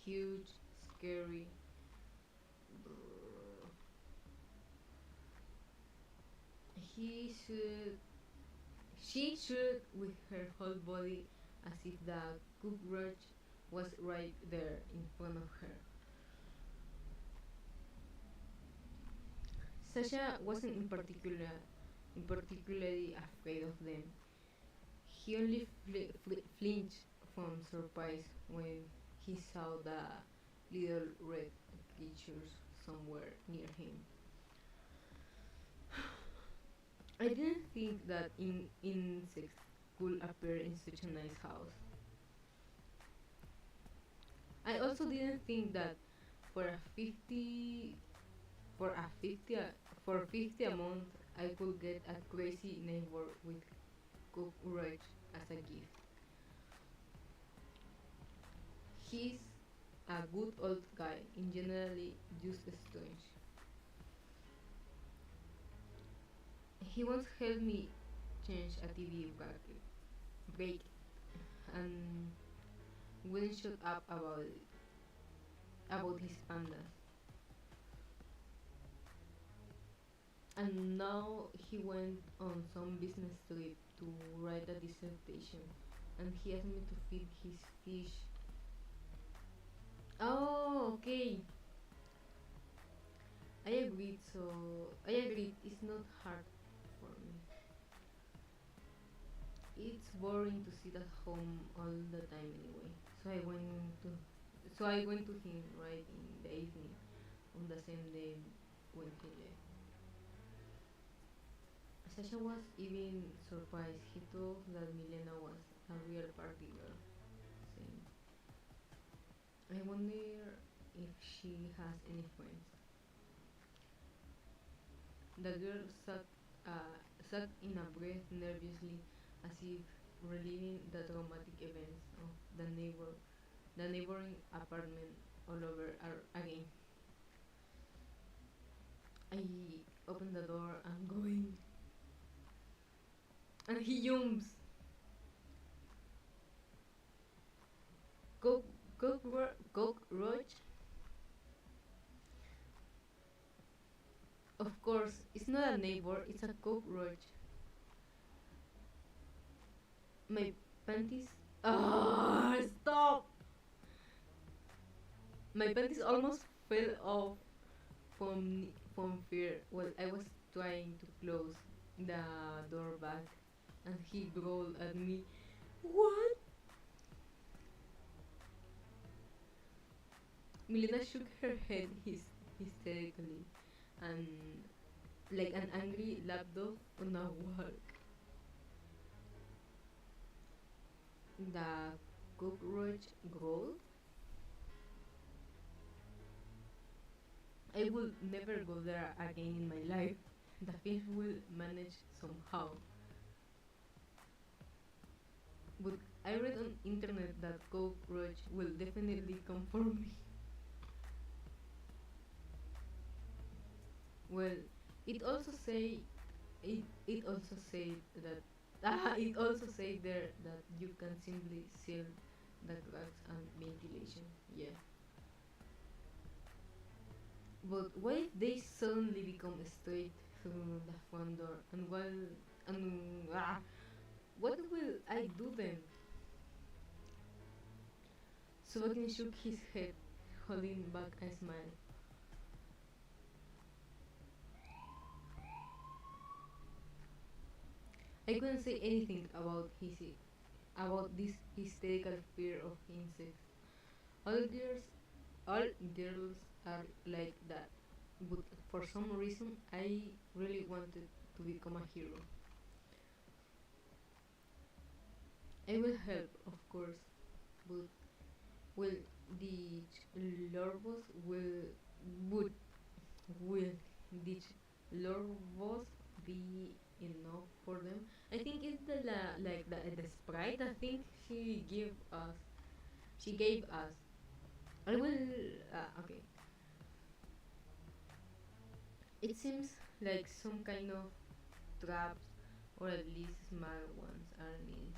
[SPEAKER 2] Huge, scary. He should. She should with her whole body as if the cockroach was right there in front of her. Sasha wasn't in particularly afraid of them. He only flinched from surprise when he saw the little red creatures somewhere near him. I didn't think that insects could appear in such a nice house. I also didn't think that for a 50 for a 50 for 50 a month I could get a crazy neighbor with cockroach as a gift. He's a good old guy, in generally just strange. He once helped me change a TV break and wouldn't shut up about his pandas. And now he went on some business trip to write a dissertation, and he asked me to feed his fish. Oh, okay. I agreed. It's not hard for me. It's boring to sit at home all the time anyway. So I went to so I went to him right in the evening on the same day when he left. Sasha was even surprised. He thought that Milena was a real party girl, saying, I wonder if she has any friends. The girl sat in a breath nervously as if reliving the traumatic events of the neighboring apartment all over again. I opened the door and going, and he jumps. Cockroach? Of course, it's not a neighbor, it's a cockroach. My panties. Ah, stop! My panties almost fell off from fear while I was trying to close the door back, and he growled at me, "What?" Milena shook her head hysterically, and like an angry lapdog on a walk. The cockroach growled. I will never go there again in my life. The fish will manage somehow. But I read on internet that cockroach will definitely come for me. Well, it also say it also said that it also said there that you can simply seal the cracks and ventilation. Yeah. But what if they suddenly become straight through the front door? And what will I do then? Sebastian shook his head, holding back a smile. I couldn't say anything about this hysterical fear of insects. All girls, all girls are like that. But for some reason, I really wanted to become a hero. I will help, of course, but will the larvos would will the larvos be enough for them? I think it's like the sprite. I think She gave us. I will. Okay. It seems like some kind of traps, or at least small ones, are needed.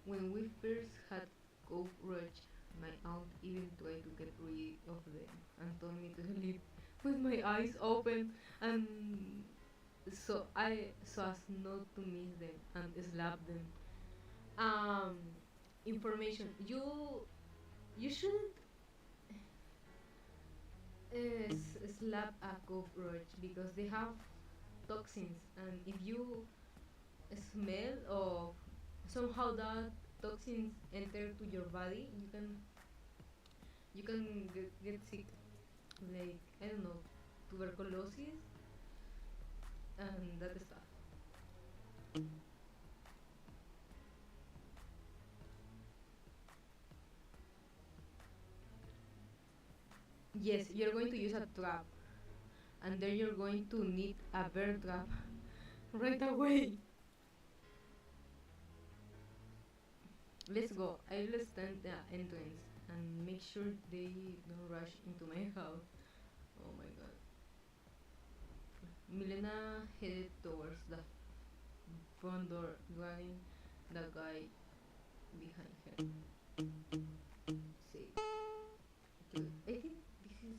[SPEAKER 2] When we first had cockroach, my aunt even tried to get rid of them and told me to sleep with my eyes open, and so as not to miss them and slap them. Um, information: you shouldn't slap a cockroach because they have toxins, and if you smell or somehow that toxins enter to your body, you can get sick, like I don't know, tuberculosis and that stuff. Yes, you're going to use a trap, and then you're going to need a bear trap right away. Let's go. I'll stand the entrance and make sure they don't rush into my house. Oh my god. Milena headed towards the front door, dragging the guy behind her. Say, dude, I think this is.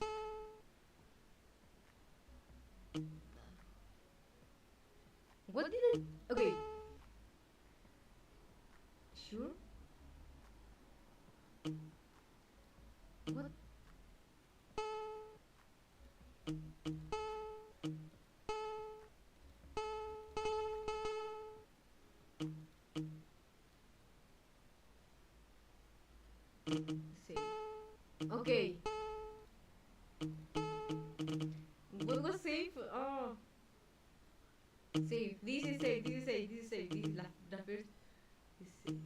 [SPEAKER 2] What did I. Okay, sure? What? Say. Okay. What was safe? Oh. Safe. This is safe. This is safe. This is safe. This is the first. This is safe.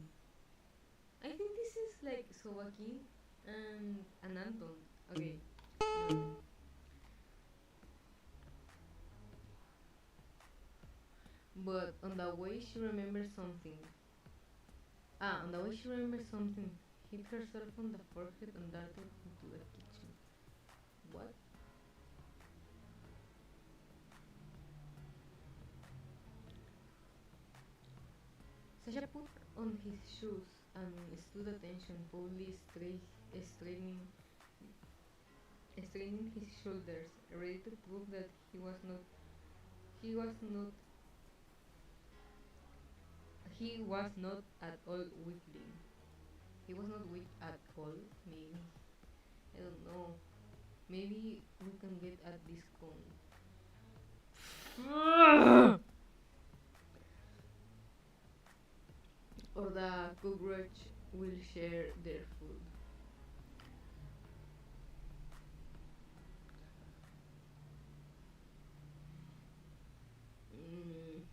[SPEAKER 2] I think this is like Sobakin and Anton. Okay. But on the way she remembers something. On the way she remembers something. Hit herself on the forehead and darted into the kitchen. What? Sasha put on his shoes and stood attention, boldly straightening his shoulders, ready to prove that he was not he was not at all weakling. He was not weak at all. Maybe, I don't know. Maybe we can get at this cone. Or the cockroach will share their food. Mm.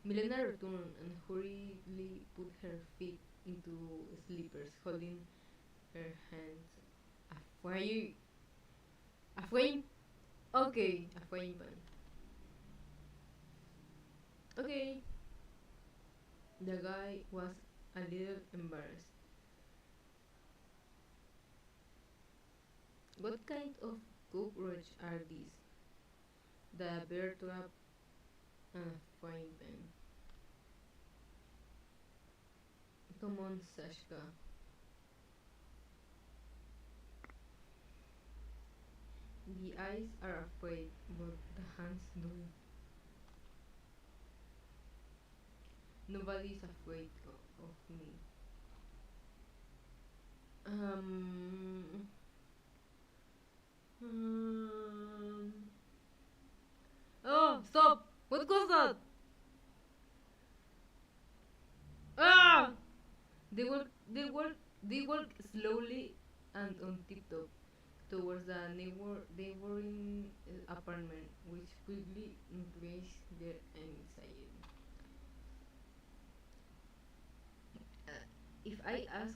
[SPEAKER 2] Milena returned and hurriedly put her feet into slippers, holding her hands. A frying, a frying, okay, a frying pan. Okay, the guy was a little embarrassed. What kind of cockroach are these? The bear trap and a frying pan. Come on, Sashka. The eyes are afraid, but the hands don't. Nobody's afraid of me. Um. um oh, stop! What was that? Ah! They walk, they walk slowly and on tiptoe towards the neighboring apartment, which quickly increased their anxiety. If I ask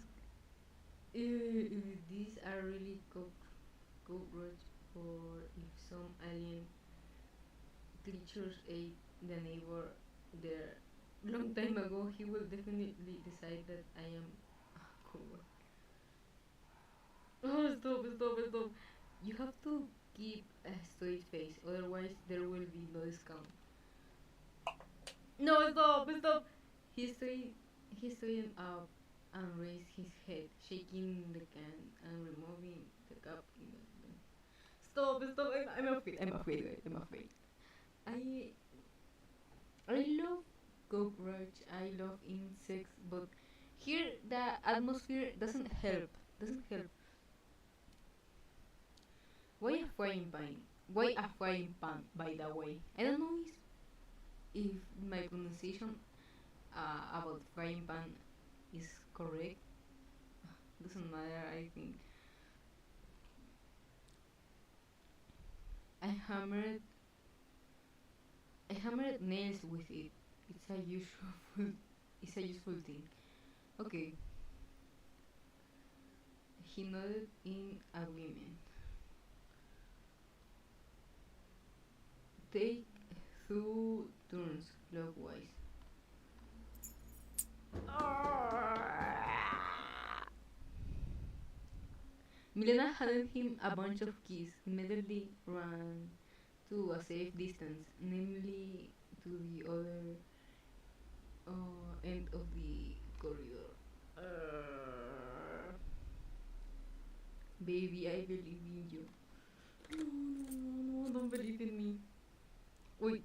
[SPEAKER 2] if these are really cockroach or if some alien creatures ate the neighbor there long time ago, he will definitely decide that I am a cockroach. Oh, stop. You have to keep a straight face, otherwise there will be no discount. No, stop. He straight, he straightened up and raised his head, shaking the can and removing the cup in the Stop. I'm afraid, guys. I'm afraid. I, I love cockroach. I love insects, but here the atmosphere doesn't help. Doesn't help. Why a frying pan? Why a frying pan? By the way, I don't know if my pronunciation about frying pan is correct. Doesn't matter. I think I hammered I hammered nails with it. It's a useful it's a useful thing. Okay. He nodded in agreement. Take 2 turns clockwise. Milena handed him a bunch of keys. He immediately ran to a safe distance, namely to the other end of the corridor. Baby, I believe in you. No, don't believe in me. Wait,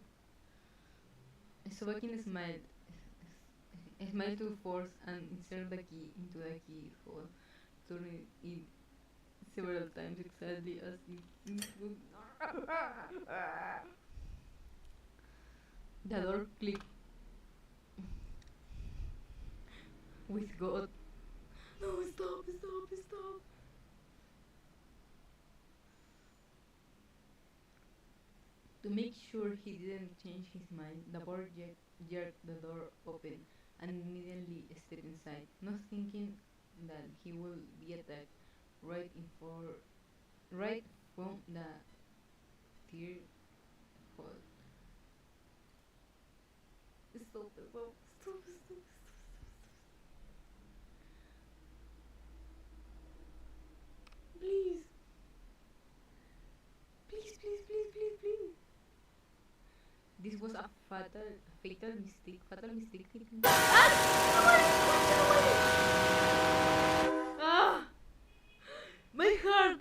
[SPEAKER 2] Sobakin smiled. Smiled to force and insert the key into the keyhole, turning it several times exactly as it would. The door clicked with God. No, stop. To make sure he didn't change his mind, the boy jerked the door open and immediately stepped inside, not thinking that he would be attacked right in for right from the tear hole. Stop. Please. Please. This was a fatal mistake. Fatal mistake. Ah! My heart!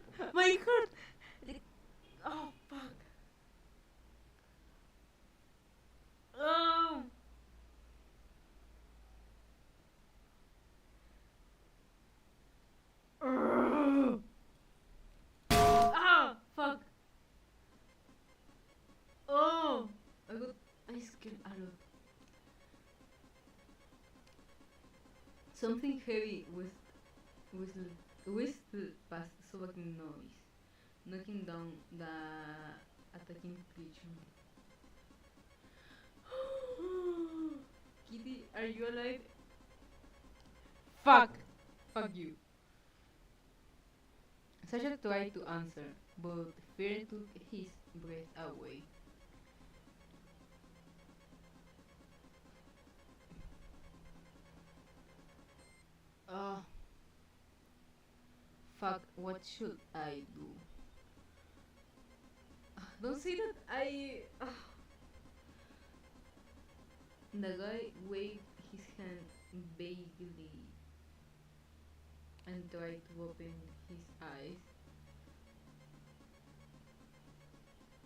[SPEAKER 2] Oh, fuck. Oh! Ah! Fuck! Oh! I scared a lot. Something heavy whistled past Sobakin's noise, knocking down the attacking creature. Kitty, are you alive? Fuck! Fuck you. Sasha tried to answer, but fear took his breath away. Ah, Fuck, what should I do? Don't say that The guy waved his hand vaguely and tried to open his eyes.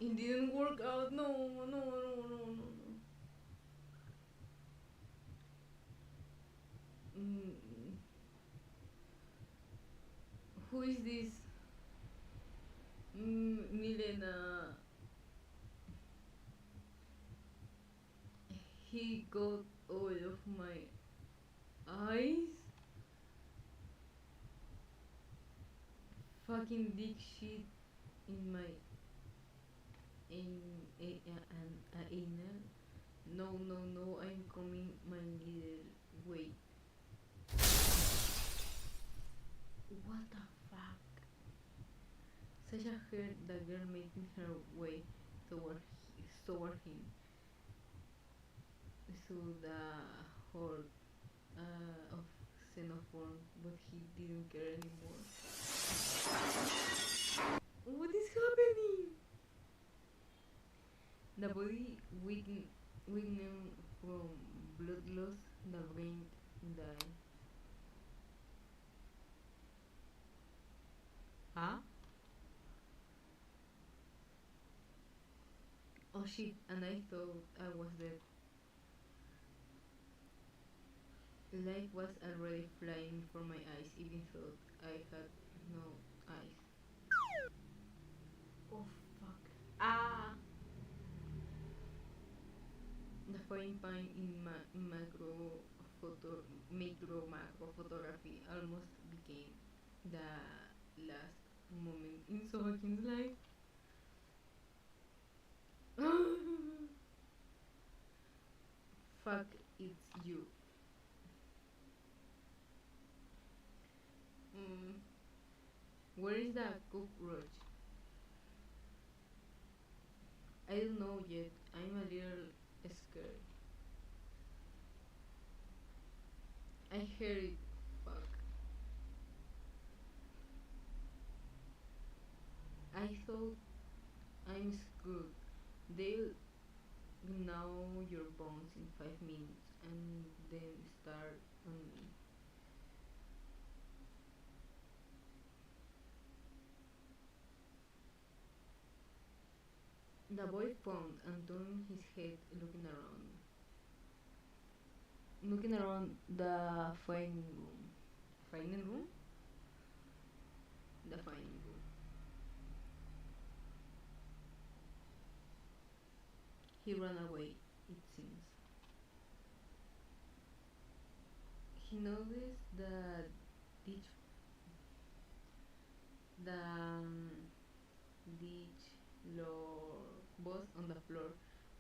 [SPEAKER 2] It didn't work out. No. Who is this? Milena. He got all of my eyes. Fucking dick shit in my anal. No, I'm coming, my little. Wait. What the fuck? Sasha heard the girl making her way toward him through the horde of xenophone, but he didn't care anymore. What is happening? The body weakened from blood loss, the brain died. Huh? Oh shit, and I thought I was dead. Life was already flying before my eyes, even though I had no eyes. Oh fuck. Ah! The frying pan in macro photography almost became the last moment in Sohakin's life. Fuck, it's you. Where is the cockroach? I don't know yet. I'm a little scared. I heard it. Fuck. I thought I'm screwed. They'll gnaw your bones in 5 minutes and then start on me. The boy frowned and turned his head, looking around. Looking around the frying room. Frying room? The frying room. He ran away, it seems. He noticed the ditch was on the floor,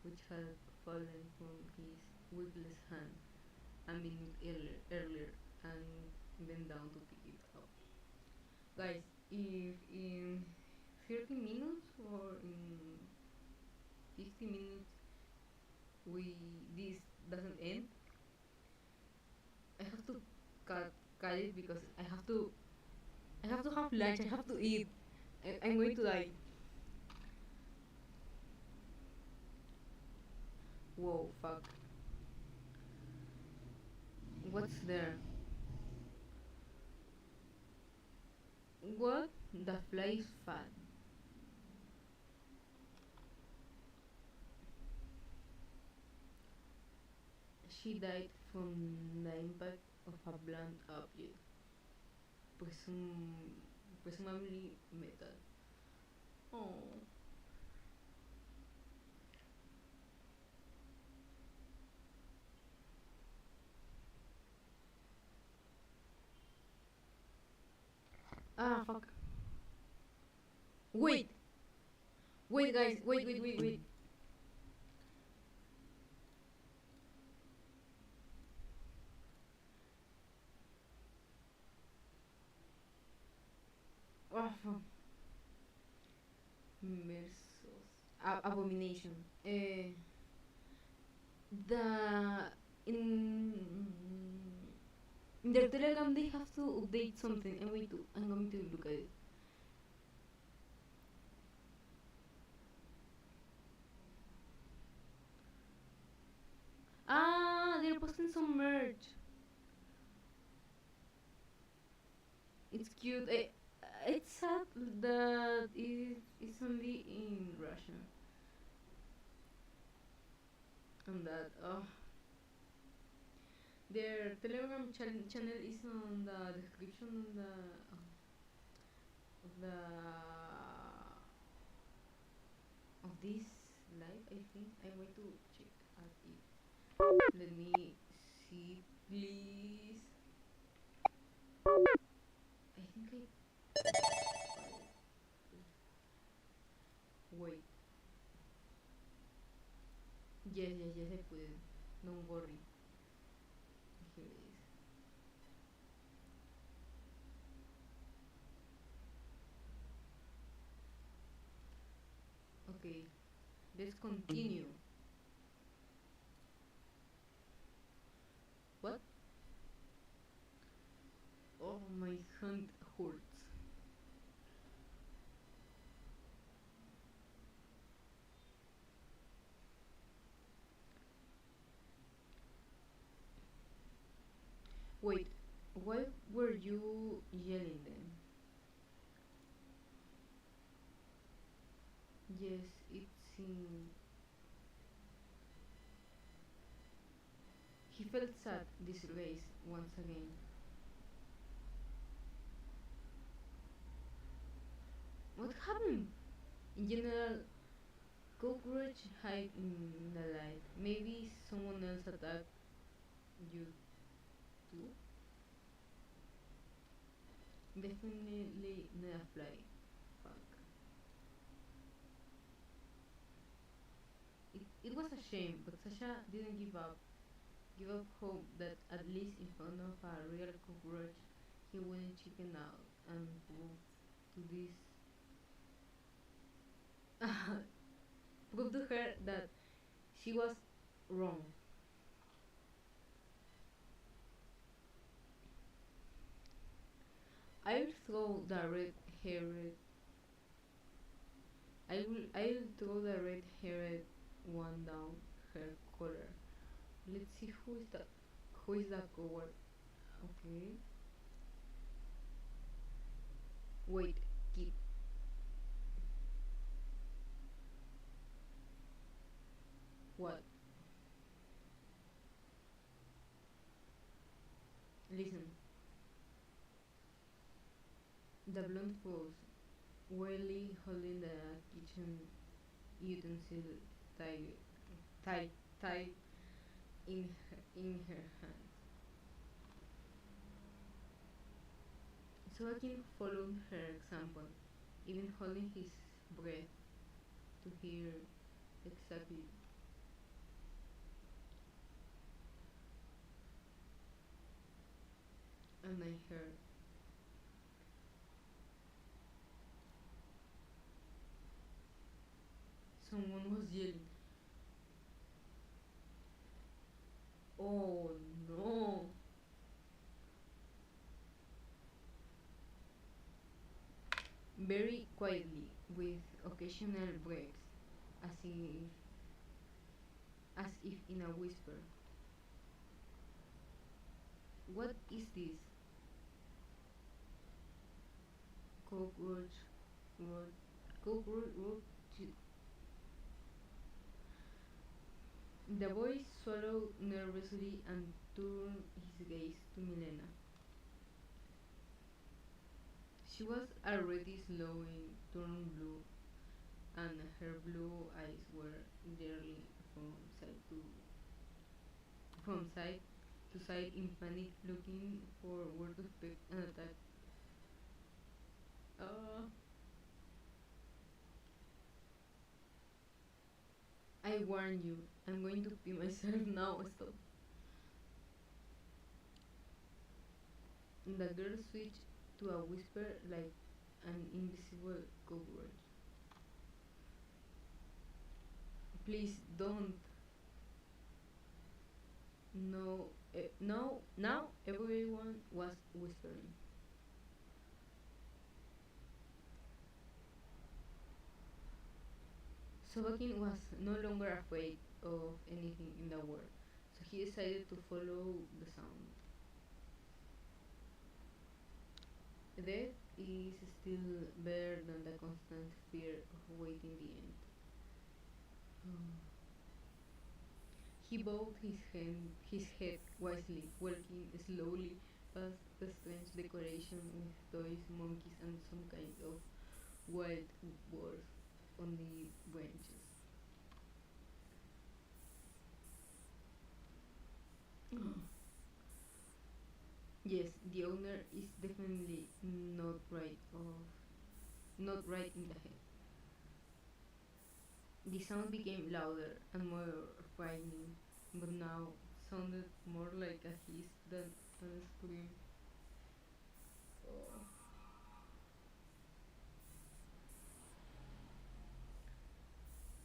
[SPEAKER 2] which had fallen from his weightless hand a minute earlier, and bent down to pick it up. Guys, if in 30 minutes or in 50 minutes this doesn't end, I have to cut it because I have to have lunch. I have to eat. I'm going to die. Whoa, fuck. What's there? What? The fly is fat. She died from the impact of a blunt object, presumably metal. Oh. Ah, fuck. Wait! Wait, guys, wait. Oh, fuck. Mersos. Abomination. The. In. In their Telegram, they have to update something. I'm going to look at it. Ah, they're posting some merch. It's cute. It's sad that it's only in Russian. And that, their Telegram channel is on the description of the of this live. I think I'm going to check at it. Let me see, please. I think wait. Yes, I put it. Don't worry. Here it is. Okay, let's continue. What? Oh, my hand hurts. Wait, why were you yelling then? Yes, it's in. He felt sad this race once again. What happened? In general, cockroach hide in the light. Maybe someone else attacked you too? Definitely not a fly. Fuck. It was a shame, but Sasha didn't give up. Give up hope that at least in front of a real cockroach, he wouldn't chicken out and prove to this prove to her that she was wrong. I'll throw the red-haired. I'll throw the red-haired one down her collar. Let's see who is the coward. Okay. Wait, kid. What? Listen. The blonde froze, weirdly holding the kitchen utensil tight, tight in her hand. Joaquin followed her example, even holding his breath to hear exactly. And I heard someone was yelling. Oh no! Very quietly, with occasional breaks, as if as if in a whisper. What is this? Cockroach, cockroach. The boy swallowed nervously and turned his gaze to Milena. She was already slowly turned blue, and her blue eyes were leering from side to side in panic, looking for where to expect an attack. Uh, I warn you, I'm going to pee myself now. Stop. The girl switched to a whisper like an invisible cockroach. Please don't. Now everyone was whispering. Sobakin was no longer afraid of anything in the world, so he decided to follow the sound. Death is still better than the constant fear of waiting the end. He bowed his head wisely, walking slowly past the strange decoration with toys, monkeys, and some kind of wild boars on the branches. Yes, the owner is definitely not right in the head. The sound became louder and more frightening, but now sounded more like a hiss than a scream. Oh.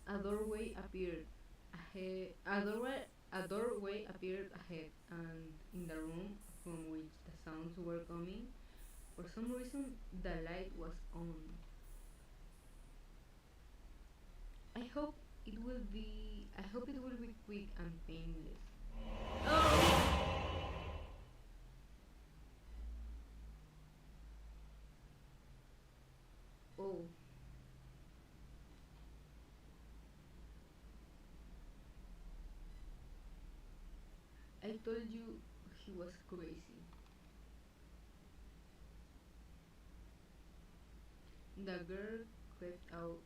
[SPEAKER 2] A doorway appeared ahead. A doorway appeared ahead, and in the room from which the sounds were coming, for some reason, the light was on. I hope it will be quick and painless. Oh! Oh, I told you he was crazy. The girl crept out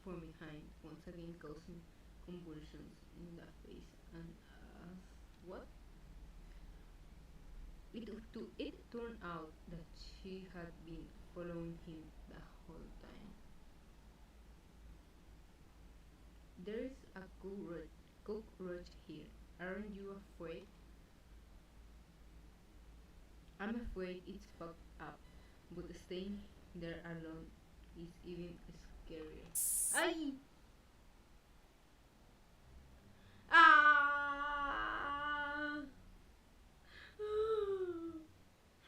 [SPEAKER 2] from behind, once again causing convulsions in the face and what? It turned out that she had been following him the whole time. There is a cockroach here. Aren't you afraid? I'm afraid it's fucked up, but staying there alone is even scarier. Ay! Ah!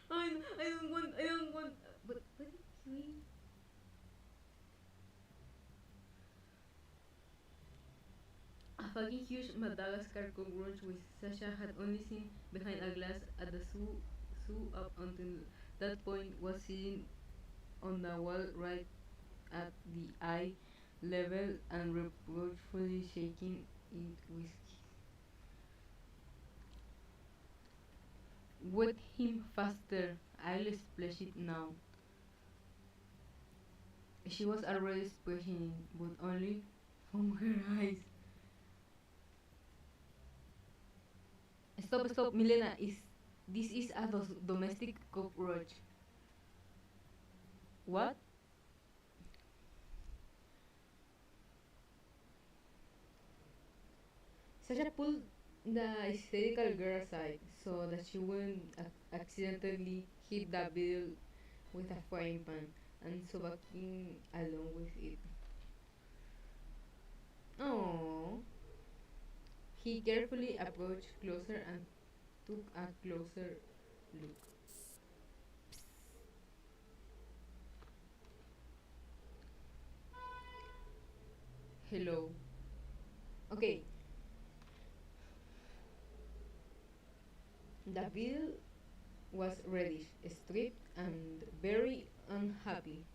[SPEAKER 2] I don't want. But what is he? A fucking huge Madagascar cockroach which Sasha had only seen behind a glass at the zoo up until that point was sitting on the wall right at the eye level and reproachfully shaking it whiskey. Wet him faster, I'll splash it now. She was already splashing it, but only from her eyes. Stop, Milena. This is a domestic cockroach. What? Sasha pulled the hysterical girl aside so that she wouldn't accidentally hit the beetle with a frying pan and Sobaking along with it. Oh. He carefully approached closer and took a closer look. Hello. Okay, the beetle was reddish, stripped, and very unhappy.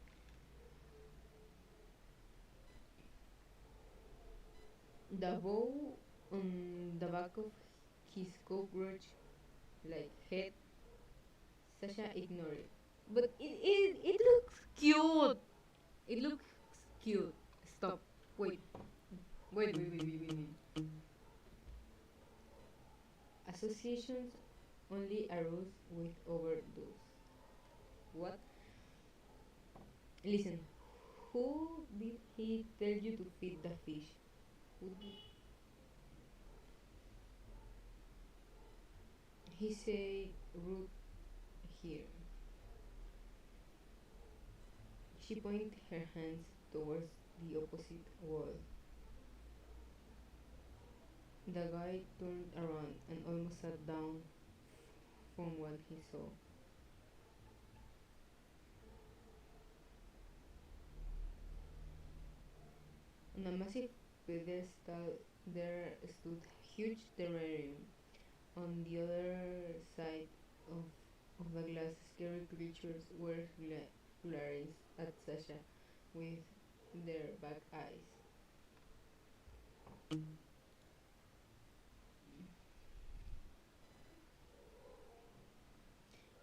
[SPEAKER 2] The bow on the back of his cockroach like head, Sasha ignored it. But it looks cute! It looks cute. Stop. Wait. Wait. Associations only arose with overdose. What? Listen, who did he tell you to feed the fish? Who did he say root here? She pointed her hands towards the opposite wall. The guy turned around and almost sat down from what he saw. On a massive pedestal there stood a huge terrarium. On the other side of, of the glass, scary creatures were glaring at Sasha with their back eyes.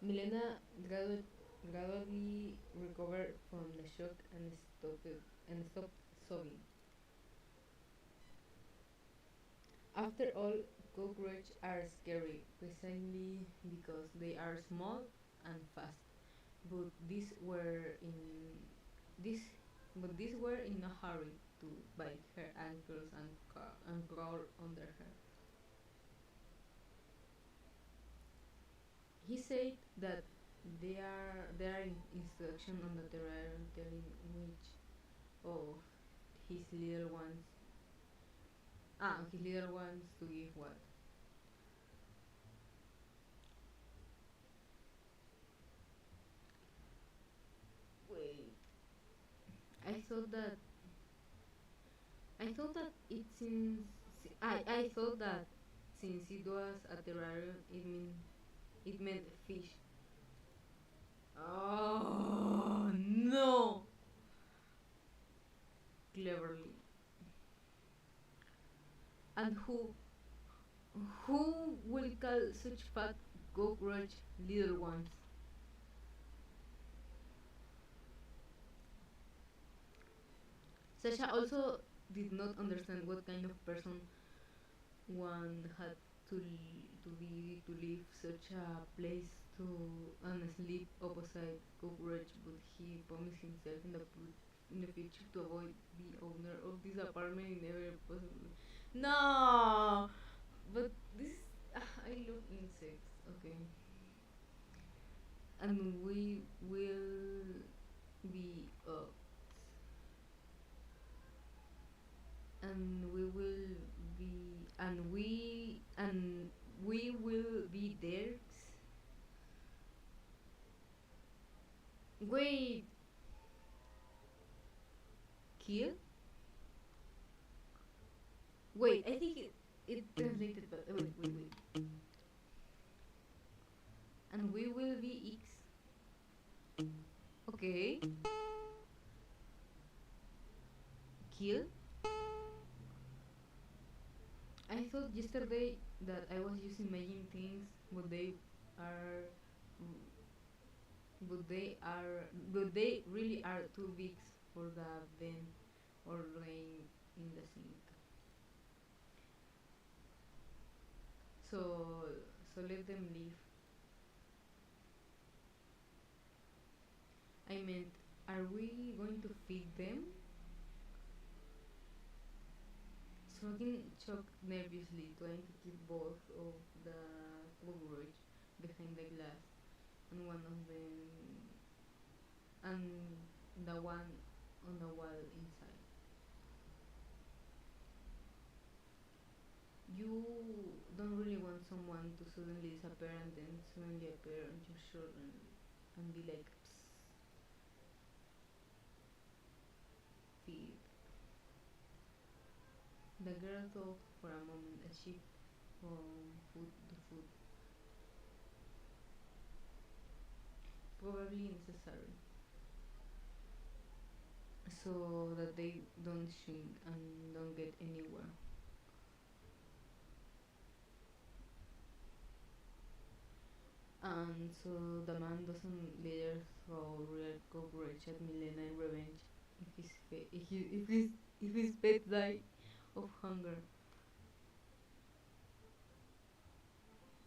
[SPEAKER 2] Milena gradually recovered from the shock and stopped sobbing. After all, cockroaches are scary precisely because they are small and fast. But this these were in a hurry to bite her ankles and crawl under her. He said that there are instructions on the terrarium telling which of his little ones his little ones to give what. Wait, I thought that I thought that it since I thought that since it was a terrarium, it meant fish. Oh no! Cleverly. And who will call such fat cockroach little ones? Sasha also did not understand what kind of person one had to leave such a place to and sleep opposite cockroach, but he promised himself in the future to avoid the owner of this apartment in every possible. No, but this I love insects. Okay, and we will be and we will be and we will be there. Wait, kill? Wait, I think it translated, but wait. And we will be X. Okay. Kill? I thought yesterday that I was using making things, but are, but they really are too big for the bin or laying in the sink. So, so let them leave. I meant, are we going to feed them? Smoking choked nervously, trying to keep both of the cockroach behind the glass, and one of them, and the one on the wall inside. You don't really want someone to suddenly disappear and then suddenly appear on your shoulder and be like, psst, feed. The girl thought for a moment as she from food to food. Probably necessary. So that they don't shrink and don't get anywhere. And so the man doesn't later throw real cockroach at Milena in revenge if his pet die of hunger.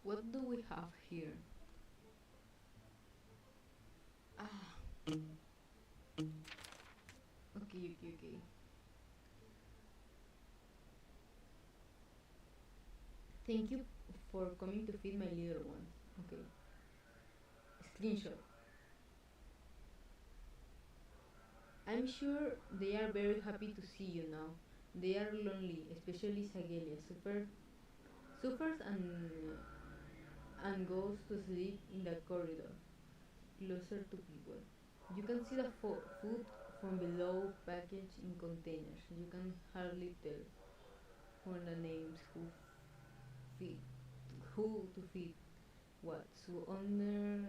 [SPEAKER 2] What do we have here? Ah, okay. Thank you for coming to feed my little ones. Okay. Screenshot. I'm sure they are very happy to see you now. They are lonely, especially Sagelia. Suffers and goes to sleep in the corridor, closer to people. You can see the food from below, packaged in containers. You can hardly tell from the names feed, who to feed what. So under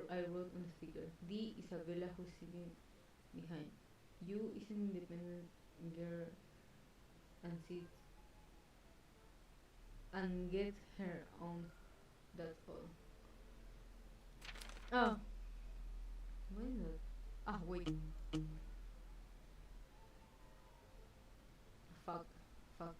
[SPEAKER 2] I wrote on the sticker, D. Isabella, who's sitting behind. You is an independent girl and sits and gets her own. That's all. Oh, why not? Ah, wait. Fuck. Fuck.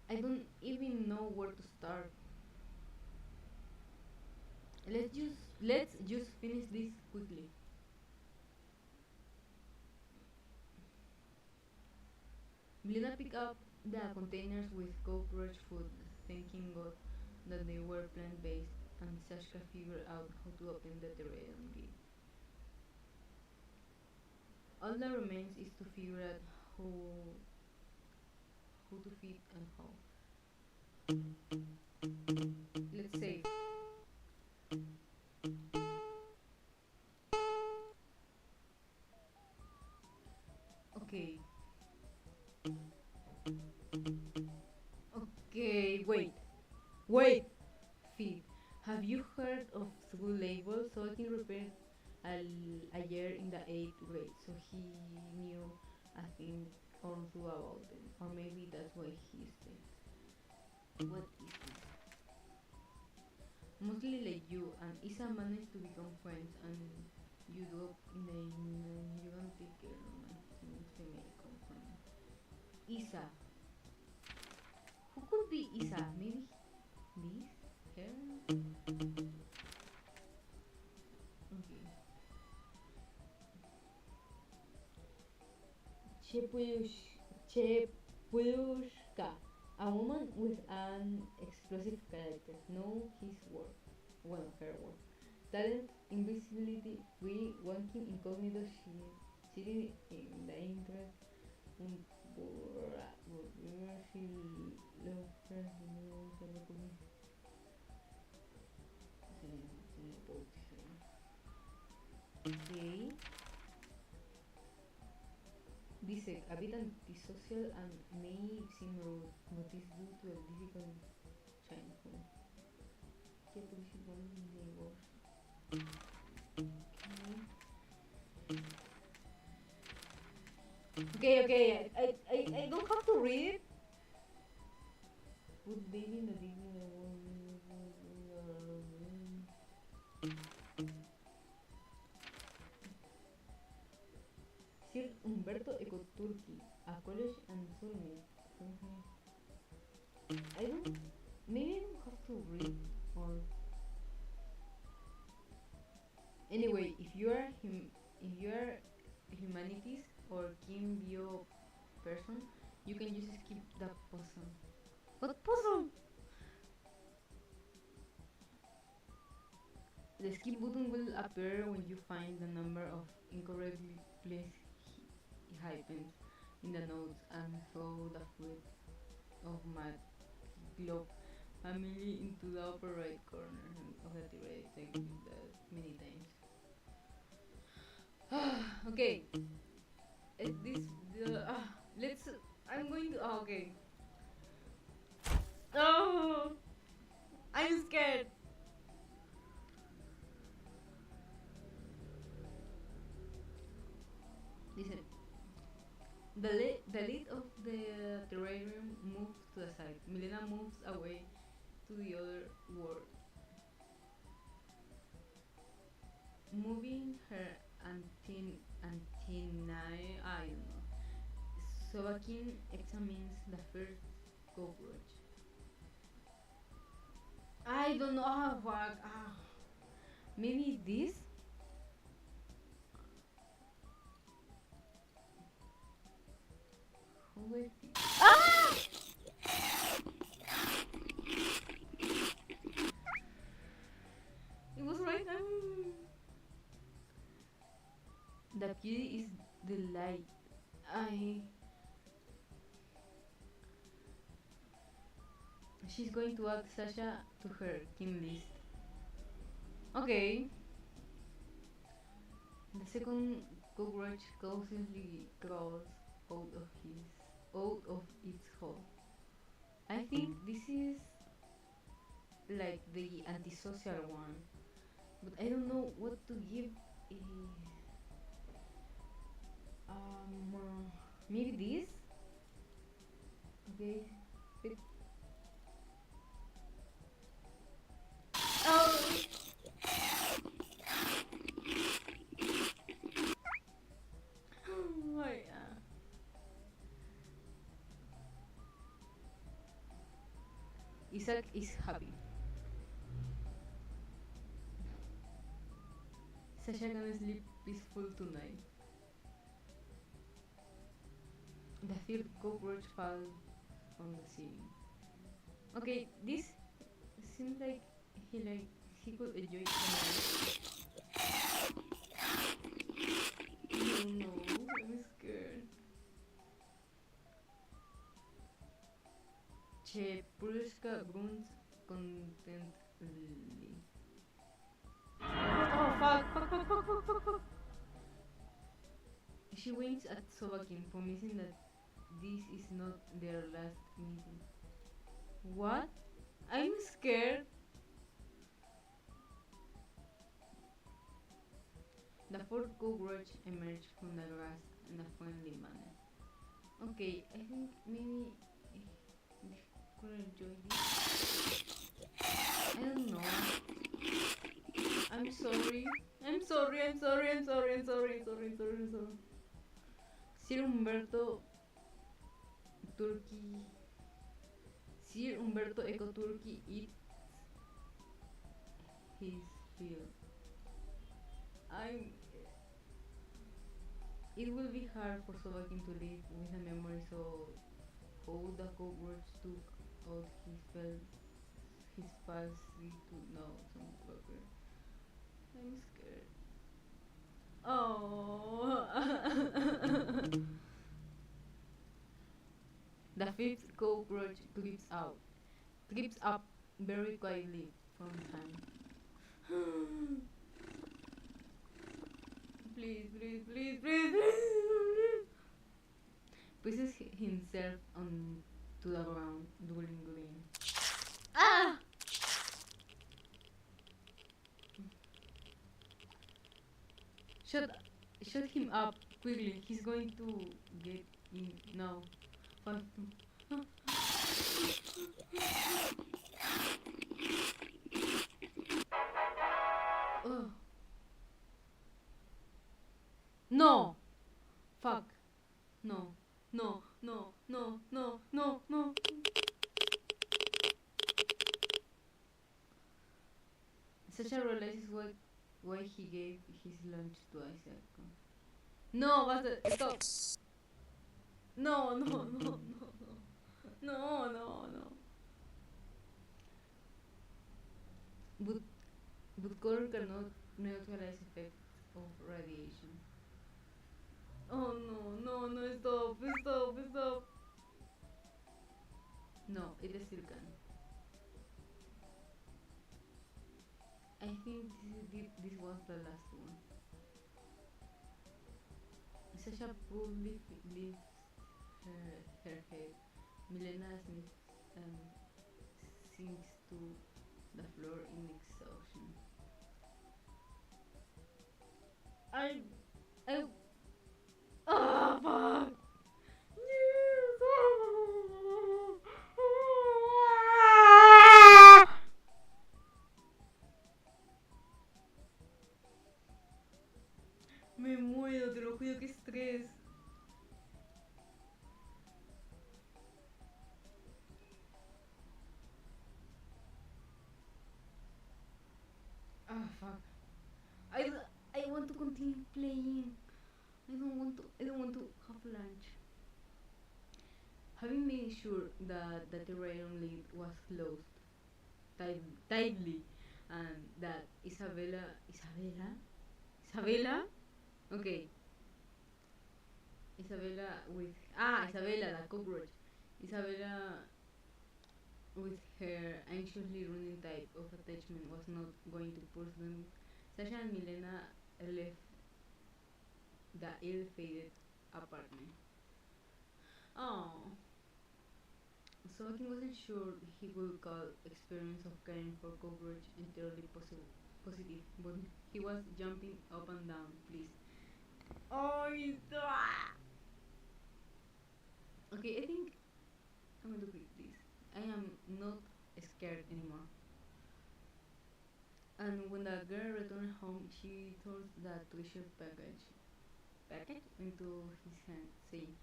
[SPEAKER 2] I don't even know where to start. Let's just finish this quickly. Melina picked up the containers with cockroach food, thanking God that they were plant-based, and Sashka figured out how to open the terrarium gate. All that remains is to figure out who to feed and how. Let's save. Okay. Okay, wait. Feed. Have you heard of school labels? So I can repair a year in the 8th grade, so he knew a thing or two about them, or maybe that's why he stayed. What is this? Mostly like you and Isa managed to become friends, and you do in the evening. You can take care of my things to make company. Isa. Who could be Isa? Maybe this? Her? Okay. Chepushka, a woman with an explosive character. Know his work. Well, her work. Talent, invisibility, free, wanking, incognito, sitting in the interest, she loves her, okay. Dice, a bit antisocial and may seem rude, but is due to a difficult childhood. ¿Qué principal neighbors? Okay, I don't have to read it. Put baby in the Sir Umberto Ecoturki, a college and soulmate. Maybe I don't have to read or. Anyway, if you are humanities or Kim Bio person, you can just skip the puzzle. What puzzle? The skip button will appear when you find the number of incorrectly placed hyphens in the notes and throw the foot of my globe family into the upper right corner of the tirade. I did that many times. Okay. I'm going to. Oh, okay. Oh, I'm scared. Listen. The lid of the terrarium moves to the side. Milena moves away to the other wall, moving her antennae. I don't know. Sobakin examines the first cockroach. I don't know. Oh, fuck. Maybe this? Ah! It was right. The beauty is the light. I. She's going to add Sasha to her kin list. Okay. The second cockroach cautiously crawls out of its hole. I think this is like the antisocial one, but I don't know what to give. Maybe this. Okay. Oh. Why? Isaac is happy. Sasha can sleep peaceful tonight. The third cockroach falls on the ceiling. Okay, this seems like he could enjoy the night. Oh no, I'm scared. Chepushka grunts contentedly. Oh fuck. She winks at Sobakin, promising that this is not their last meeting. What? I'm scared. The fourth cockroach emerged from the grass in a friendly manner. Okay, I think maybe they could enjoy this. I don't know. I'm sorry. Sir Umberto Turkey. Sir Umberto Eco Turkey eats his fill. It will be hard for Sobakin to live with the memories of how the cockroach took out his palsy to know some fucker. I'm scared. Oh. The fifth cockroach creeps up very quietly from time. Please. Pushes himself onto the ground, dueling green. Ah! Shut him up quickly. He's going to get in now. Oh. No! Fuck. No. Sasha realizes why he gave his lunch to Isaac. No, basta, stop. No. But color cannot neutralize effects of radiation. Oh no, stop. No, it still can. I think this was the last one. Sasha proudly lifts her head. Milena sniffs and sinks to the floor in exhaustion. Oh fuck! Me muero, te lo juro, que estrés. Ah fuck. I want to continue playing. I don't want to have lunch. Having made sure that the terrarium lid was closed tightly and that Isabella? Okay, Isabella with Isabella the cockroach. Isabella with her anxiously running type of attachment was not going to push them. Sasha and Milena left the ill-fated apartment. Oh, Soaking wasn't sure he would call experience of caring for cockroach entirely positive, but he was jumping up and down. Please. Oh, okay, I think I'm going to quit this. I am not scared anymore. And when the girl returned home, she tossed the treasure package into his hand, saying,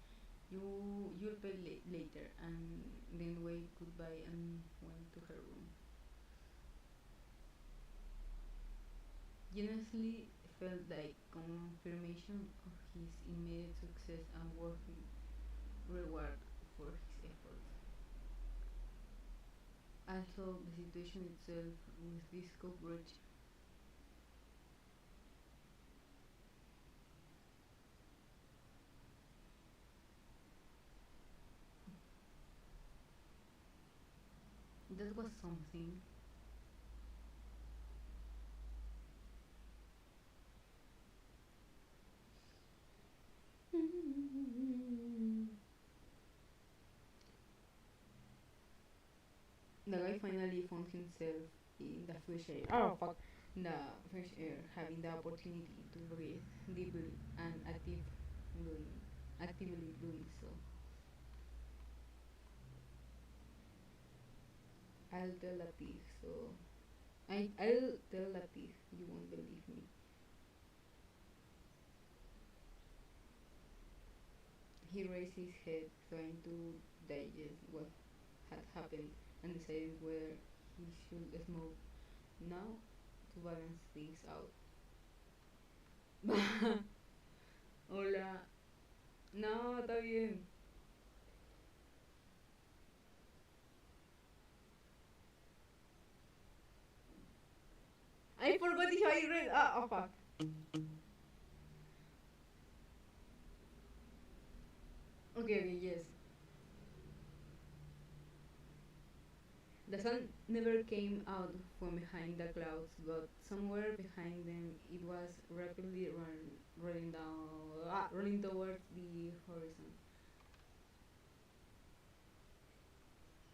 [SPEAKER 2] "You'll pay later," and then waved goodbye and went to her room. Honestly, felt like confirmation of his immediate success and worthy reward for his efforts. Also, the situation itself with this cockroach. That was something. The guy finally found himself in the fresh air. Oh fuck! The fresh air, having the opportunity to breathe deeply and doing, actively doing so. I'll tell the pig. I'll tell the pig. You won't believe me. He raised his head, trying to digest what had happened, and decided whether he should smoke now to balance things out. Hola. No, está bien. I forgot if I read. Oh fuck. Okay, yes. The sun never came out from behind the clouds, but somewhere behind them it was rapidly rolling towards the horizon.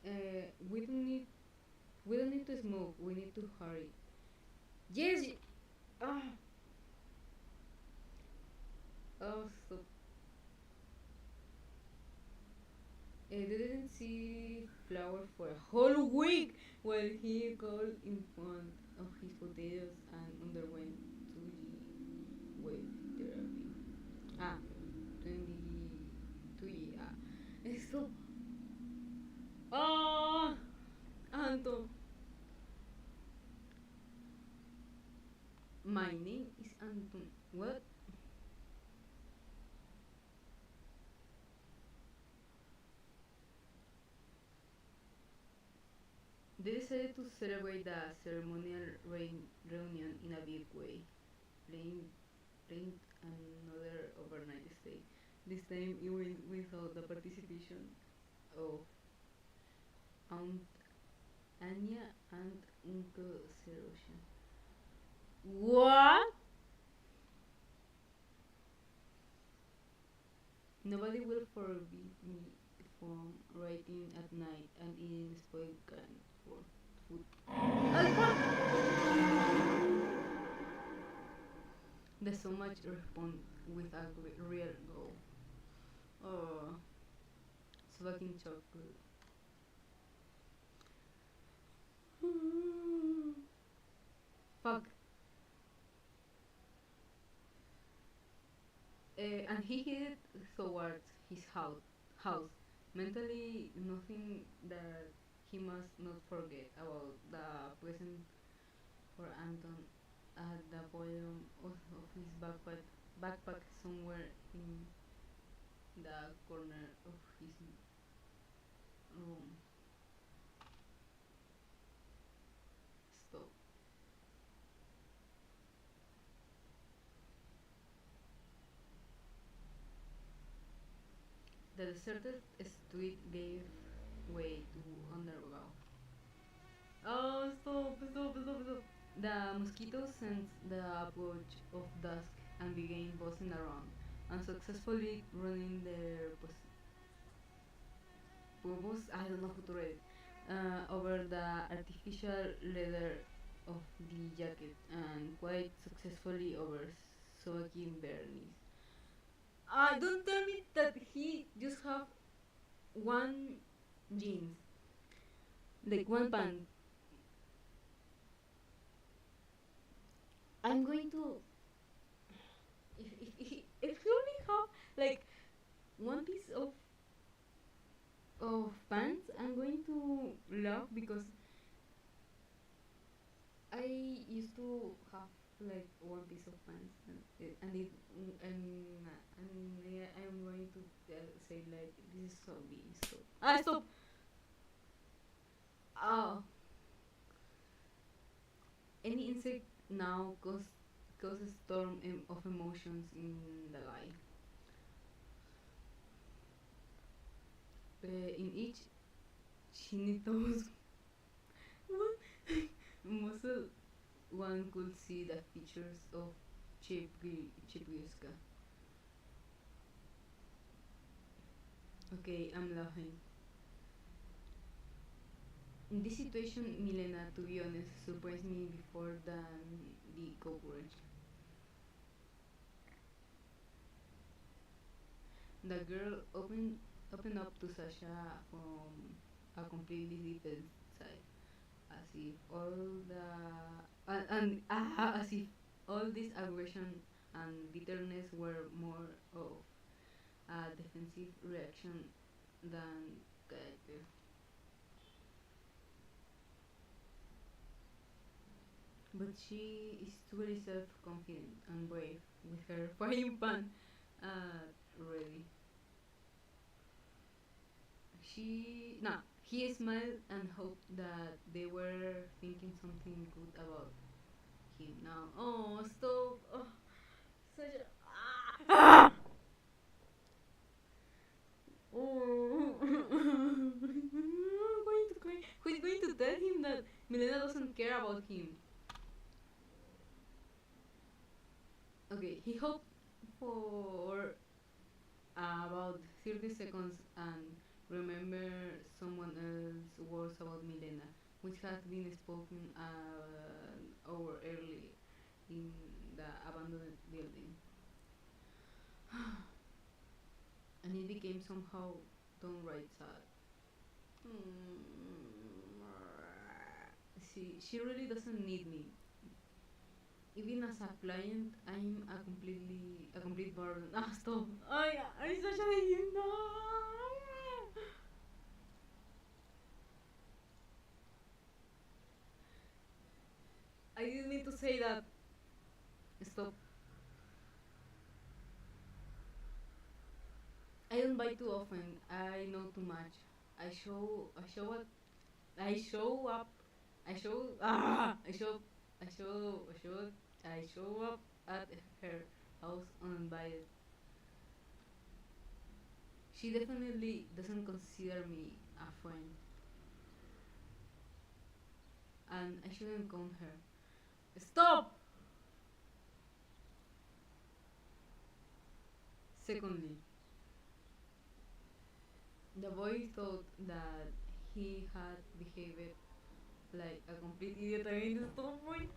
[SPEAKER 2] Uh, we don't need we don't need to smoke. We need to hurry. Yes. Ah. Oh, stop. They didn't see flower for a whole week while he called in front of his potatoes and underwent 2G wave therapy. Ah, 22G. Ah, stop. Ah, Anton. My name is Anton. What? They decided to celebrate the ceremonial reunion in a big way, playing rent another overnight stay. This time even without the participation of Aunt Anya and Uncle Serosha. What? Nobody will forbid me from writing at night and eating spoiled canned food. The so much respond with a real go. Oh, smoking chocolate. Fuck. And he headed towards his house, mentally nothing that he must not forget about the present for Anton at the bottom of his backpack somewhere in the corner of his room. Stop. The deserted street gave way to underground. Oh, stop. The mosquitoes sensed the approach of dusk and began buzzing around, unsuccessfully running their purpose, I don't know how to read it, over the artificial leather of the jacket and quite successfully over soaking barely. Don't tell me that he just have one jeans, like one pant. I'm going to if he only have like one piece of pants, I'm going to laugh because I used to have like one piece of pants and yeah, I'm going to say like this is so big. So stop. Oh, any insect now causes storm of emotions in the guy. In each chinito's muscle, one could see the features of Chibyuska. Okay, I'm laughing. In this situation, Milena, to be honest, surprised me before than the cockroach. The girl opened up to Sasha from a completely different side, as if all the as if all this aggression and bitterness were more of a defensive reaction than character. But she is truly self-confident and brave with her frying pan ready. He smiled and hoped that they were thinking something good about him now. Oh, stop! Oh, such a oh. I'm going to cry. Who's going to tell him that Milena doesn't care about him? Okay, he hoped for about 30 seconds and remember someone else's words about Milena, which had been spoken an hour earlier in the abandoned building. And it became somehow downright sad. She really doesn't need me. Even as a client, I'm a complete burden. Stop! I'm such a no. I didn't mean to say that. Stop. I don't buy too often. I know too much. I show up. I show up. I show. I show. I show. I show. I show up at her house uninvited. She definitely doesn't consider me a friend, and I shouldn't count her. Stop! Secondly, the boy thought that he had behaved like a complete idiot again. Stop, boy.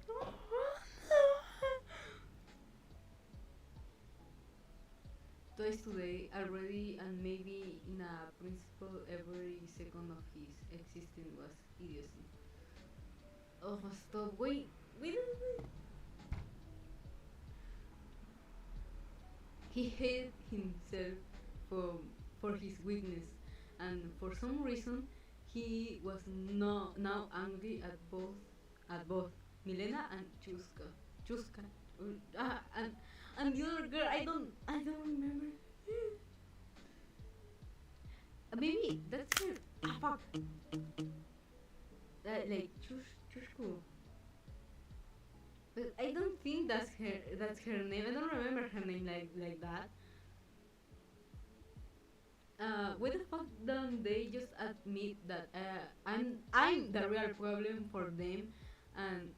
[SPEAKER 2] Twice today already, and maybe in a principle every second of his existence was idiocy. Oh, stop! Wait. He hated himself for for his weakness, and for some reason, he was now angry at both Milena and Chuska, and the other girl. I don't remember. Maybe that's her. Fuck. Like Chushku. But I don't think that's her name. I don't remember her name like that. Why the fuck don't they just admit that I'm the real problem for them, and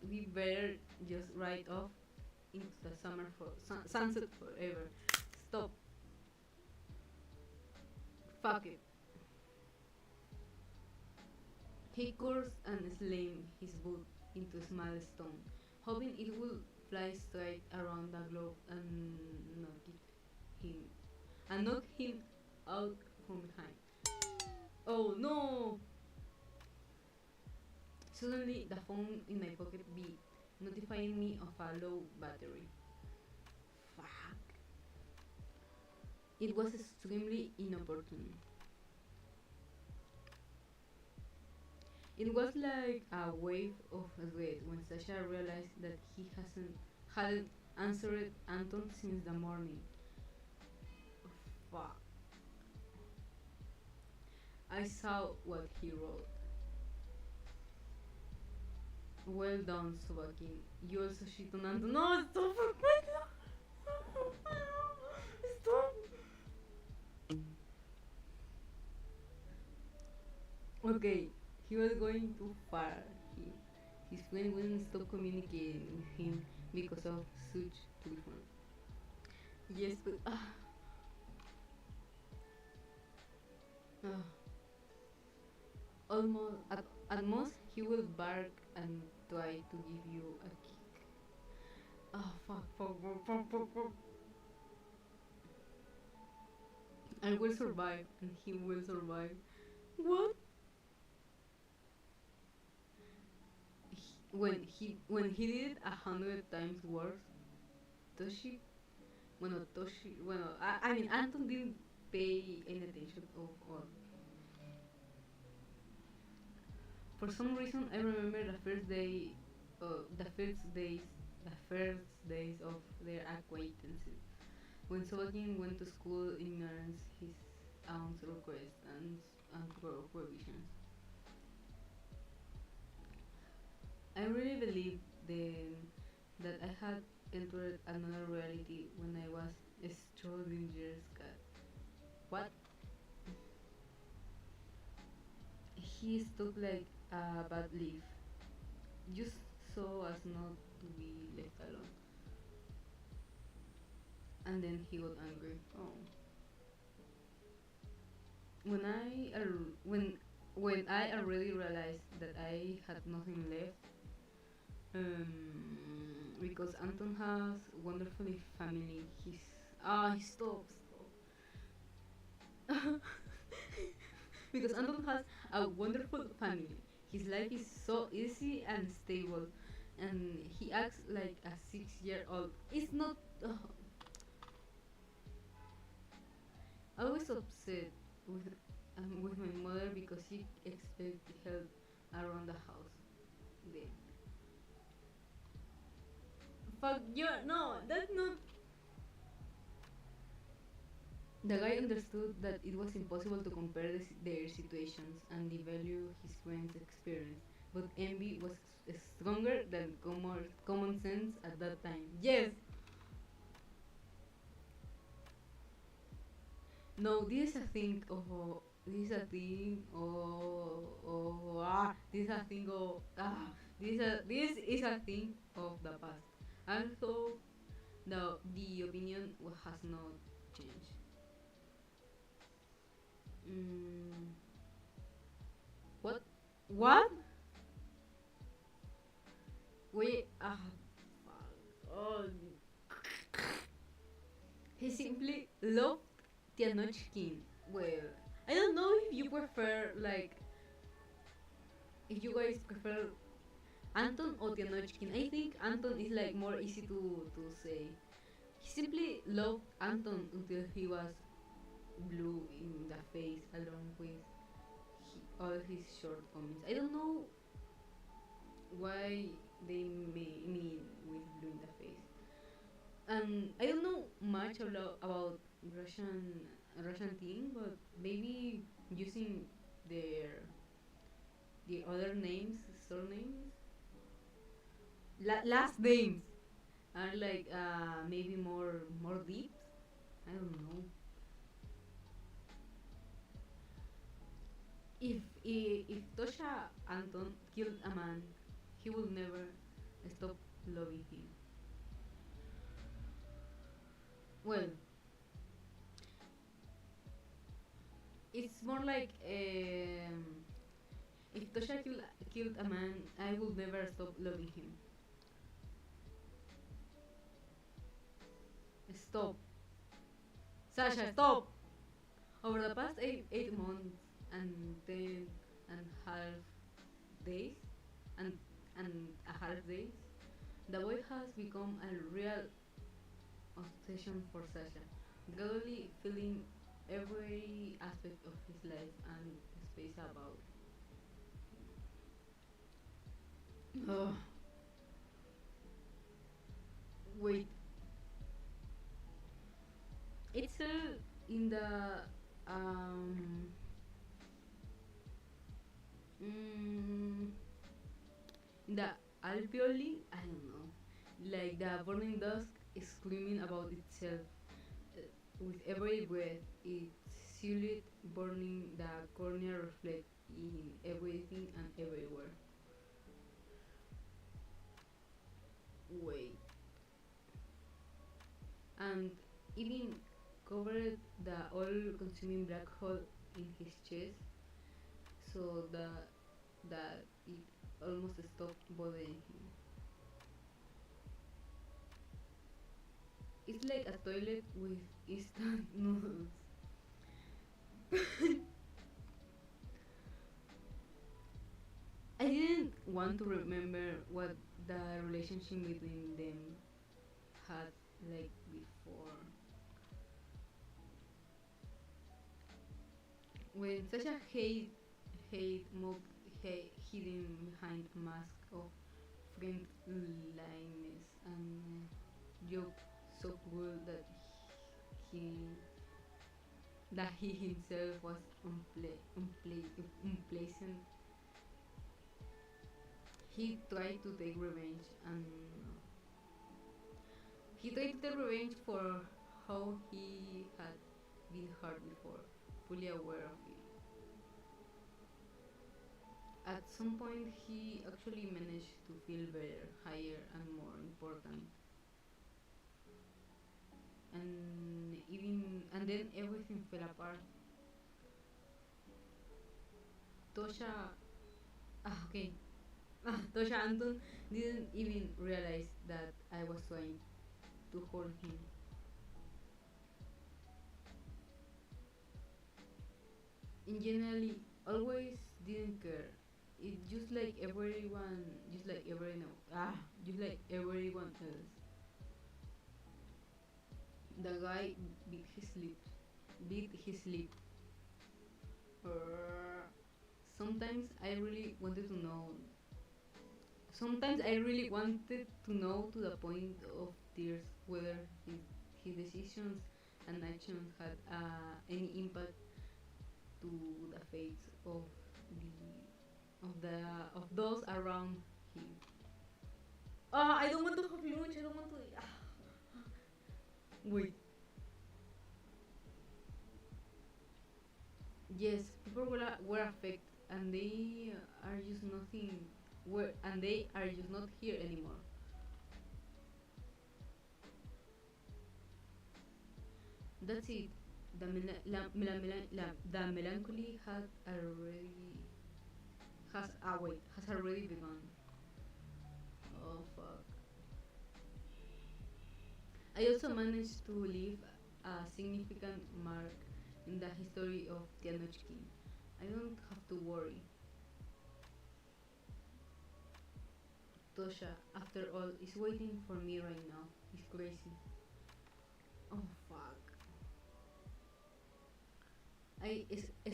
[SPEAKER 2] we better just write off into the summer for sunset forever. Stop. Fuck it. He cursed and slammed his boot into a small stone, hoping it would fly straight around the globe and him knock him out from behind. Oh no! Suddenly, the phone in my pocket beeped, notifying me of a low battery. Fuck. It was extremely inopportune. It was like a wave of regret when Sasha realized that he hadn't answered Anton since the morning. Fuck. I saw what he wrote. Well done, Sobakin. You also shit on Anton. No, stop! Stop! Okay, he was going too far. His friend wouldn't stop communicating with him because of such telephone. Yes, but almost at most he will bark and try to give you a kick. Fuck. I will survive and he will survive. What? When he did it 100 times worse, Toshi, I mean Anton didn't pay any attention of all. For some reason, I remember the first days of their acquaintances, when Sobakin went to school ignorance his aunt's requests and prohibitions. I really believed then that I had entered another reality when I was a Schrodinger's cat. What? He stuck like a bad leaf, just so as not to be left alone. And then he got angry. Oh. When I already realized that I had nothing left, because Anton has wonderfully family. Stop. Because Anton has a wonderful family. His life is so easy and stable, and he acts like a 6-year-old. It's not. Always upset with my mother because she expects help around the house. Then. Fuck you! No, that's not. The guy understood that it was impossible to compare their situations and devalue his friend's experience, but envy was stronger than common sense at that time. Yes! No, this is a thing of. This is a thing this is a thing of. This is a thing of the past. Also, the opinion has not changed. What? What? Wait. Fuck. Oh. He simply loved Tianochkin. Well, I don't know if you prefer, like, if you guys prefer Anton or Tianochkin. I think Anton is like more easy to say. He simply loved Anton until he was blue in the face along with all his shortcomings. I don't know why they mean with blue in the face. And I don't know much about Russian thing, but maybe using the other names, surnames, last names are like maybe more deep. I don't know. if Tosha Anton killed a man, he will never stop loving him. Well, it's more like if Tosha killed a man, I will never stop loving him. Stop, Sasha, stop! Over the past 8 months and 10.5 days, and a half days, the boy has become a real obsession for Sasha, gradually filling every aspect of his life and space about. Oh, wait, it's in the um mm, in the alveoli. I don't know, like the burning dusk is screaming about itself. With every breath, its silhouette burning, the cornea reflect in everything and everywhere. Wait, and even covered the all-consuming black hole in his chest, so that it almost stopped bothering him. It's like a toilet with instant noodles. I didn't want to remember what the relationship between them had like before. When such a hate mocked hidden behind a mask of friendliness and joke so cruel that he he himself was unpleasant. He tried to take revenge, and he tried to take revenge for how he had been hurt before, fully aware of it. At some point, he actually managed to feel better, higher, and more important. And then everything fell apart. Tosha, okay, Tosha Anton didn't even realize that I was trying to hold him. In generally, always didn't care. It just like everyone, just like everyone else. The guy bit his lips, bit his lip. Sometimes I really wanted to know. Sometimes I really wanted to know to the point of tears whether his decisions and actions had any impact to the fates the of those around him. I don't want to have lunch. I don't want to. Wait. Yes, people were affected, and they are just nothing. And they are just not here anymore. That's it. The melancholy has already begun. Oh fuck. I also managed to leave a significant mark in the history of Tianochki. I don't have to worry. Tosha, after all, is waiting for me right now. It's crazy. Oh fuck.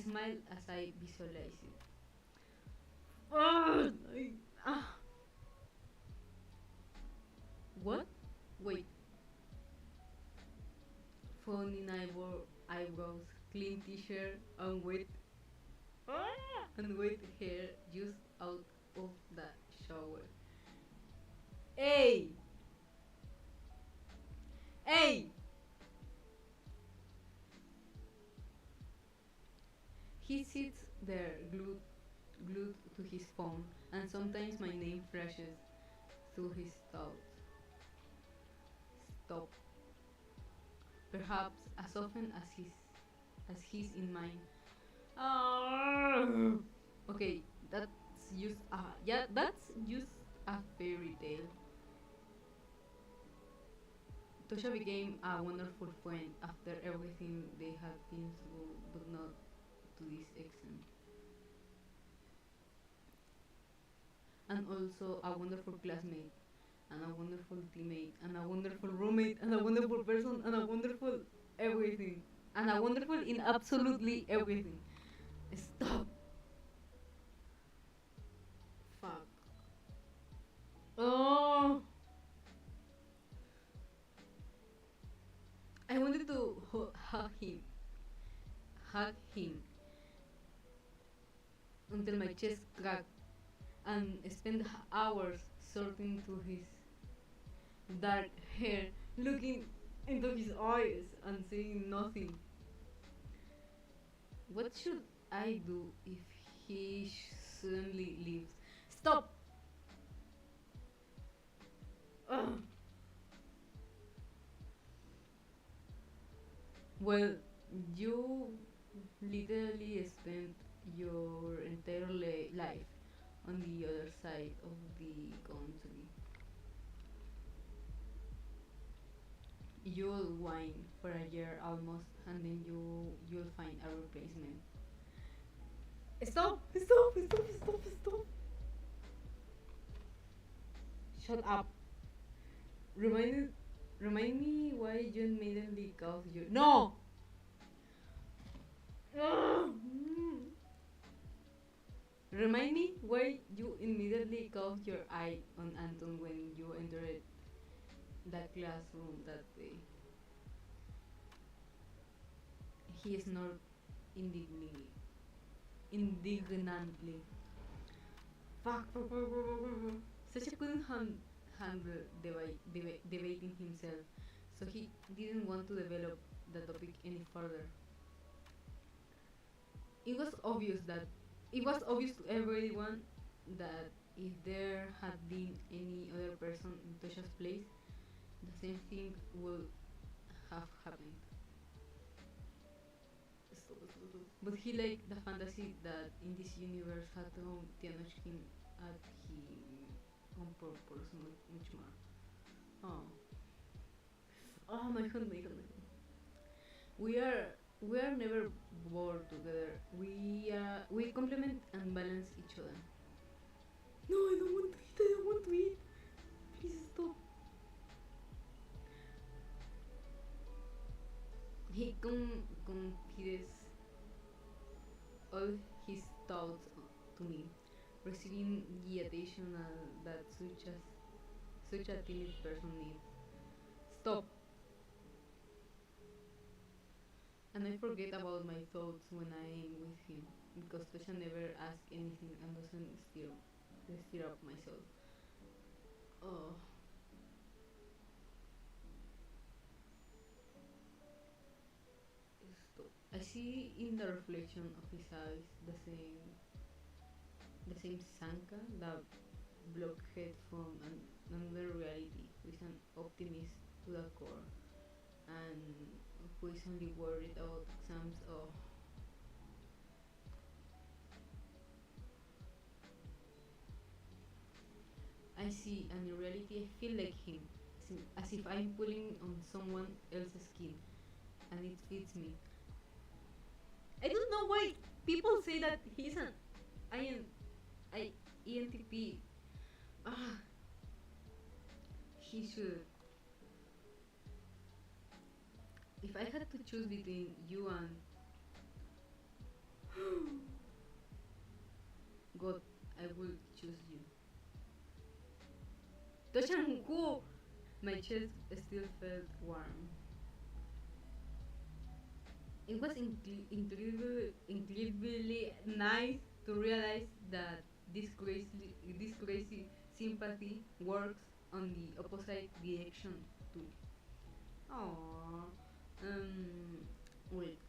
[SPEAKER 2] Smile as I visualize it. Oh, what? Wait. Funny eyebrows, clean t-shirt, and wet hair just out of the shower. Hey! Hey! He sits there glued to his phone, and sometimes my name flashes through his thoughts. Stop. Perhaps as often as he's in mine. Okay, that's just a fairy tale. Tosha became a wonderful friend after everything they had been through, but not to this extent. And also a wonderful classmate, and a wonderful teammate, and a wonderful roommate, and a wonderful person, and a wonderful everything, and a wonderful in absolutely everything. Stop. Fuck. Oh. I wanted to hug him until my chest cracked, and spend hours sorting through his dark hair, looking into his eyes and saying nothing. What should I do if he suddenly leaves? Stop! Ugh. Well, you literally spent your entire life on the other side of the country. You'll whine for a year almost, and then you'll find a replacement. Stop! Stop! Stop! Stop! Stop! Shut up! Remind Remind me why you immediately calls you. No! Remind me why you immediately caught your eye on Anton when you entered the classroom that day. He snorted indignantly. Fuck. Sasha couldn't handle debating himself, so he didn't want to develop the topic any further. It was obvious to everyone that if there had been any other person in Tosha's place, the same thing would have happened. But he liked the fantasy that in this universe had thrown Tianoshkin at him on purpose, much more. Oh. Oh my god, my god, my god. We are never bored together. We complement and balance each other. No, I don't want to eat. I don't want to eat. Please stop. He confides all his thoughts to me, receiving the attention that such a timid person needs. Stop. And I forget about my thoughts when I'm with him, because Tosha never asks anything and doesn't stir up myself. Oh. Stop. I see in the reflection of his eyes the same Sanka, the blockhead from another reality, who is an optimist to the core, and who is only worried about exams. Oh. I see, and in reality I feel like him, as if I'm pulling on someone else's skin, and it fits me. I don't know why people say that he's an ENTP. Ah, he should. If I had to choose between you and God, I would choose you. Toshan-ku! My chest still felt warm. It was incredibly nice to realize that this crazy sympathy works on the opposite direction too. Aww. Wait.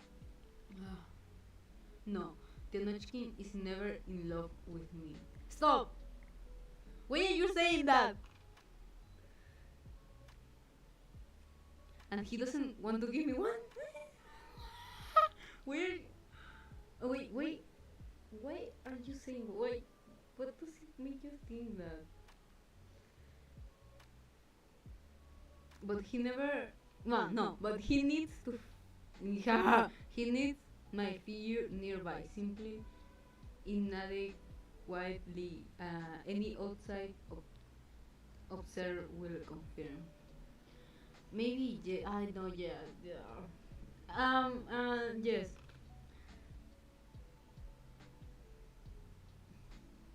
[SPEAKER 2] No, Tenochkin is never in love with me. Stop! Why are you saying that? And he doesn't want to give me one? Where? Oh, wait. Why are you saying why? What does it make you think that? But he never. No. But he needs to. He needs my figure nearby. Simply inadequately. Any outside observer will confirm. Maybe I know. Yeah. Yes.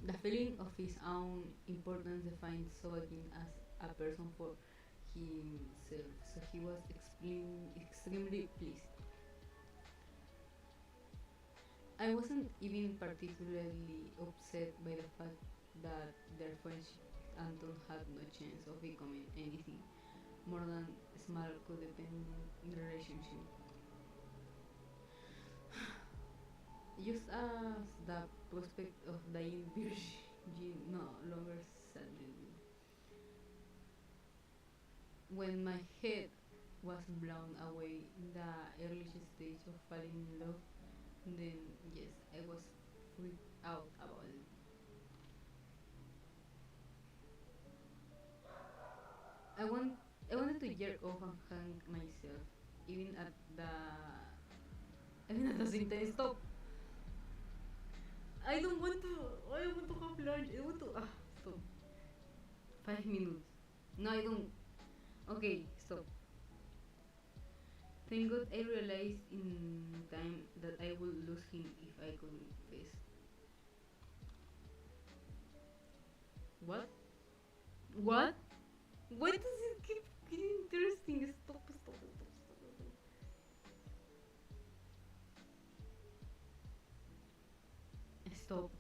[SPEAKER 2] The feeling of his own importance defines Sobakin as a person for himself, so he was extremely pleased. I wasn't even particularly upset by the fact that their friendship with Anton had no chance of becoming anything more than a small codependent relationship. Just as the prospect of dying virgin no longer saddened me. When my head was blown away in the early stage of falling in love, then yes, I was freaked out about it. I want I wanted to jerk off and hang myself, even at the same time. Stop. I don't want to. I don't want to have lunch. I want to. Stop. 5 minutes. No, I don't. Okay, stop. Thank God I realized in time that I would lose him if I couldn't face. What? What? Why does it keep getting interesting? Stop. Stop.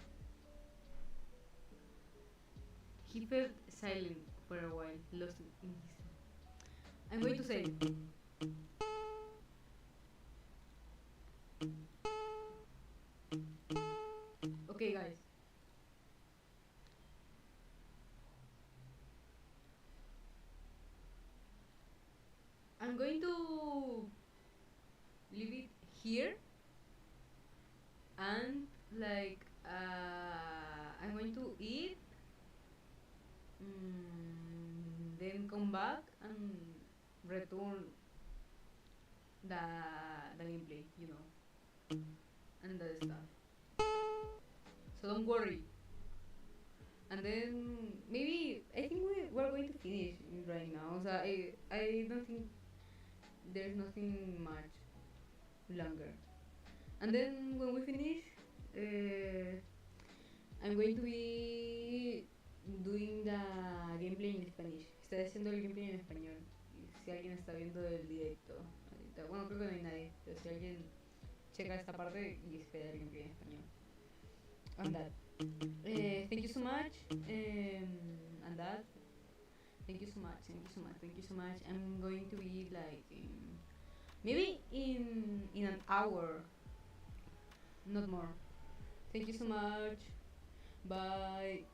[SPEAKER 2] He felt silent for a while, lost in his thought. I'm going to say. Okay, guys. I'm going to leave it here and like I'm going to eat, then come back and return the gameplay, and the stuff. So don't worry. And then maybe I think we're going to finish right now. So I don't think there's nothing much longer. And then when we finish, I'm going to be doing the gameplay en Spanish. Estoy haciendo el gameplay en español. Si alguien está viendo el directo. Ahorita. Bueno, creo que no hay nadie. Pero si alguien checa esta parte y espera el gameplay en español. And that. Thank you so much. And that. Thank you so much. I'm going to be like maybe in an hour, not more. Thank you so much. Bye.